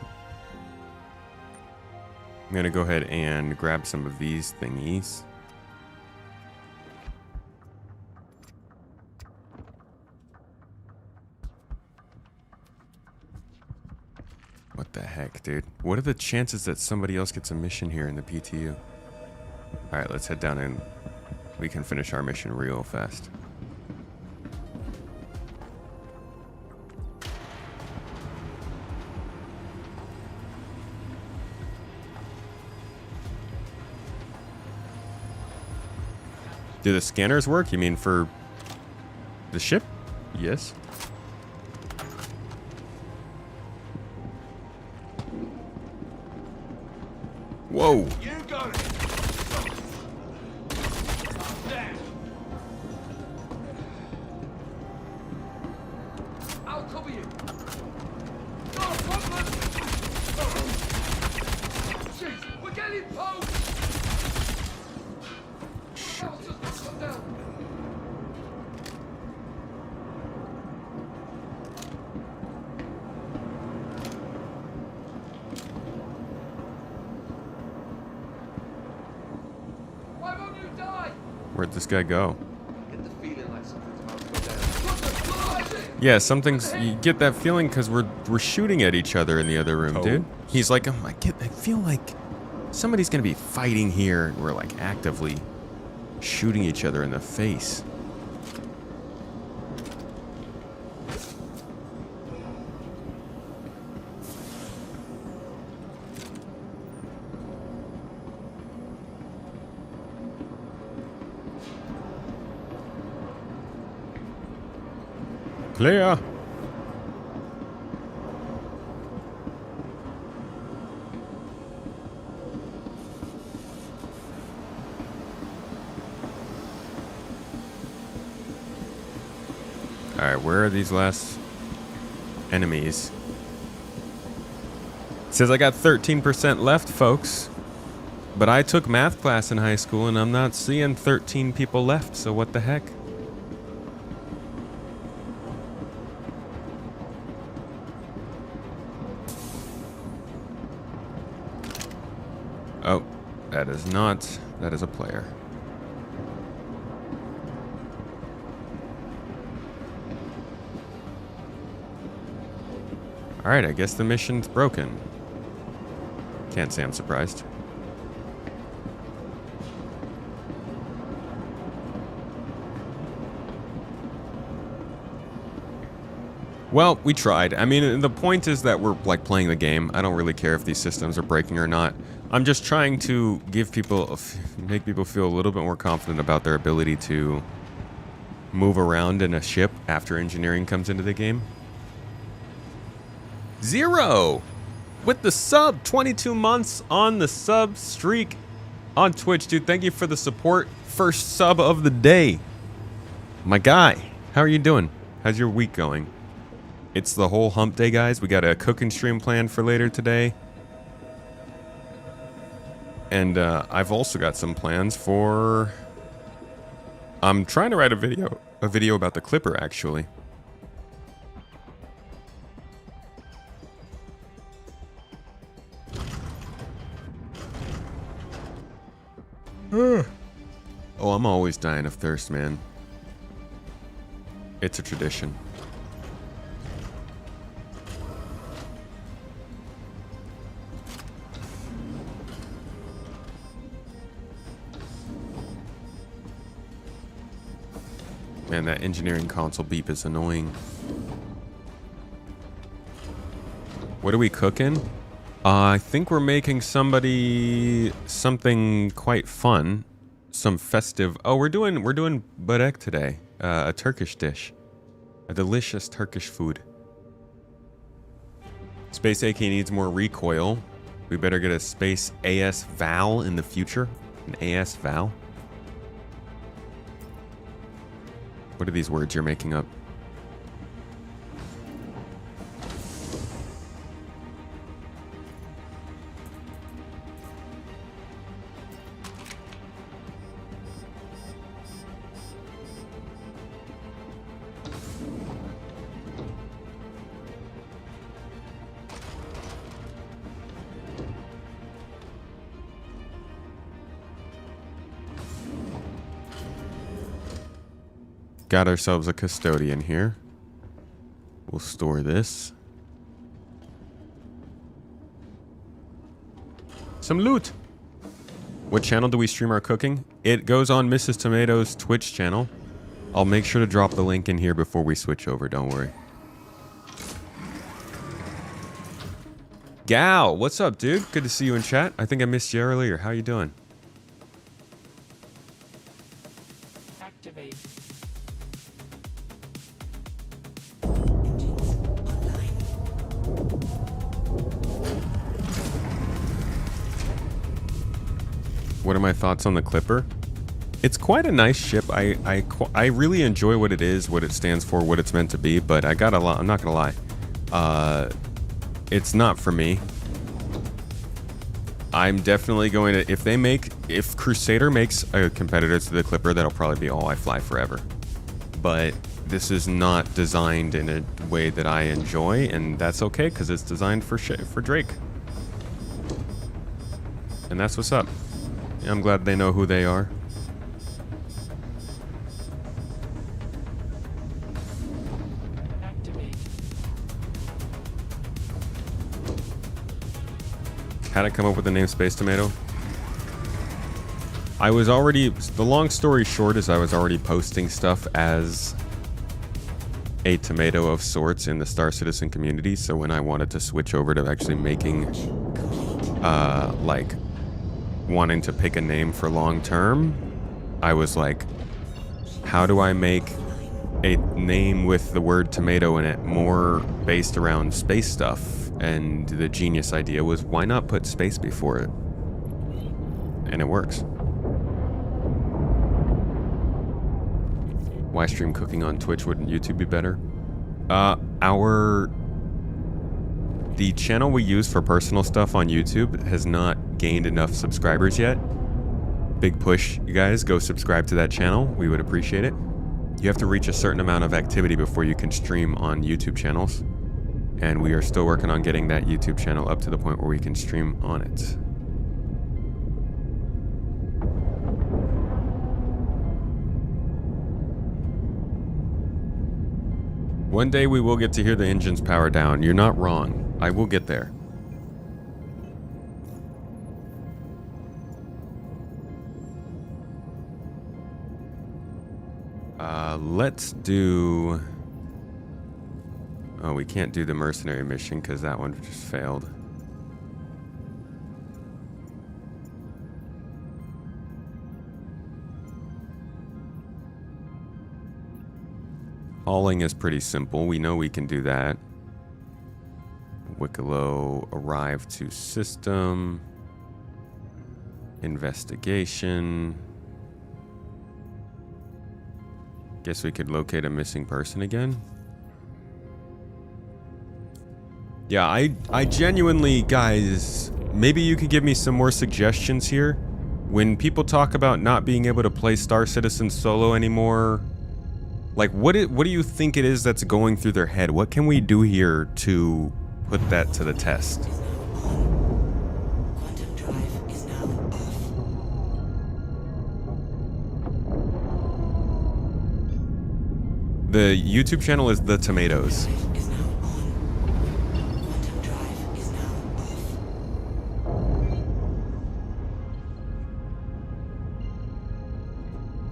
I'm gonna go ahead and grab some of these thingies. What the heck, dude? What are the chances that somebody else gets a mission here in the PTU? All right, let's head down and we can finish our mission real fast. Do the scanners work? You mean for the ship? Yes. Whoa. You got it. There. I'll cover you. No problem. Jeez, we're getting poked. Come down. Why won't you die? Where'd this guy go? Get the feeling like something's about to go down. Yeah, something's. You get that feeling because we're shooting at each other in the other room, dude. He's like, I feel like somebody's gonna be fighting here, and we're like actively shooting each other in the face. Clear. Alright, where are these last enemies? It says I got 13% left, folks. But I took math class in high school, and I'm not seeing 13 people left, so what the heck? Oh, that is not... That is a player. Alright, I guess the mission's broken. Can't say I'm surprised. Well, we tried. I mean, the point is that we're, like, playing the game. I don't really care if these systems are breaking or not. I'm just trying to give people... make people feel a little bit more confident about their ability to move around in a ship after engineering comes into the game. Zero! With the sub! 22 months on the sub streak on Twitch. Dude, thank you for the support. First sub of the day. My guy, how are you doing? How's your week going? It's the whole hump day, guys. We got a cooking stream planned for later today. And I've also got some plans for... I'm trying to write a video about the Clipper, actually. Oh, I'm always dying of thirst, man. It's a tradition. Man, that engineering console beep is annoying. What are we cooking? I think we're making something quite fun. Some festive... Oh, we're doing börek today. A Turkish dish. A delicious Turkish food. Space AK needs more recoil. We better get a Space AS Val in the future. An AS Val. What are these words you're making up? Got ourselves a custodian here. We'll store this. Some loot. What channel do we stream our cooking? It goes on Mrs. Tomato's Twitch channel. I'll make sure to drop the link in here before we switch over, don't worry. Gal, what's up, dude? Good to see you in chat. I think I missed you earlier. How you doing? Activate. What are my thoughts on the Clipper? It's quite a nice ship. I really enjoy what it is, what it stands for, what it's meant to be, but I'm not gonna lie. It's not for me. I'm definitely going to... If Crusader makes a competitor to the Clipper, that'll probably be all I fly forever. But this is not designed in a way that I enjoy, and that's okay, because it's designed for Drake. And that's what's up. I'm glad they know who they are. How'd I come up with the name Space Tomato? I was already... The long story short is I was already posting stuff as a tomato of sorts in the Star Citizen community, so when I wanted to switch over to actually making, like, wanting to pick a name for long term, I was like, how do I make a name with the word tomato in it more based around space stuff? And the genius idea was, why not put space before it? And it works. Why stream cooking on Twitch? Wouldn't YouTube be better? Our the channel we use for personal stuff on YouTube has not gained enough subscribers yet. Big push, you guys. Go subscribe to that channel. We would appreciate it. You have to reach a certain amount of activity before you can stream on YouTube channels. And we are still working on getting that YouTube channel up to the point where we can stream on it. One day we will get to hear the engines power down. You're not wrong. I will get there. Let's do... Oh, we can't do the mercenary mission because that one just failed. Hauling is pretty simple. We know we can do that. Wicklow arrive to system. Investigation. Guess we could locate a missing person again. Yeah, I genuinely, guys, maybe you could give me some more suggestions here. When people talk about not being able to play Star Citizen solo anymore, like, what do you think it is that's going through their head? What can we do here to put that to the test? Quantum drive is now off. The YouTube channel is The Tomatoes. Is now on. Quantum drive is now off.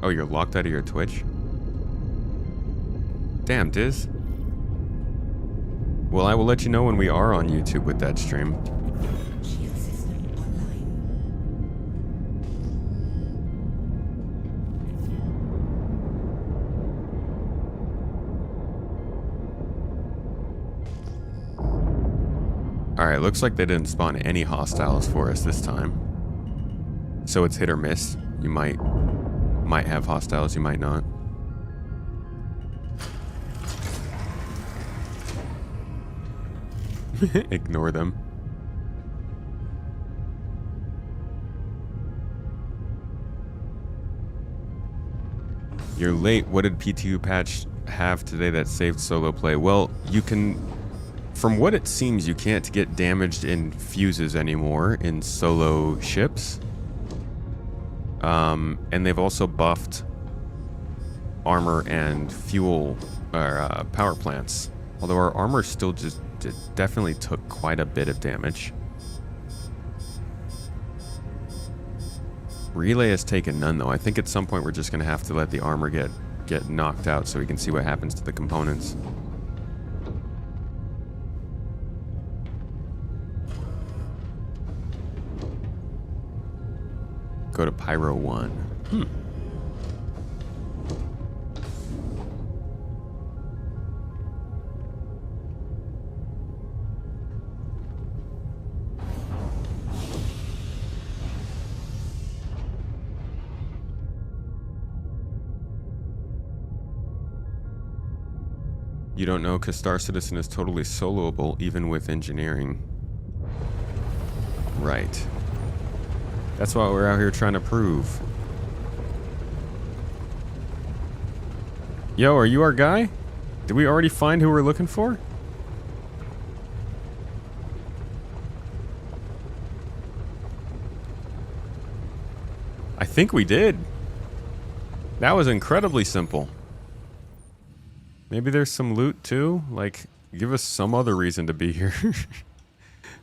Oh, you're locked out of your Twitch? Damn, Diz. Well, I will let you know when we are on YouTube with that stream. Shield system online. Alright, looks like they didn't spawn any hostiles for us this time. So it's hit or miss. You might have hostiles, you might not. Ignore them. You're late. What did PTU patch have today that saved solo play? Well, you can... From what it seems, you can't get damaged in fuses anymore in solo ships. And they've also buffed armor and fuel or power plants. Although our armor still just definitely took quite a bit of damage. Relay has taken none though. I think at some point we're just going to have to let the armor get knocked out so we can see what happens to the components. Go to Pyro 1. You don't know because Star Citizen is totally soloable even with engineering. Right. That's what we're out here trying to prove. Yo, are you our guy? Did we already find who we're looking for? I think we did. That was incredibly simple. Maybe there's some loot too? Like, give us some other reason to be here.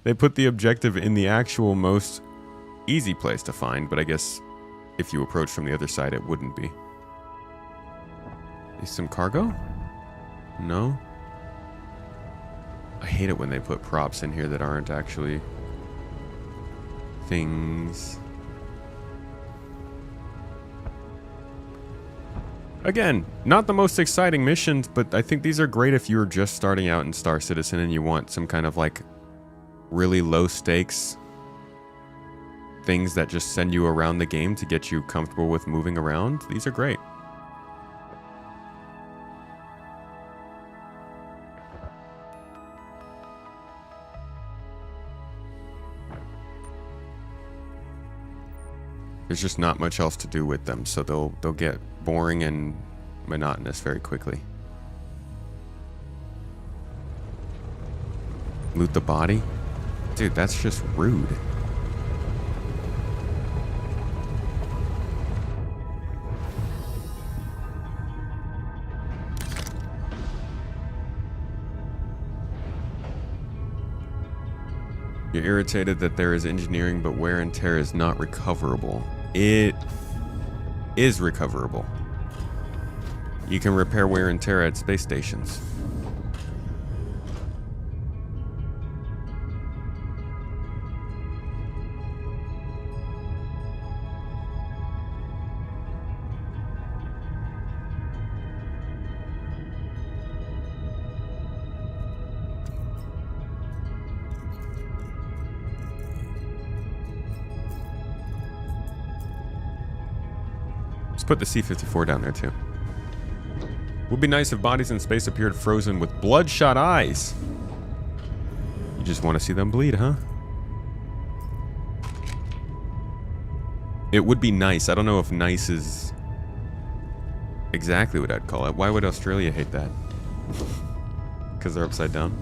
They put the objective in the actual most easy place to find, but I guess if you approach from the other side, it wouldn't be. Is some cargo? No? I hate it when they put props in here that aren't actually things. Again, not the most exciting missions, but I think these are great if you're just starting out in Star Citizen and you want some kind of like really low stakes things that just send you around the game to get you comfortable with moving around. These are great. There's just not much else to do with them, so they'll get boring and monotonous very quickly. Loot the body? Dude, that's just rude. You're irritated that there is engineering, but wear and tear is not recoverable. It is recoverable. You can repair wear and tear at space stations. Let's put the C-54 down there too. Would be nice if bodies in space appeared frozen with bloodshot eyes. You just want to see them bleed, huh? It would be nice. I don't know if nice is exactly what I'd call it. Why would Australia hate that? Because they're upside down?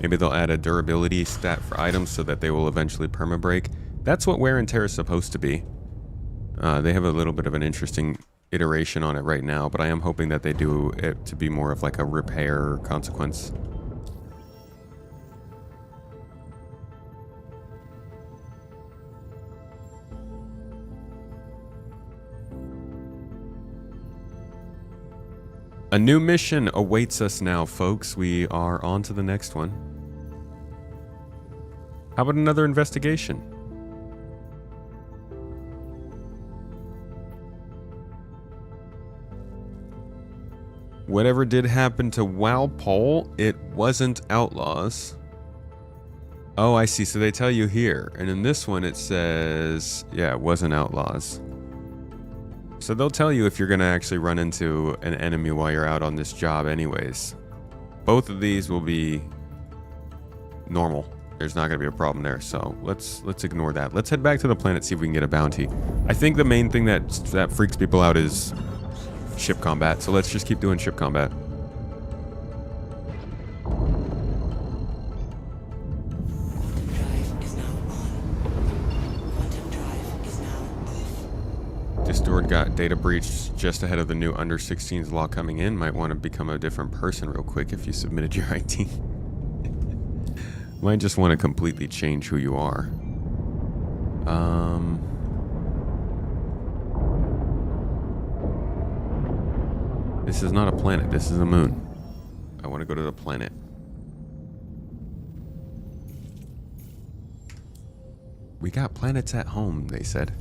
Maybe they'll add a durability stat for items so that they will eventually perma-break. That's what wear and tear is supposed to be. They have a little bit of an interesting iteration on it right now, but I am hoping that they do it to be more of like a repair consequence. A new mission awaits us now, folks. We are on to the next one. How about another investigation? Whatever did happen to Walpole, it wasn't outlaws. Oh, I see. So they tell you here. And in this one it says, yeah, it wasn't outlaws. So they'll tell you if you're going to actually run into an enemy while you're out on this job anyways. Both of these will be normal. There's not going to be a problem there, so let's ignore that. Let's head back to the planet, see if we can get a bounty. I think the main thing that freaks people out is ship combat, so let's just keep doing ship combat. Drive is now on. Quantum drive is now off. Discord got data breached just ahead of the new under 16s law coming in. Might want to become a different person real quick if you submitted your ID. Might just want to completely change who you are. This is not a planet. This is a moon. I want to go to the planet. We got planets at home, they said.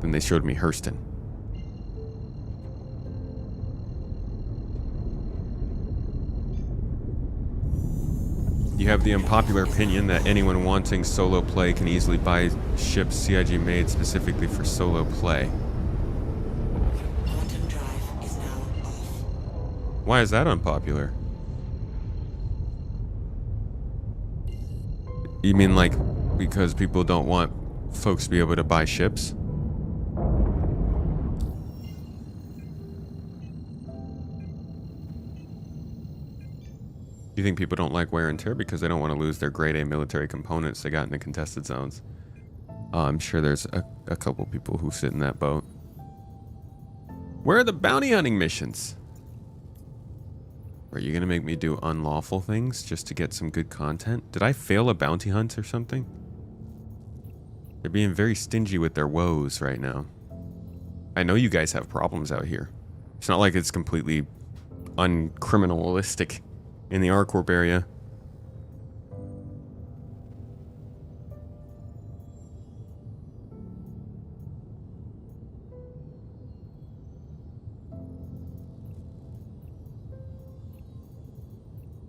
Then they showed me Hurston. You have the unpopular opinion that anyone wanting solo play can easily buy ships CIG made specifically for solo play. Quantum drive is now off. Why is that unpopular? You mean like because people don't want folks to be able to buy ships? You think people don't like wear and tear because they don't want to lose their grade A military components they got in the contested zones? I'm sure there's a couple people who sit in that boat. Where are the bounty hunting missions? Are you going to make me do unlawful things just to get some good content? Did I fail a bounty hunt or something? They're being very stingy with their woes right now. I know you guys have problems out here. It's not like it's completely uncriminalistic in the R-Corp area.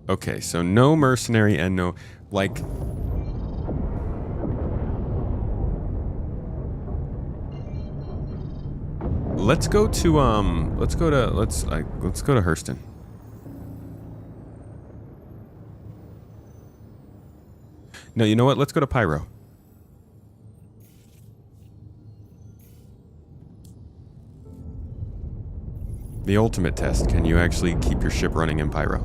Okay, so no mercenary and no, like... let's go to Hurston. No, you know what? Let's go to Pyro. The ultimate test. Can you actually keep your ship running in Pyro?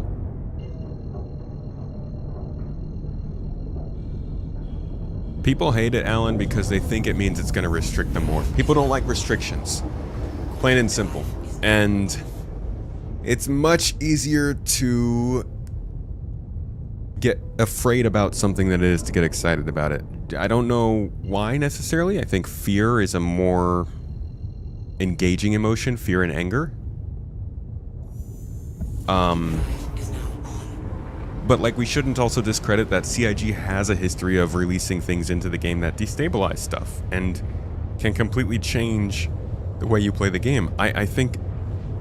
People hate it, Alan, because they think it means it's going to restrict them more. People don't like restrictions. Plain and simple. And it's much easier to get afraid about something than it is to get excited about it. I don't know why necessarily. I think fear is a more engaging emotion, fear and anger. But like, we shouldn't also discredit that CIG has a history of releasing things into the game that destabilize stuff and can completely change the way you play the game. I think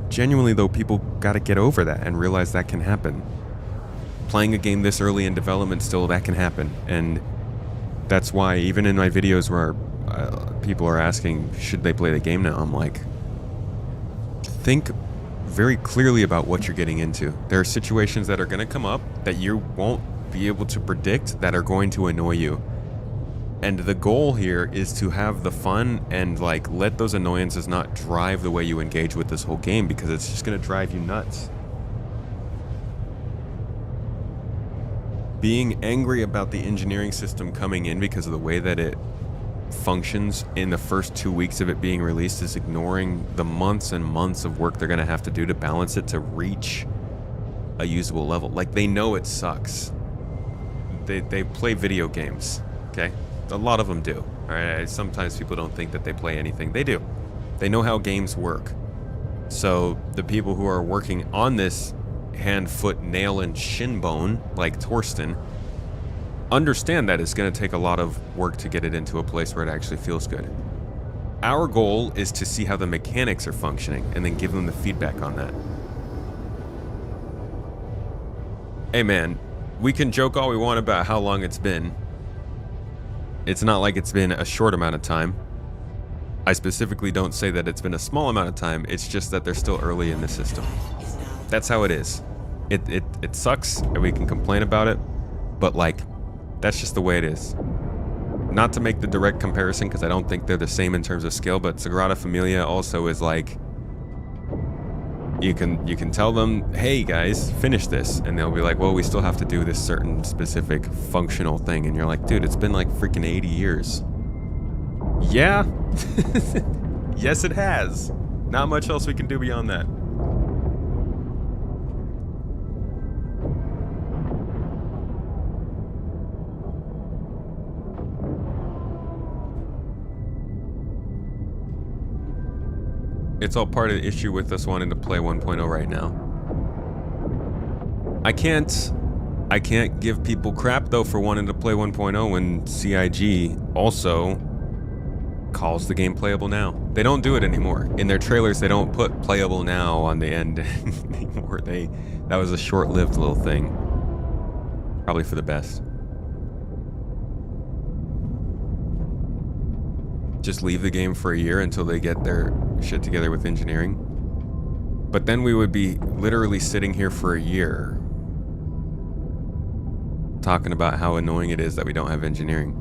genuinely though, people gotta get over that and realize that can happen. Playing a game this early in development still, that can happen. And that's why even in my videos where people are asking, should they play the game now? I'm like, think very clearly about what you're getting into. There are situations that are going to come up that you won't be able to predict that are going to annoy you. And the goal here is to have the fun and like let those annoyances not drive the way you engage with this whole game, because it's just going to drive you nuts. Being angry about the engineering system coming in because of the way that it functions in the first 2 weeks of it being released is ignoring the months and months of work they're going to have to do to balance it to reach a usable level. Like, they know it sucks. They play video games, okay? A lot of them do. All right? Sometimes people don't think that they play anything. They do. They know how games work. So the people who are working on this hand, foot, nail, and shin bone, like Torsten, understand that it's going to take a lot of work to get it into a place where it actually feels good. Our goal is to see how the mechanics are functioning and then give them the feedback on that. Hey man, we can joke all we want about how long it's been. It's not like it's been a short amount of time. I specifically don't say that it's been a small amount of time, it's just that they're still early in the system. That's how it is. It sucks and we can complain about it, but like, that's just the way it is. Not to make the direct comparison, because I don't think they're the same in terms of skill, but Sagrada Familia also is like, you can tell them, hey guys, finish this, and they'll be like, well, we still have to do this certain specific functional thing, and you're like, dude, it's been like freaking 80 years. Yeah. Yes, it has. Not much else we can do beyond that. It's all part of the issue with us wanting to play 1.0 right now. I can't give people crap though for wanting to play 1.0 when CIG also calls the game playable now. They don't do it anymore. In their trailers, they don't put playable now on the end anymore. That was a short-lived little thing. Probably for the best. Just leave the game for a year until they get their shit together with engineering. But then we would be literally sitting here for a year talking about how annoying it is that we don't have engineering.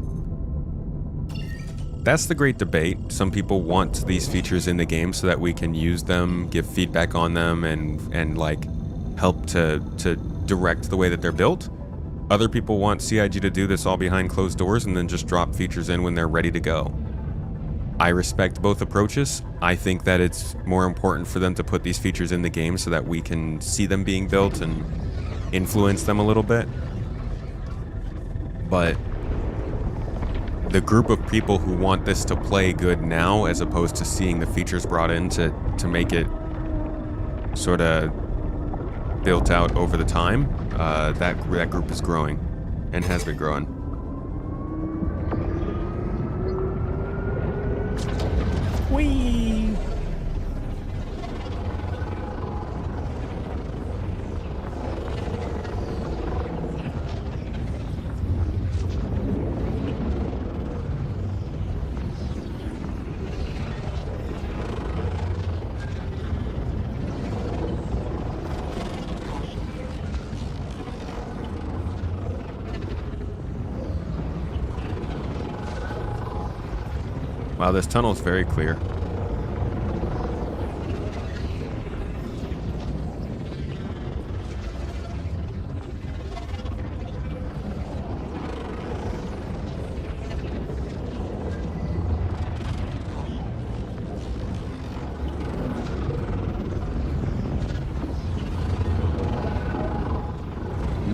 That's the great debate. Some people want these features in the game so that we can use them, give feedback on them, and like help to direct the way that they're built. Other people want CIG to do this all behind closed doors and then just drop features in when they're ready to go. I respect both approaches. I think that it's more important for them to put these features in the game so that we can see them being built and influence them a little bit. But the group of people who want this to play good now, as opposed to seeing the features brought in to make it sort of built out over the time, that group is growing and has been growing. Whee! Wow, this tunnel is very clear.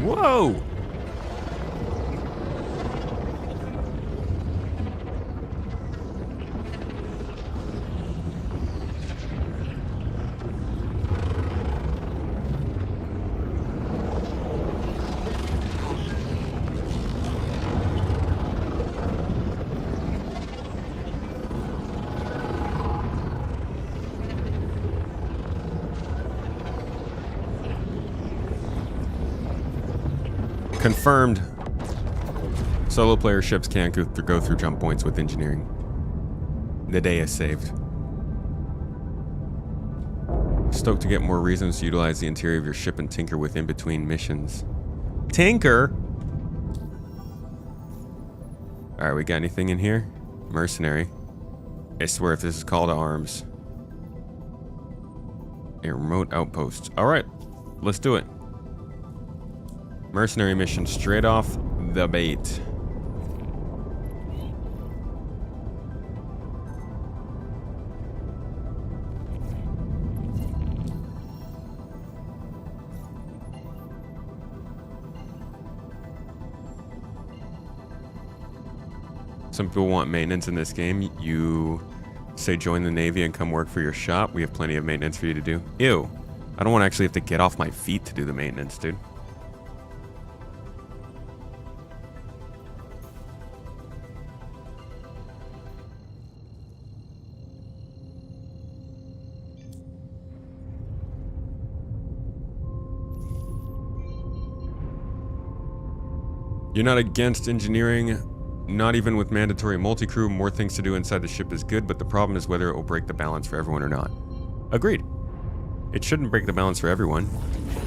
Whoa! Confirmed. Solo player ships can't go through jump points with engineering. The day is saved. Stoked to get more reasons to utilize the interior of your ship and tinker with in between missions. Tinker? Alright, we got anything in here? Mercenary. I swear if this is call to arms. A remote outpost. Alright, let's do it. Mercenary mission straight off the bait. Some people want maintenance in this game. You say join the Navy and come work for your shop. We have plenty of maintenance for you to do. Ew. I don't want to actually have to get off my feet to do the maintenance, dude. You're not against engineering, not even with mandatory multi-crew. More things to do inside the ship is good, but the problem is whether it will break the balance for everyone or not. Agreed. It shouldn't break the balance for everyone.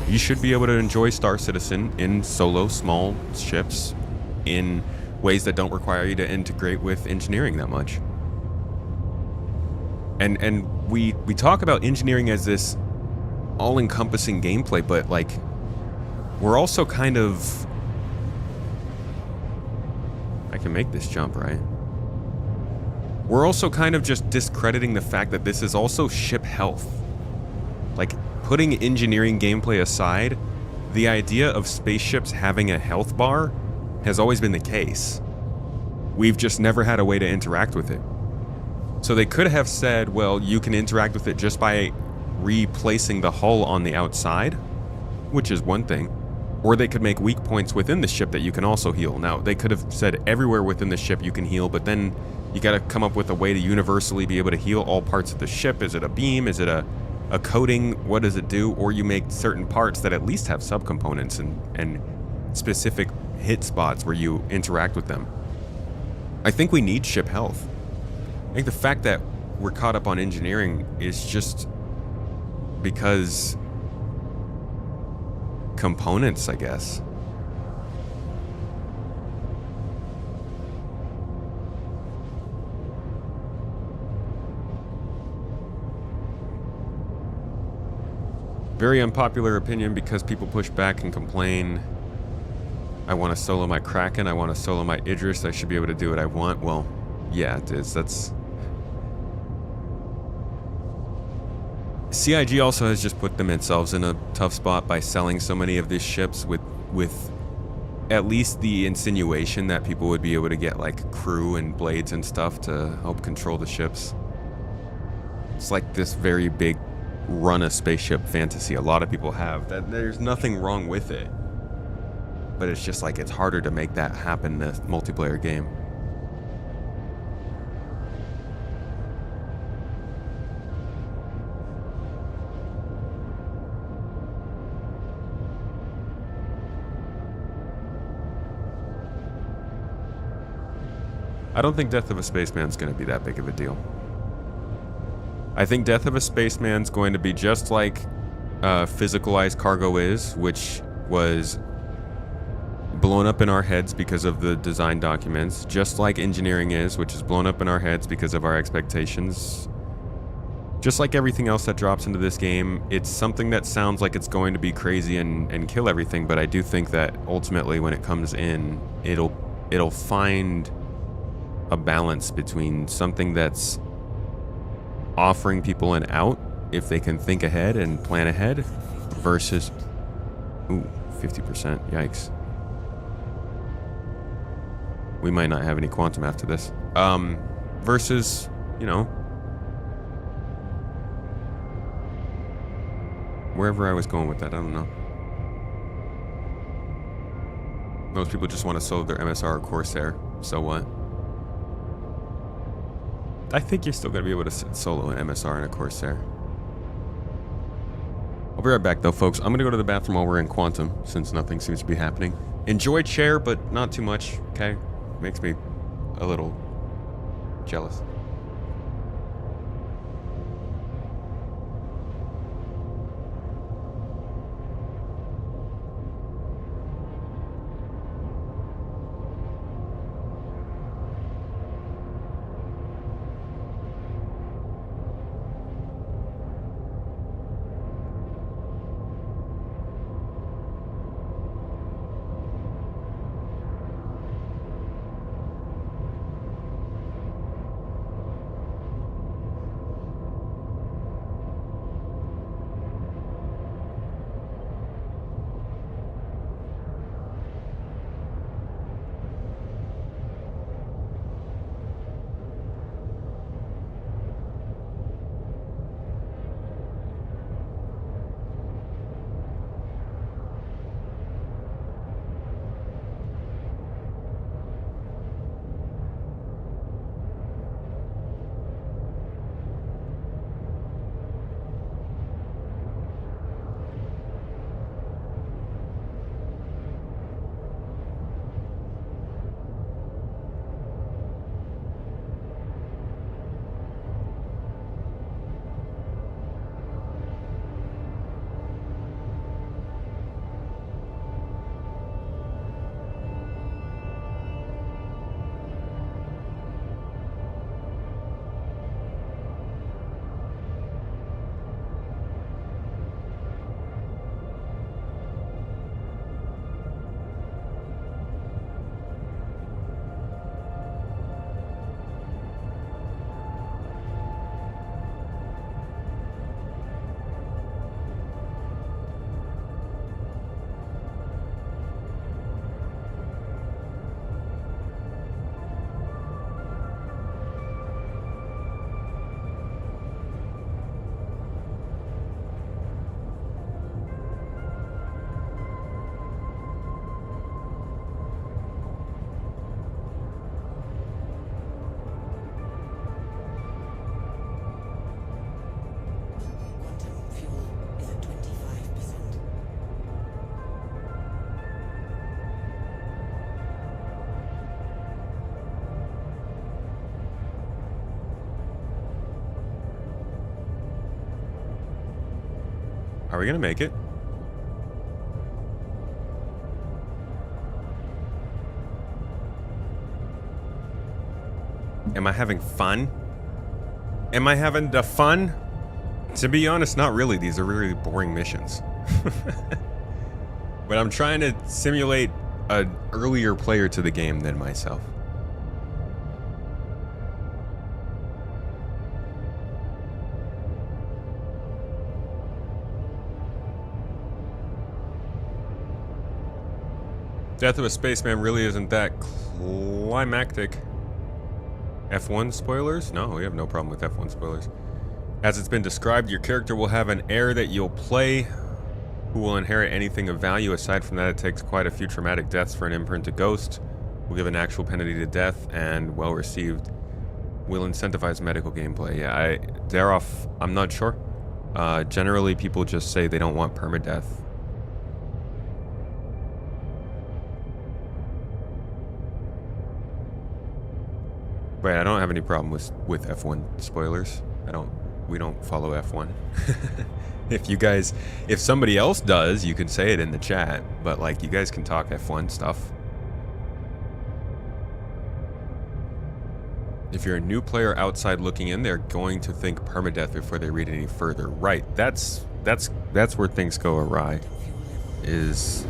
You should be able to enjoy Star Citizen in solo, small ships in ways that don't require you to integrate with engineering that much. And we talk about engineering as this all-encompassing gameplay, but like we're also kind of... I can make this jump, right? We're also kind of just discrediting the fact that this is also ship health. Like, putting engineering gameplay aside, the idea of spaceships having a health bar has always been the case. We've just never had a way to interact with it. So they could have said, well, you can interact with it just by replacing the hull on the outside, which is one thing. Or they could make weak points within the ship that you can also heal. Now, they could have said everywhere within the ship you can heal, but then you gotta come up with a way to universally be able to heal all parts of the ship. Is it a beam? Is it a coating? What does it do? Or you make certain parts that at least have subcomponents and specific hit spots where you interact with them. I think we need ship health. I think the fact that we're caught up on engineering is just because components, I guess. Very unpopular opinion because people push back and complain. I want to solo my Kraken, I want to solo my Idris, I should be able to do what I want. Well, yeah, it is. That's... CIG also has just put themselves in a tough spot by selling so many of these ships with at least the insinuation that people would be able to get like crew and blades and stuff to help control the ships. It's like this very big run a spaceship fantasy a lot of people have. That there's nothing wrong with it. But it's just like it's harder to make that happen in a multiplayer game. I don't think Death of a Spaceman's going to be that big of a deal. I think Death of a Spaceman's going to be just like Physicalized Cargo is, which was blown up in our heads because of the design documents, just like engineering is, which is blown up in our heads because of our expectations. Just like everything else that drops into this game, it's something that sounds like it's going to be crazy and kill everything, but I do think that ultimately when it comes in, it'll find a balance between something that's offering people an out if they can think ahead and plan ahead versus 50%, yikes. We might not have any quantum after this. Versus, you know, wherever I was going with that, I don't know. Most people just want to solo their MSR or Corsair, so what? I think you're still going to be able to solo an MSR and a Corsair. I'll be right back though, folks. I'm going to go to the bathroom while we're in Quantum, since nothing seems to be happening. Enjoy chair, but not too much, okay? Makes me a little jealous. Are we gonna make it? Am I having fun? Am I having the fun? To be honest, not really. These are really boring missions. But I'm trying to simulate an earlier player to the game than myself. Death of a Spaceman really isn't that climactic. F1 spoilers? No, we have no problem with F1 spoilers. As it's been described, your character will have an heir that you'll play who will inherit anything of value. Aside from that, it takes quite a few traumatic deaths for an imprint to ghost. Will give an actual penalty to death, and well received. Will incentivize medical gameplay. Yeah, I'm not sure. Generally, people just say they don't want permadeath. But I don't have any problem with F1 spoilers. We don't follow F1. If somebody else does, you can say it in the chat. But like, you guys can talk F1 stuff. If you're a new player outside looking in, they're going to think permadeath before they read any further. Right. That's where things go awry. Is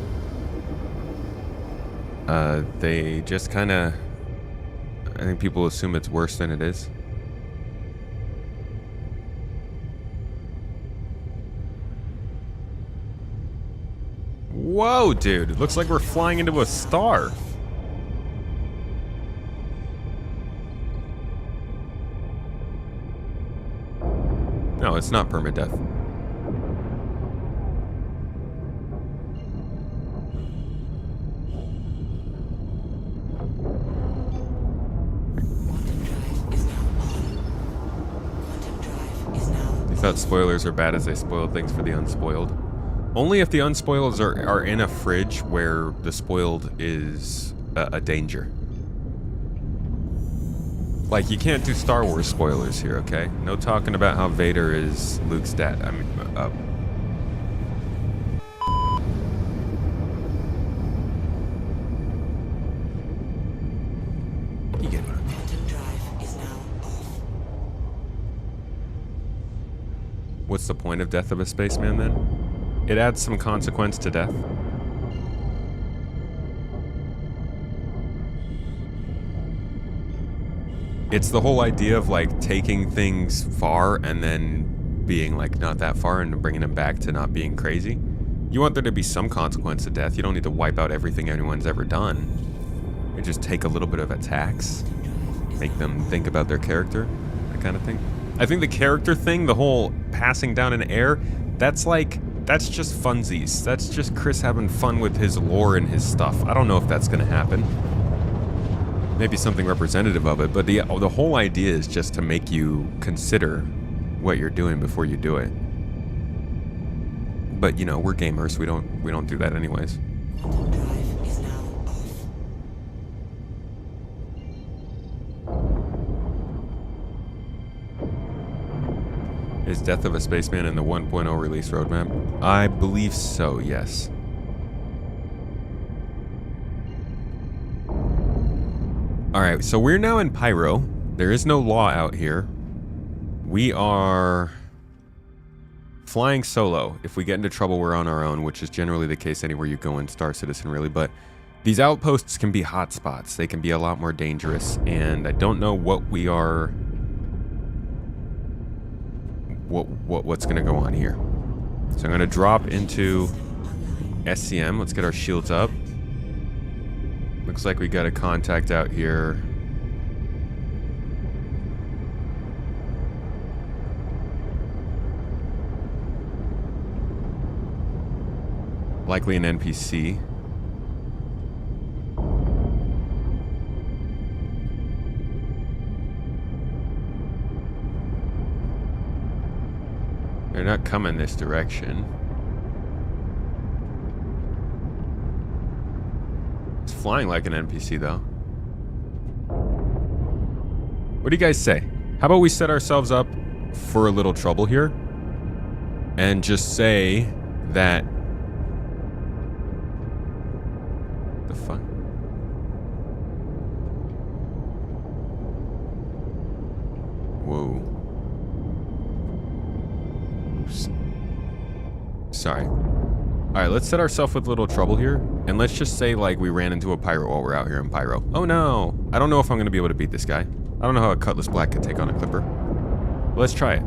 they just kind of, I think people assume it's worse than it is. Whoa, dude. It looks like we're flying into a star. No, it's not permadeath. You thought spoilers are bad as they spoil things for the unspoiled? Only if the unspoiled are in a fridge where the spoiled is a danger. Like, you can't do Star Wars spoilers here, okay? No talking about how Vader is Luke's dad. I mean, you get it. Quantum drive is now off. What's the point of Death of a Spaceman, then? It adds some consequence to death. It's the whole idea of, like, taking things far and then being, like, not that far and bringing them back to not being crazy. You want there to be some consequence to death. You don't need to wipe out everything anyone's ever done. You just take a little bit of attacks, make them think about their character, that kind of thing. I think the character thing, the whole passing down in air, that's just funsies. That's just Chris having fun with his lore and his stuff. I don't know if that's going to happen. Maybe something representative of it, but the whole idea is just to make you consider what you're doing before you do it. But you know, we're gamers. We don't do that anyways. Quantum drive is now off. Is Death of a Spaceman in the 1.0 release roadmap? I believe so, yes. Alright, so we're now in Pyro. There is no law out here. We are flying solo. If we get into trouble, we're on our own, which is generally the case anywhere you go in Star Citizen, really. But these outposts can be hotspots. They can be a lot more dangerous, and I don't know what we are... What's going to go on here. So I'm going to drop into SCM. Let's get our shields up. Looks like we got a contact out here. Likely an NPC. They're not coming this direction. It's flying like an NPC, though. What do you guys say? How about we set ourselves up for a little trouble here and just say that... The fuck? Whoa. Oops. Sorry. Alright, let's set ourselves with a little trouble here. And let's just say, like, we ran into a pirate while we're out here in Pyro. Oh no! I don't know if I'm going to be able to beat this guy. I don't know how a Cutlass Black can take on a Clipper. Let's try it.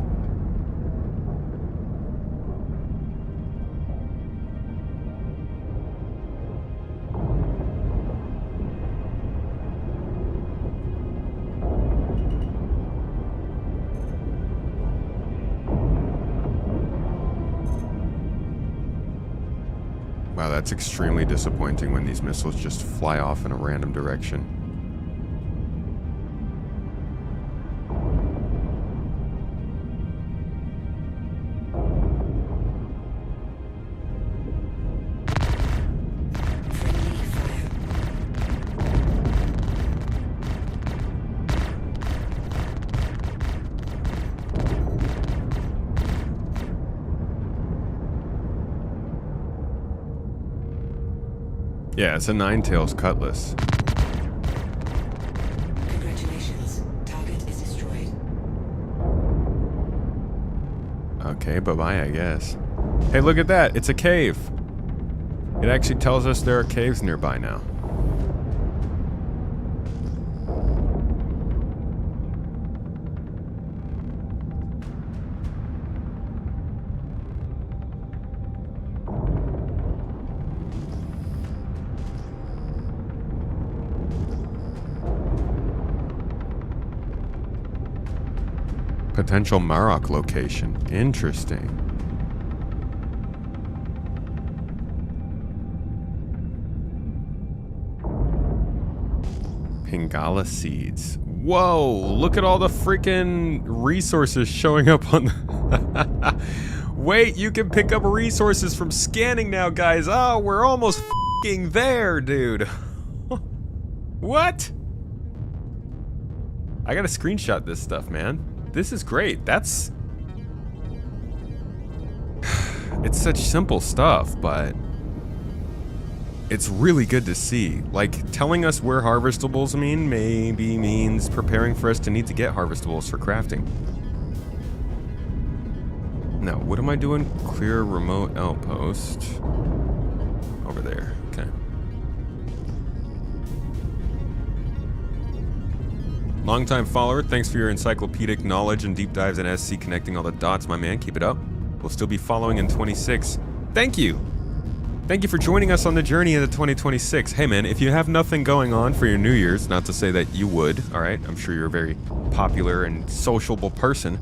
Wow, that's extremely disappointing when these missiles just fly off in a random direction. Yeah, it's a Nine-Tails Cutlass. Congratulations. Target Okay, bye-bye, I guess. Hey, look at that. It's a cave. It actually tells us there are caves nearby now. Potential Marok location. Interesting. Pingala seeds. Whoa, look at all the freaking resources showing up on the... Wait, you can pick up resources from scanning now, guys. Oh, we're almost f***ing there, dude. What? I gotta screenshot this stuff, man. This is great. That's... It's such simple stuff, but... It's really good to see. Like, telling us where harvestables mean maybe means preparing for us to need to get harvestables for crafting. Now, what am I doing? Clear remote outpost. Over there. Okay. Longtime follower, thanks for your encyclopedic knowledge and deep dives in SC, connecting all the dots, my man. Keep it up. We'll still be following in 26. Thank you! Thank you for joining us on the journey into 2026. Hey man, if you have nothing going on for your New Year's, not to say that you would, alright? I'm sure you're a very popular and sociable person.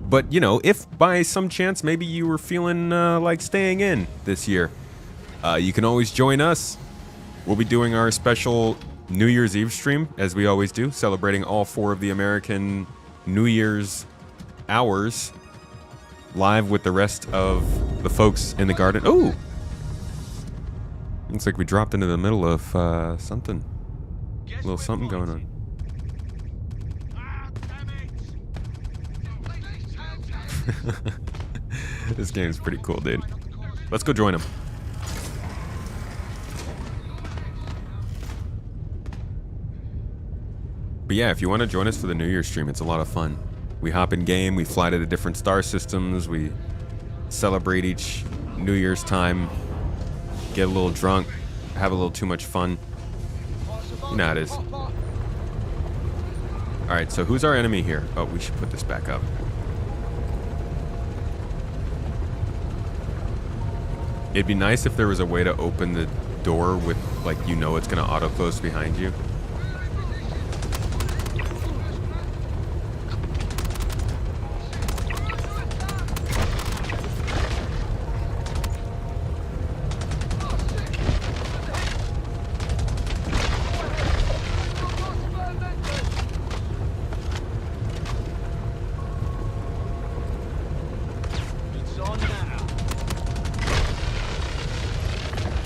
But, you know, if by some chance maybe you were feeling like staying in this year, you can always join us. We'll be doing our special New Year's Eve stream, as we always do, celebrating all 4 of the American New Year's hours live with the rest of the folks in the garden. Ooh! Looks like we dropped into the middle of something. A little something going on. This game's pretty cool, dude. Let's go join them. But yeah, if you want to join us for the New Year's stream, it's a lot of fun. We hop in game, we fly to the different star systems, we celebrate each New Year's time, get a little drunk, have a little too much fun. You know how it is. Alright, so who's our enemy here? Oh, we should put this back up. It'd be nice if there was a way to open the door with, like, you know it's gonna auto-close behind you.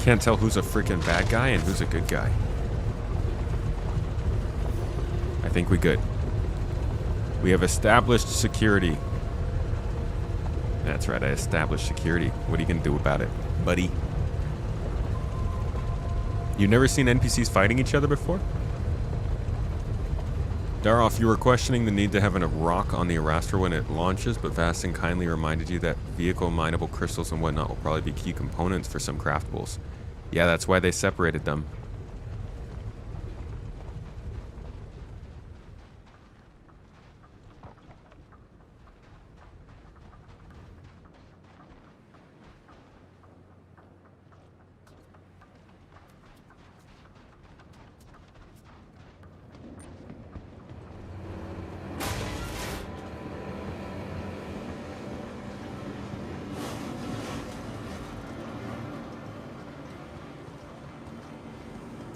Can't tell who's a freaking bad guy and who's a good guy. I think we good. We have established security. That's right, I established security. What are you gonna do about it, buddy? You've never seen NPCs fighting each other before? Daroff, you were questioning the need to have a rock on the Arastra when it launches, but Vastin kindly reminded you that vehicle mineable crystals and whatnot will probably be key components for some craftables. Yeah, that's why they separated them.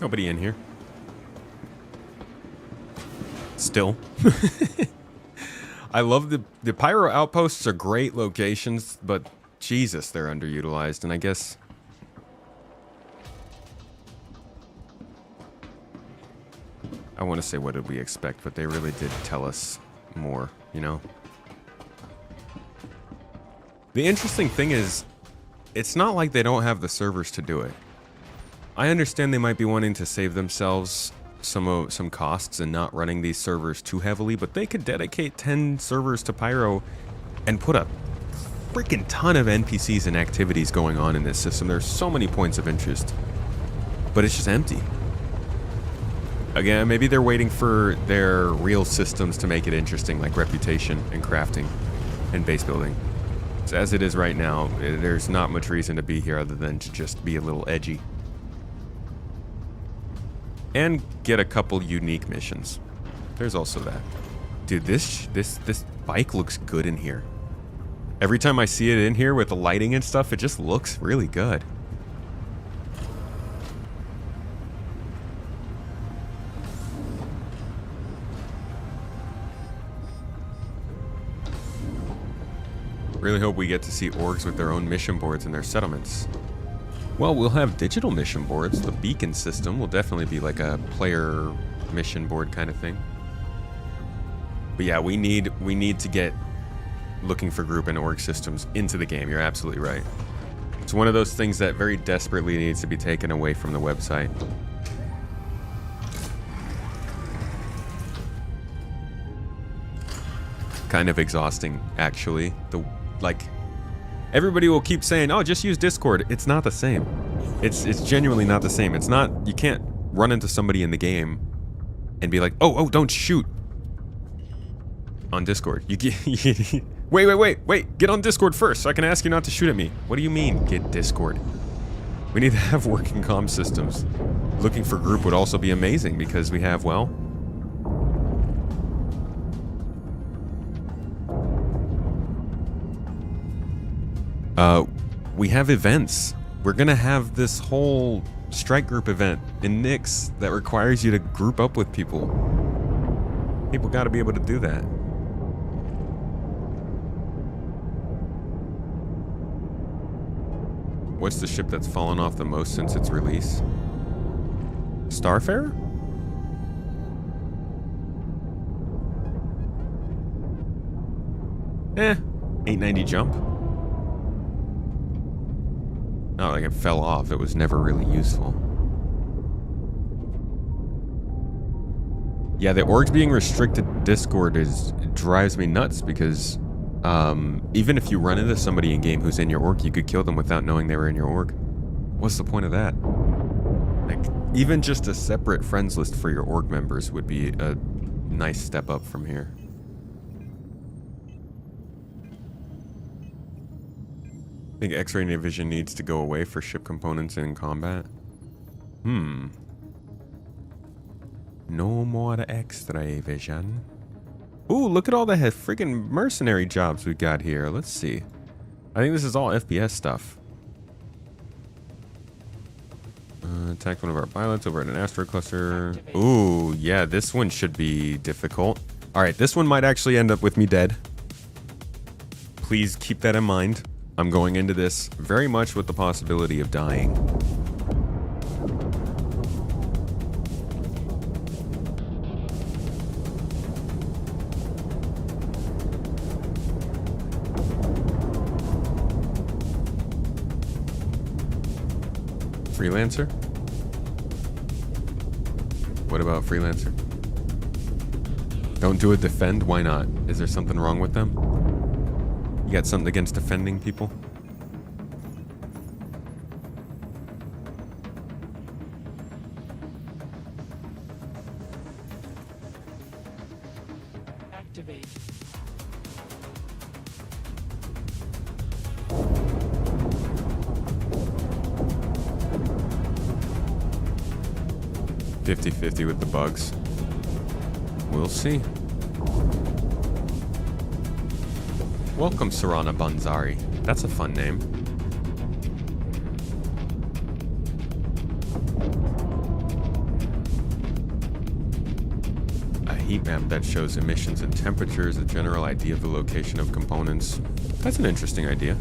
Nobody in here. Still. I love the pyro outposts are great locations, but Jesus, they're underutilized, and I guess I want to say what did we expect, but they really did tell us more, you know? The interesting thing is, it's not like they don't have the servers to do it. I understand they might be wanting to save themselves some costs and not running these servers too heavily, but they could dedicate 10 servers to Pyro and put a freaking ton of NPCs and activities going on in this system. There's so many points of interest, but it's just empty. Again, maybe they're waiting for their real systems to make it interesting, like reputation and crafting and base building. So as it is right now, there's not much reason to be here other than to just be a little edgy. And get a couple unique missions. There's also that. Dude, this bike looks good in here. Every time I see it in here with the lighting and stuff, it just looks really good. Really hope we get to see orgs with their own mission boards and their settlements. Well, we'll have digital mission boards. The beacon system will definitely be like a player mission board kind of thing. But yeah, we need to get looking for group and org systems into the game. You're absolutely right. It's one of those things that very desperately needs to be taken away from the website. Kind of exhausting, actually. Everybody will keep saying, "Oh, just use Discord." It's not the same. It's genuinely not the same. It's not. You can't run into somebody in the game and be like, "Oh, don't shoot." On Discord, you get wait. Get on Discord first, so I can ask you not to shoot at me. What do you mean, get Discord? We need to have working comm systems. Looking for group would also be amazing because we have, well, we have events. We're gonna have this whole strike group event in Nix that requires you to group up with people. People got to be able to do that. What's the ship that's fallen off the most since its release? Starfarer? Eh, 890 jump. Not like it fell off, it was never really useful. Yeah, the orgs being restricted to Discord drives me nuts because even if you run into somebody in game who's in your org, you could kill them without knowing they were in your org. What's the point of that? Like, even just a separate friends list for your org members would be a nice step up from here. I think X-ray vision needs to go away for ship components in combat. No more X-ray vision. Ooh, look at all the freaking mercenary jobs we got here. Let's see. I think this is all FPS stuff. Attacked one of our pilots over at an asteroid cluster. Ooh, yeah, this one should be difficult. All right, this one might actually end up with me dead. Please keep that in mind. I'm going into this very much with the possibility of dying. Freelancer? What about Freelancer? Don't do a defend? Why not? Is there something wrong with them? You got something against defending people? Activate. .50 with the bugs. We'll see. Welcome, Sarana Banzari. That's a fun name. A heat map that shows emissions and temperatures, a general idea of the location of components. That's an interesting idea.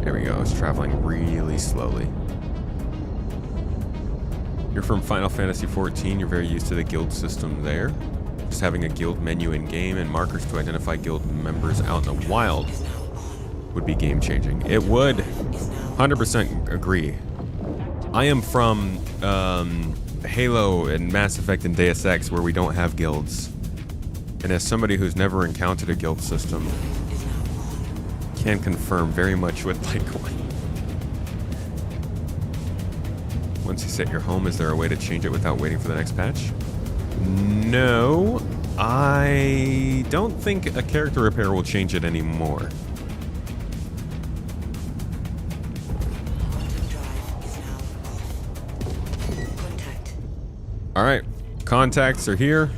There we go, it's traveling really slowly. You're from Final Fantasy XIV, you're very used to the guild system there. Just having a guild menu in game and markers to identify guild members out in the wild would be game changing. It would. 100% agree. I am from Halo and Mass Effect and Deus Ex, where we don't have guilds. And as somebody who's never encountered a guild system, can confirm very much would like one. Once you set your home, is there a way to change it without waiting for the next patch? No, I don't think a character repair will change it anymore. All right, contacts are here.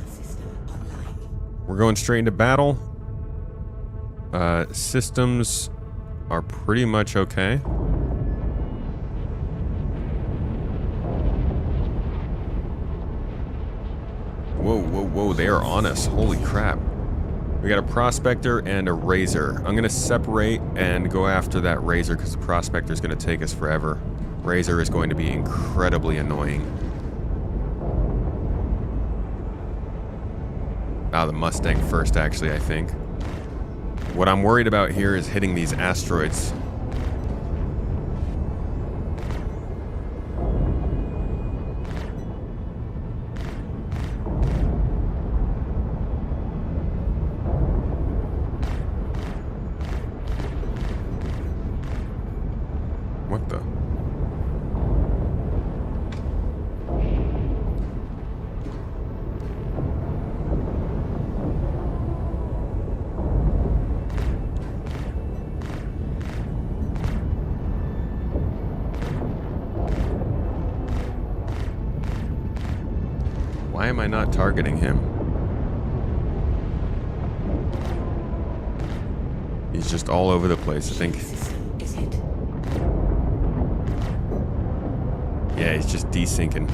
We're going straight into battle. Systems are pretty much okay. Whoa, whoa, whoa, they are on us. Holy crap. We got a prospector and a razor. I'm gonna separate and go after that razor because the prospector is gonna take us forever. Razor is going to be incredibly annoying. The Mustang first, actually, I think. What I'm worried about here is hitting these asteroids. What the? Why am I not targeting him? He's just all over the place, I think. Yeah, he's just desyncing.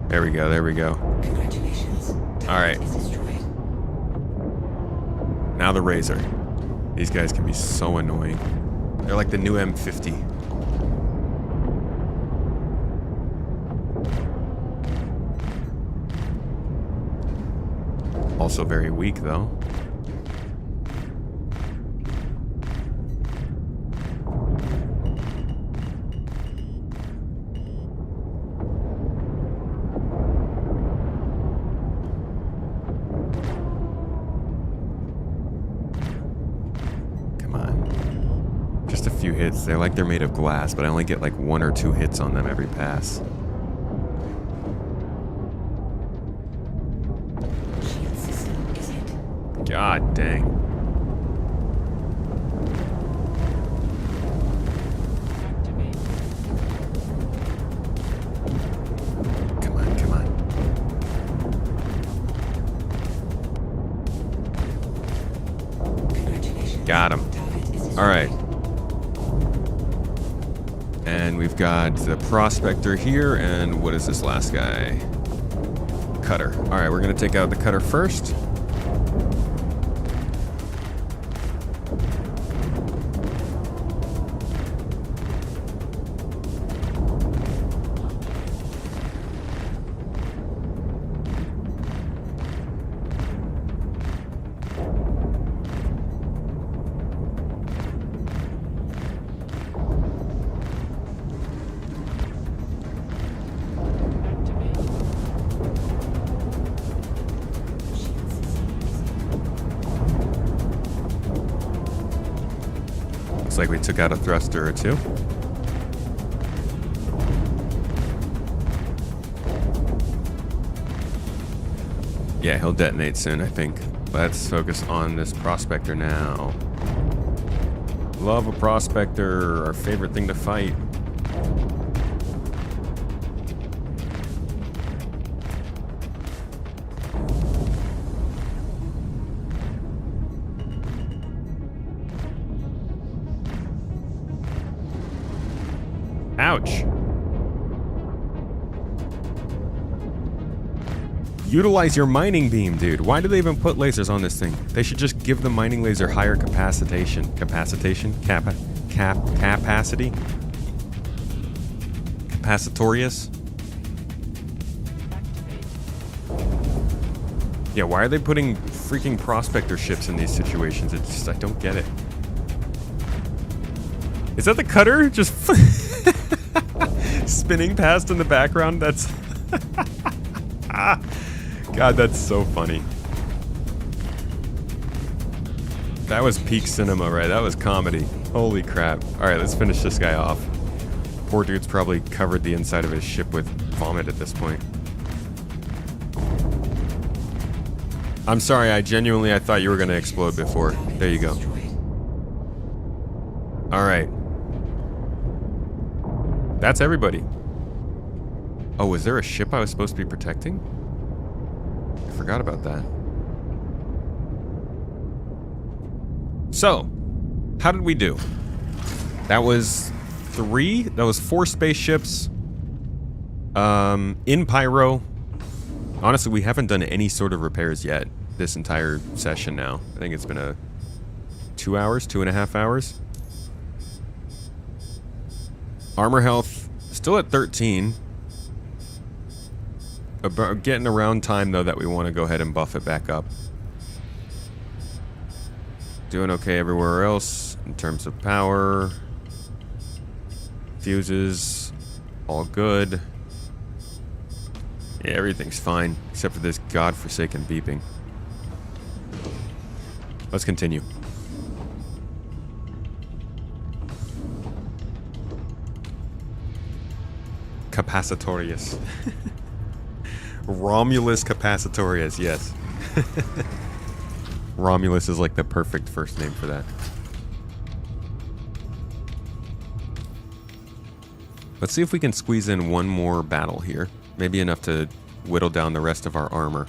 There we go, there we go. Congratulations. Alright. Is destroyed. Now the razor. These guys can be so annoying. They're like the new M50. Also very weak, though. Come on. Just a few hits. They're like they're made of glass, but I only get like 1 or 2 hits on them every pass. God dang. Come on, come on. Got him. Alright. And we've got the prospector here, and what is this last guy? Cutter. Alright, we're gonna take out the cutter first. Looks like we took out a thruster or two. Yeah, he'll detonate soon, I think. Let's focus on this prospector now. Love a prospector, our favorite thing to fight. Ouch. Utilize your mining beam, dude. Why do they even put lasers on this thing? They should just give the mining laser higher capacity. capacitorius. Yeah, why are they putting freaking prospector ships in these situations? It's just, I don't get it. Is that the cutter just spinning past in the background? That's God, that's so funny. That was peak cinema, right? That was comedy. Holy crap. All right, let's finish this guy off. Poor dude's probably covered the inside of his ship with vomit at this point. I'm sorry, I thought you were going to explode before. There you go. All right. That's everybody. Oh, was there a ship I was supposed to be protecting? I forgot about that. So, how did we do? That was 4 spaceships. In Pyro. Honestly, we haven't done any sort of repairs yet this entire session now. I think it's been 2 hours, 2.5 hours. Armor health still at 13. About getting around time though that we want to go ahead and buff it back up. Doing okay everywhere else in terms of power. Fuses, all good. Yeah, everything's fine except for this godforsaken beeping. Let's continue. Capacitorius. Romulus Capacitorius, yes. Romulus is like the perfect first name for that. Let's see if we can squeeze in one more battle here. Maybe enough to whittle down the rest of our armor.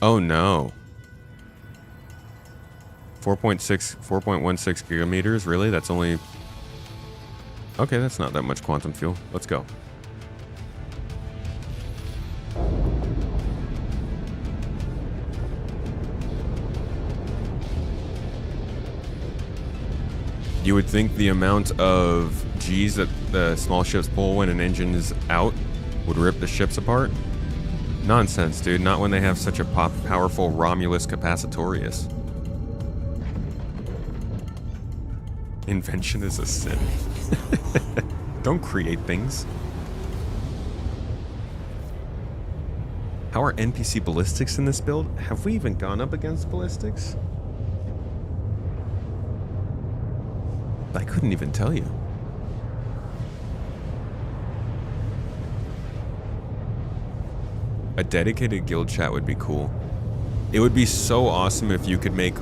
Oh no. 4.16 gigameters? Really? That's only... Okay, that's not that much quantum fuel. Let's go. You would think the amount of G's that the small ships pull when an engine is out would rip the ships apart? Nonsense, dude. Not when they have such a powerful Romulus Capacitorius. Invention is a sin. Don't create things. How are NPC ballistics in this build? Have we even gone up against ballistics? I couldn't even tell you. A dedicated guild chat would be cool. It would be so awesome if you could make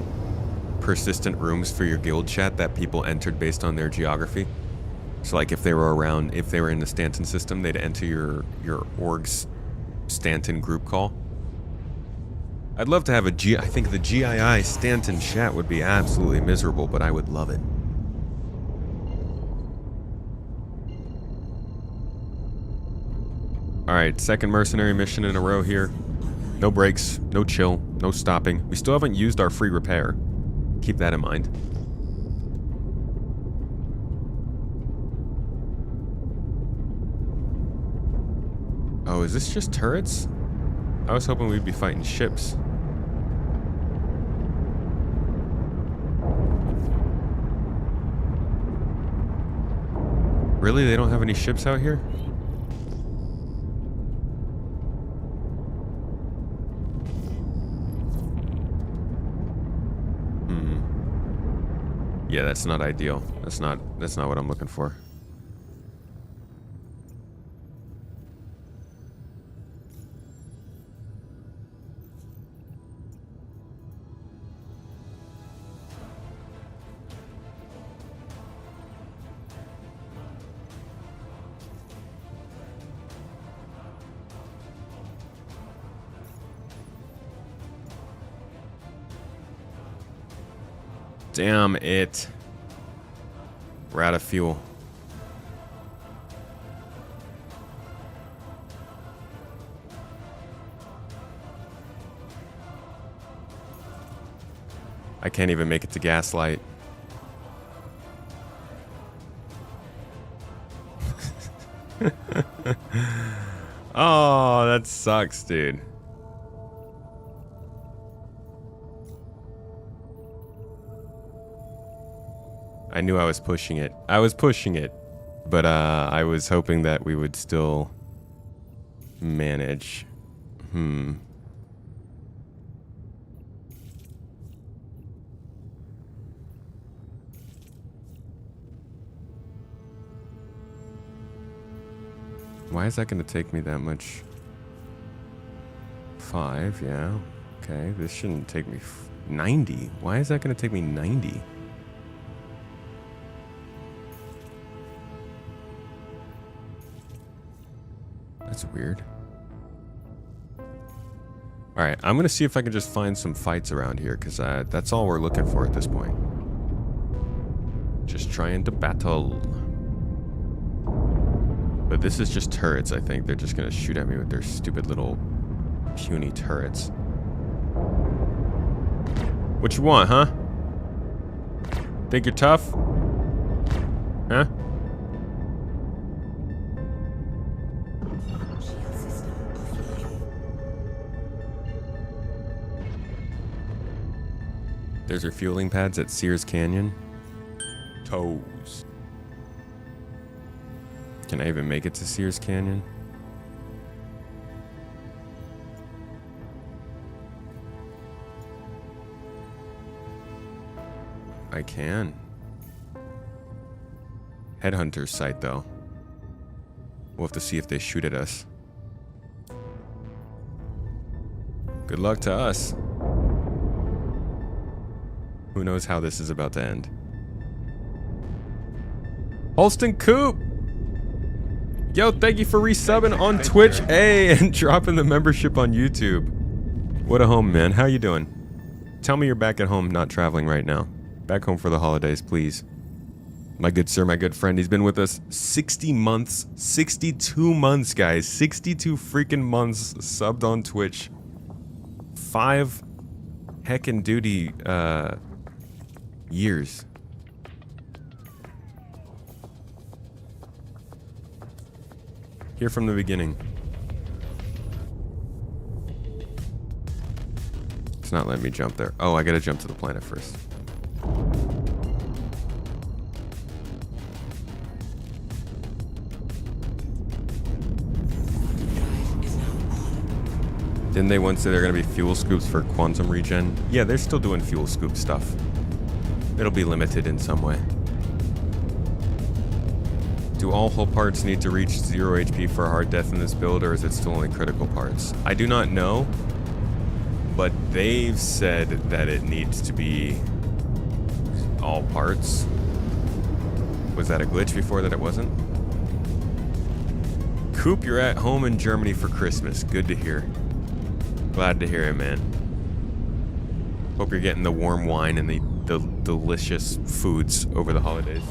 persistent rooms for your guild chat that people entered based on their geography. So like if they were around, if they were in the Stanton system, they'd enter your org's Stanton group call. I'd love to have I think the GII Stanton chat would be absolutely miserable, but I would love it. Alright, second mercenary mission in a row here. No breaks, no chill, no stopping. We still haven't used our free repair. Keep that in mind. Oh, is this just turrets? I was hoping we'd be fighting ships. Really? They don't have any ships out here? Yeah, that's not ideal. That's not what I'm looking for. Damn it. We're out of fuel. I can't even make it to Gaslight. Oh, that sucks, dude. I knew I was pushing it. I was pushing it. But I was hoping that we would still manage. Why is that going to take me that much? 5, yeah. Okay, this shouldn't take me 90. Why is that going to take me 90? That's weird. Alright, I'm going to see if I can just find some fights around here, because that's all we're looking for at this point. Just trying to battle. But this is just turrets, I think. They're just going to shoot at me with their stupid little puny turrets. What you want, huh? Think you're tough? Huh? Shield system offline. There's refueling pads at Sears Canyon. Toes. Can I even make it to Sears Canyon? I can. Headhunter's site, though. We'll have to see if they shoot at us. Good luck to us. Who knows how this is about to end? Holston Coop! Yo, thank you for resubbing on Twitch, hey, and dropping the membership on YouTube. What a home, man. How you doing? Tell me you're back at home, not traveling right now. Back home for the holidays, please. My good sir, my good friend, he's been with us 60 months. 62 months, guys. 62 freaking months subbed on Twitch. 5 heckin' duty years. Here from the beginning. It's not letting me jump there. Oh, I gotta jump to the planet first. Didn't they once say they're gonna be fuel scoops for quantum regen? Yeah, they're still doing fuel scoop stuff. It'll be limited in some way. Do all hull parts need to reach 0 HP for hard death in this build, or is it still only critical parts? I do not know, but they've said that it needs to be all parts. Was that a glitch before that it wasn't? Coop, you're at home in Germany for Christmas. Good to hear. Glad to hear it, man. Hope you're getting the warm wine and the delicious foods over the holidays.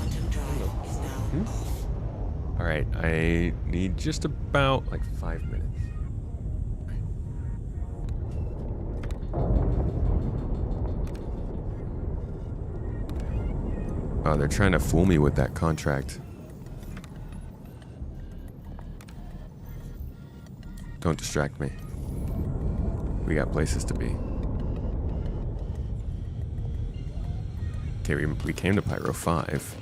Alright, I need just about like 5 minutes. Oh, they're trying to fool me with that contract. Don't distract me. We got places to be. Okay, we came to Pyro 5.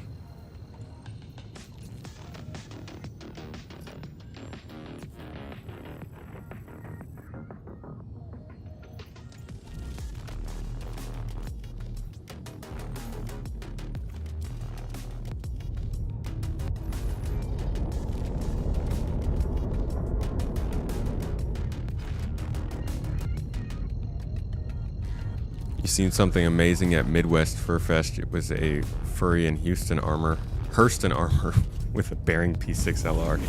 Seen something amazing at Midwest Fur Fest. It was a furry in Hurston armor with a Bearing P6 LR.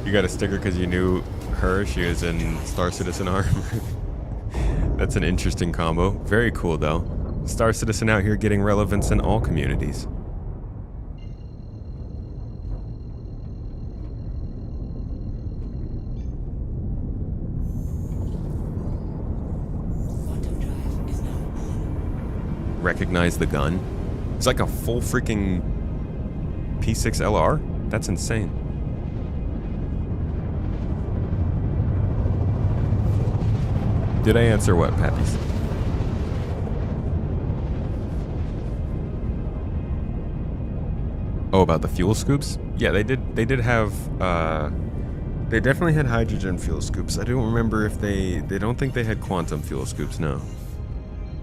You got a sticker because you knew her. She was in Star Citizen armor. That's an interesting combo. Very cool though. Star Citizen out here getting relevance in all communities. recognize the gun. It's like a full freaking P6LR? That's insane. Did I answer what, Pappies? Oh, about the fuel scoops? Yeah, they did have, they definitely had hydrogen fuel scoops. I don't remember if they don't think they had quantum fuel scoops, no.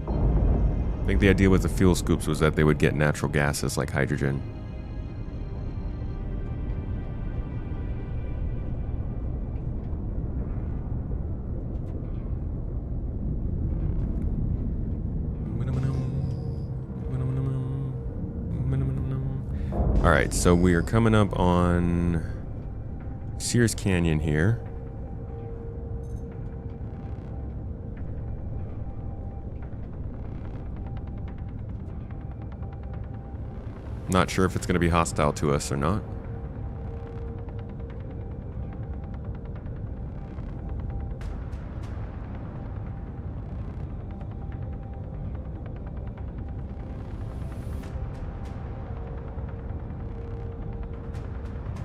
I think the idea with the fuel scoops was that they would get natural gases like hydrogen. Alright, so we are coming up on Sears Canyon here. Not sure if it's going to be hostile to us or not.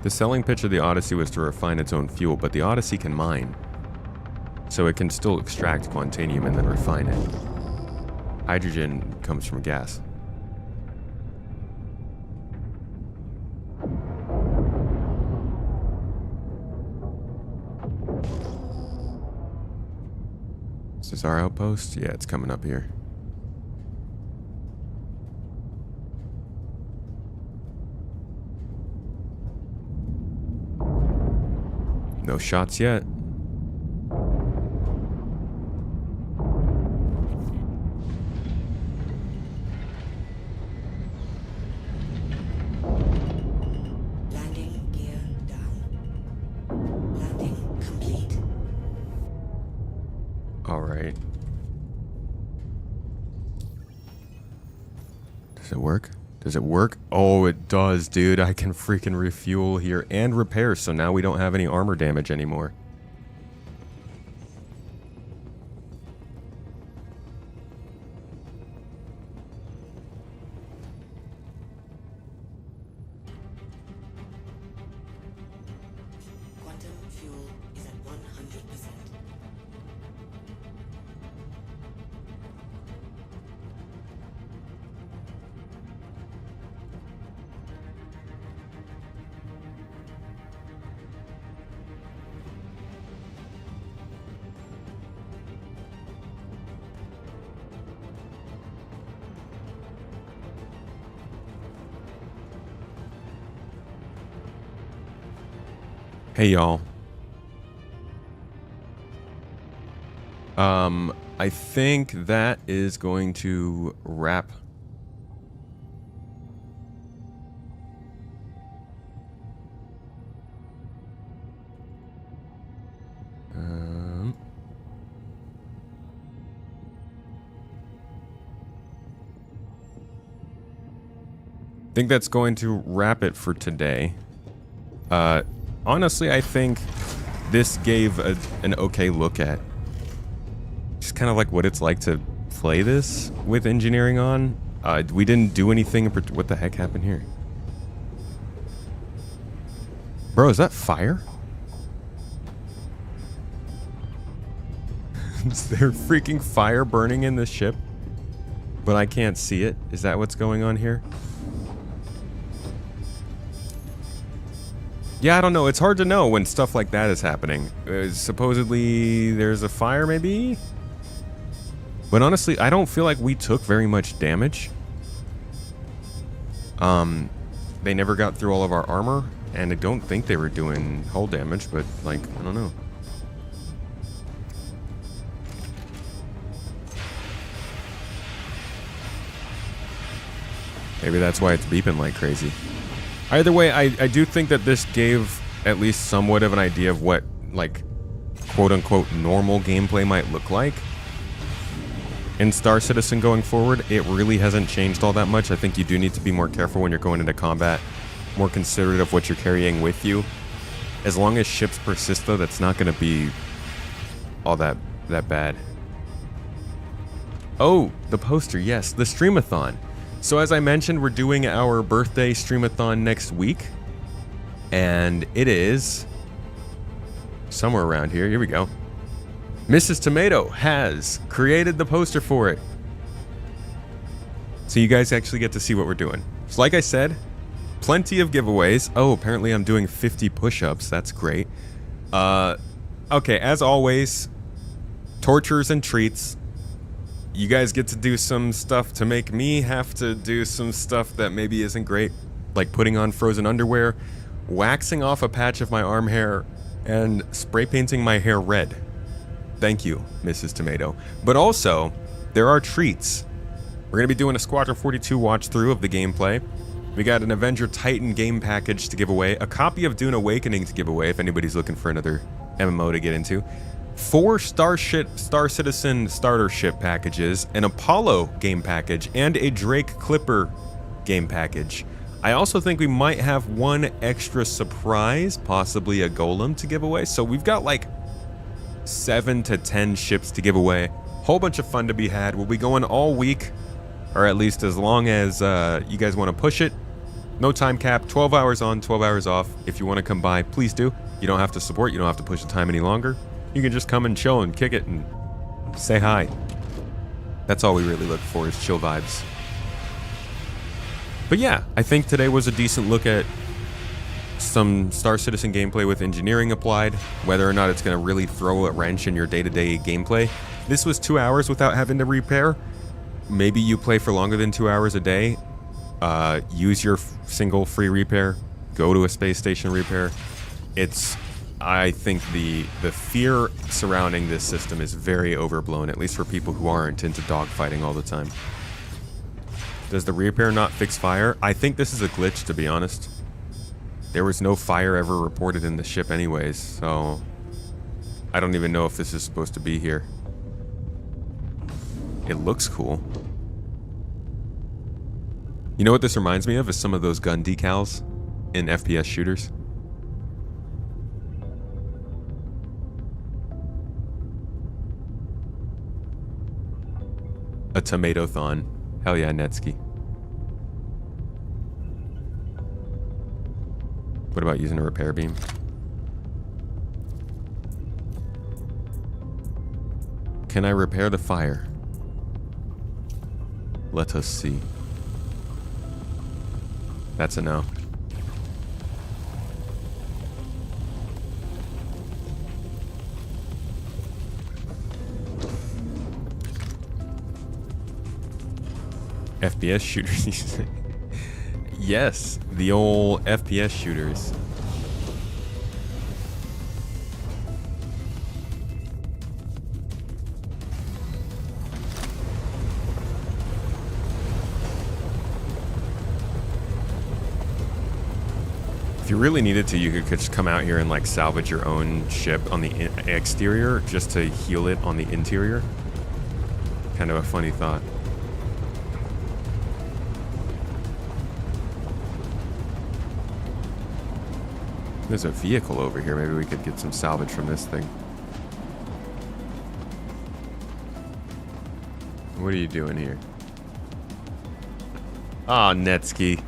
The selling pitch of the Odyssey was to refine its own fuel, but the Odyssey can mine. So it can still extract quantanium and then refine it. Hydrogen comes from gas. Is this our outpost? Yeah, it's coming up here. No shots yet. Landing gear down. Landing complete. All right. Does it work? Does it work? Oh, it does, dude. I can freaking refuel here and repair, so now we don't have any armor damage anymore. Quantum fuel is at 100%. Hey, y'all. I think that is going to wrap. I think that's going to wrap it for today. Honestly, I think this gave an okay look at just kind of like what it's like to play this with engineering on. We didn't do anything. What the heck happened here? Bro, is that fire? Is there freaking fire burning in this ship? But I can't see it. Is that what's going on here? Yeah, I don't know. It's hard to know when stuff like that is happening. Supposedly there's a fire, maybe? But honestly, I don't feel like we took very much damage. They never got through all of our armor, and I don't think they were doing hull damage, but, like, I don't know. Maybe that's why it's beeping like crazy. Either way, I do think that this gave at least somewhat of an idea of what, like, quote-unquote normal gameplay might look like in Star Citizen going forward. It really hasn't changed all that much. I think you do need to be more careful when you're going into combat, more considerate of what you're carrying with you. As long as ships persist, though, that's not going to be all that bad. Oh, the poster, yes, the streamathon. So as I mentioned, we're doing our birthday streamathon next week. And it is somewhere around here. Here we go. Mrs. Tomato has created the poster for it. So you guys actually get to see what we're doing. So like I said, plenty of giveaways. Oh, apparently I'm doing 50 push-ups. That's great. Okay, as always, tortures and treats. You guys get to do some stuff to make me have to do some stuff that maybe isn't great, like putting on frozen underwear, waxing off a patch of my arm hair, and spray painting my hair red. Thank you, Mrs. Tomato. But also, there are treats. We're going to be doing a Squadron 42 watch through of the gameplay. We got an Avenger Titan game package to give away, a copy of Dune Awakening to give away if anybody's looking for another MMO to get into, 4 Star Citizen starter ship packages, an Apollo game package, and a Drake Clipper game package. I also think we might have one extra surprise, possibly a Golem to give away. So we've got like 7 to 10 ships to give away. Whole bunch of fun to be had. We'll be going all week, or at least as long as you guys want to push it. No time cap, 12 hours on, 12 hours off. If you want to come by, please do. You don't have to support, you don't have to push the time any longer. You can just come and chill and kick it and say hi. That's all we really look for, is chill vibes. But yeah, I think today was a decent look at some Star Citizen gameplay with engineering applied, whether or not it's going to really throw a wrench in your day-to-day gameplay. This was 2 hours without having to repair. Maybe you play for longer than 2 hours a day. Use your single free repair. Go to a space station repair. I think the fear surrounding this system is very overblown, at least for people who aren't into dogfighting all the time. Does the repair not fix fire? I think this is a glitch, to be honest. There was no fire ever reported in the ship anyways, so I don't even know if this is supposed to be here. It looks cool. You know what this reminds me of? Is some of those gun decals in FPS shooters. A tomato-thon. Hell yeah, Netsky. What about using a repair beam? Can I repair the fire? Let us see. That's a no. FPS shooters. Yes, the old FPS shooters. If you really needed to, you could just come out here and like salvage your own ship on the exterior just to heal it on the interior. Kind of a funny thought. There's a vehicle over here. Maybe we could get some salvage from this thing. What are you doing here? Ah, Netsky.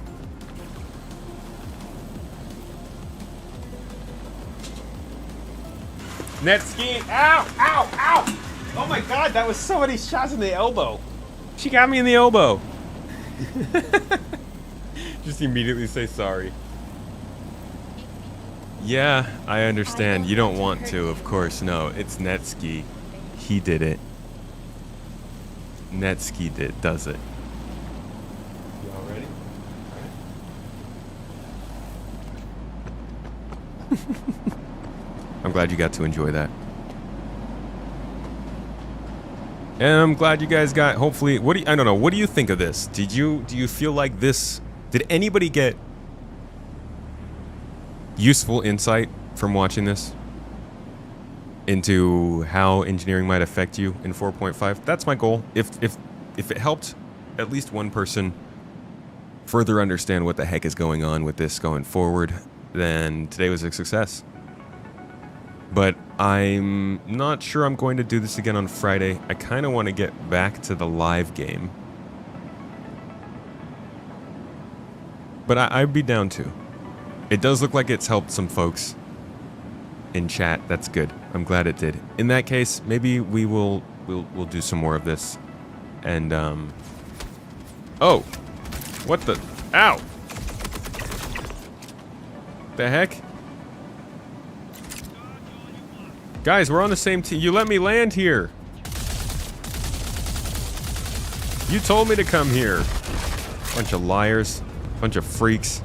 Netsky! Ow! Ow! Ow! Oh my god, that was so many shots in the elbow. She got me in the elbow. Just immediately say sorry. Yeah, I understand. You don't want to, of course. No, it's Netsky. He did it. Netsky does it. You all ready? All right. I'm glad you got to enjoy that. And I'm glad you guys got, hopefully, I don't know, what do you think of this? Do you feel like this, did anybody get useful insight from watching this into how engineering might affect you in 4.5? That's my goal. If it helped at least one person further understand what the heck is going on with this going forward, then today was a success. But I'm not sure I'm going to do this again on Friday. I kind of want to get back to the live game. But I'd be down to. It does look like it's helped some folks in chat. That's good. I'm glad it did. In that case, maybe we'll do some more of this. And oh, what the? Ow! The heck? Guys, we're on the same team. You let me land here. You told me to come here. Bunch of liars. Bunch of freaks.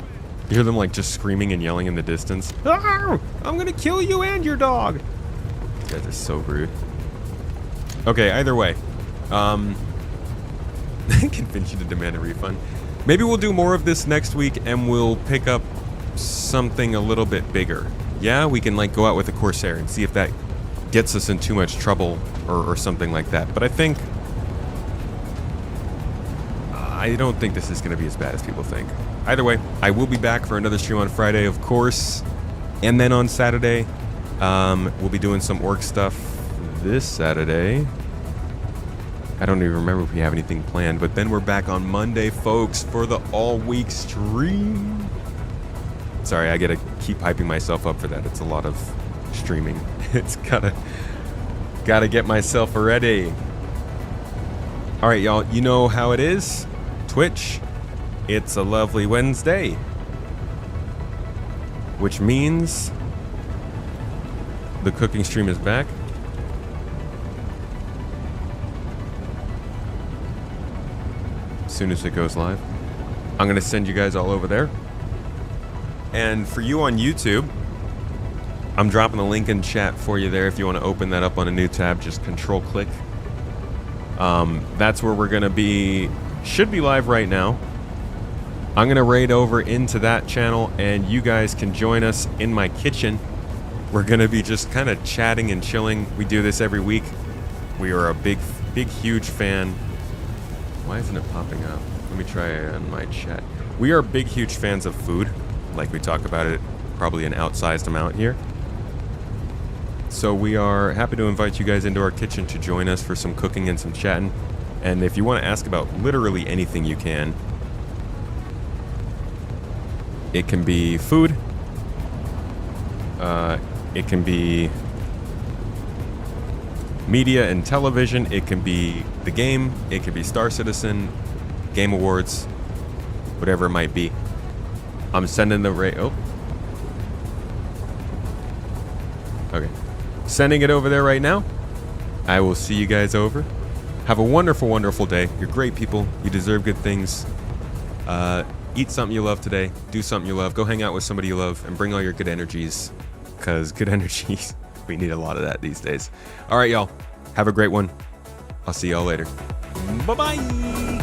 You hear them like just screaming and yelling in the distance. "Ah, I'm gonna kill you and your dog." These guys are so rude. Okay, either way. Convince you to demand a refund. Maybe we'll do more of this next week and we'll pick up something a little bit bigger. Yeah, we can like go out with a Corsair and see if that gets us in too much trouble or something like that. But I don't think this is going to be as bad as people think. Either way, I will be back for another stream on Friday, of course. And then on Saturday, we'll be doing some orc stuff this Saturday. I don't even remember if we have anything planned, but then we're back on Monday, folks, for the all-week stream. Sorry, I gotta keep hyping myself up for that. It's a lot of streaming. It's gotta get myself ready. All right, y'all, you know how it is. Twitch, it's a lovely Wednesday. Which means the cooking stream is back. As soon as it goes live. I'm gonna send you guys all over there. And for you on YouTube, I'm dropping a link in chat for you there if you want to open that up on a new tab. Just control click. That's where we're going to be. Should be live right now. I'm going to raid over into that channel and you guys can join us in my kitchen. We're going to be just kind of chatting and chilling. We do this every week. We are a big, huge fan. Why isn't it popping up? Let me try on my chat. We are big, huge fans of food. Like we talk about it probably an outsized amount here. So we are happy to invite you guys into our kitchen to join us for some cooking and some chatting. And if you want to ask about literally anything you can. It can be food. It can be media and television. It can be the game. It can be Star Citizen, Game Awards, whatever it might be. I'm sending the oh. Okay. Sending it over there right now. I will see you guys over. Have a wonderful, wonderful day. You're great people. You deserve good things. Eat something you love today. Do something you love. Go hang out with somebody you love and bring all your good energies. Because good energies, we need a lot of that these days. All right, y'all. Have a great one. I'll see y'all later. Bye-bye.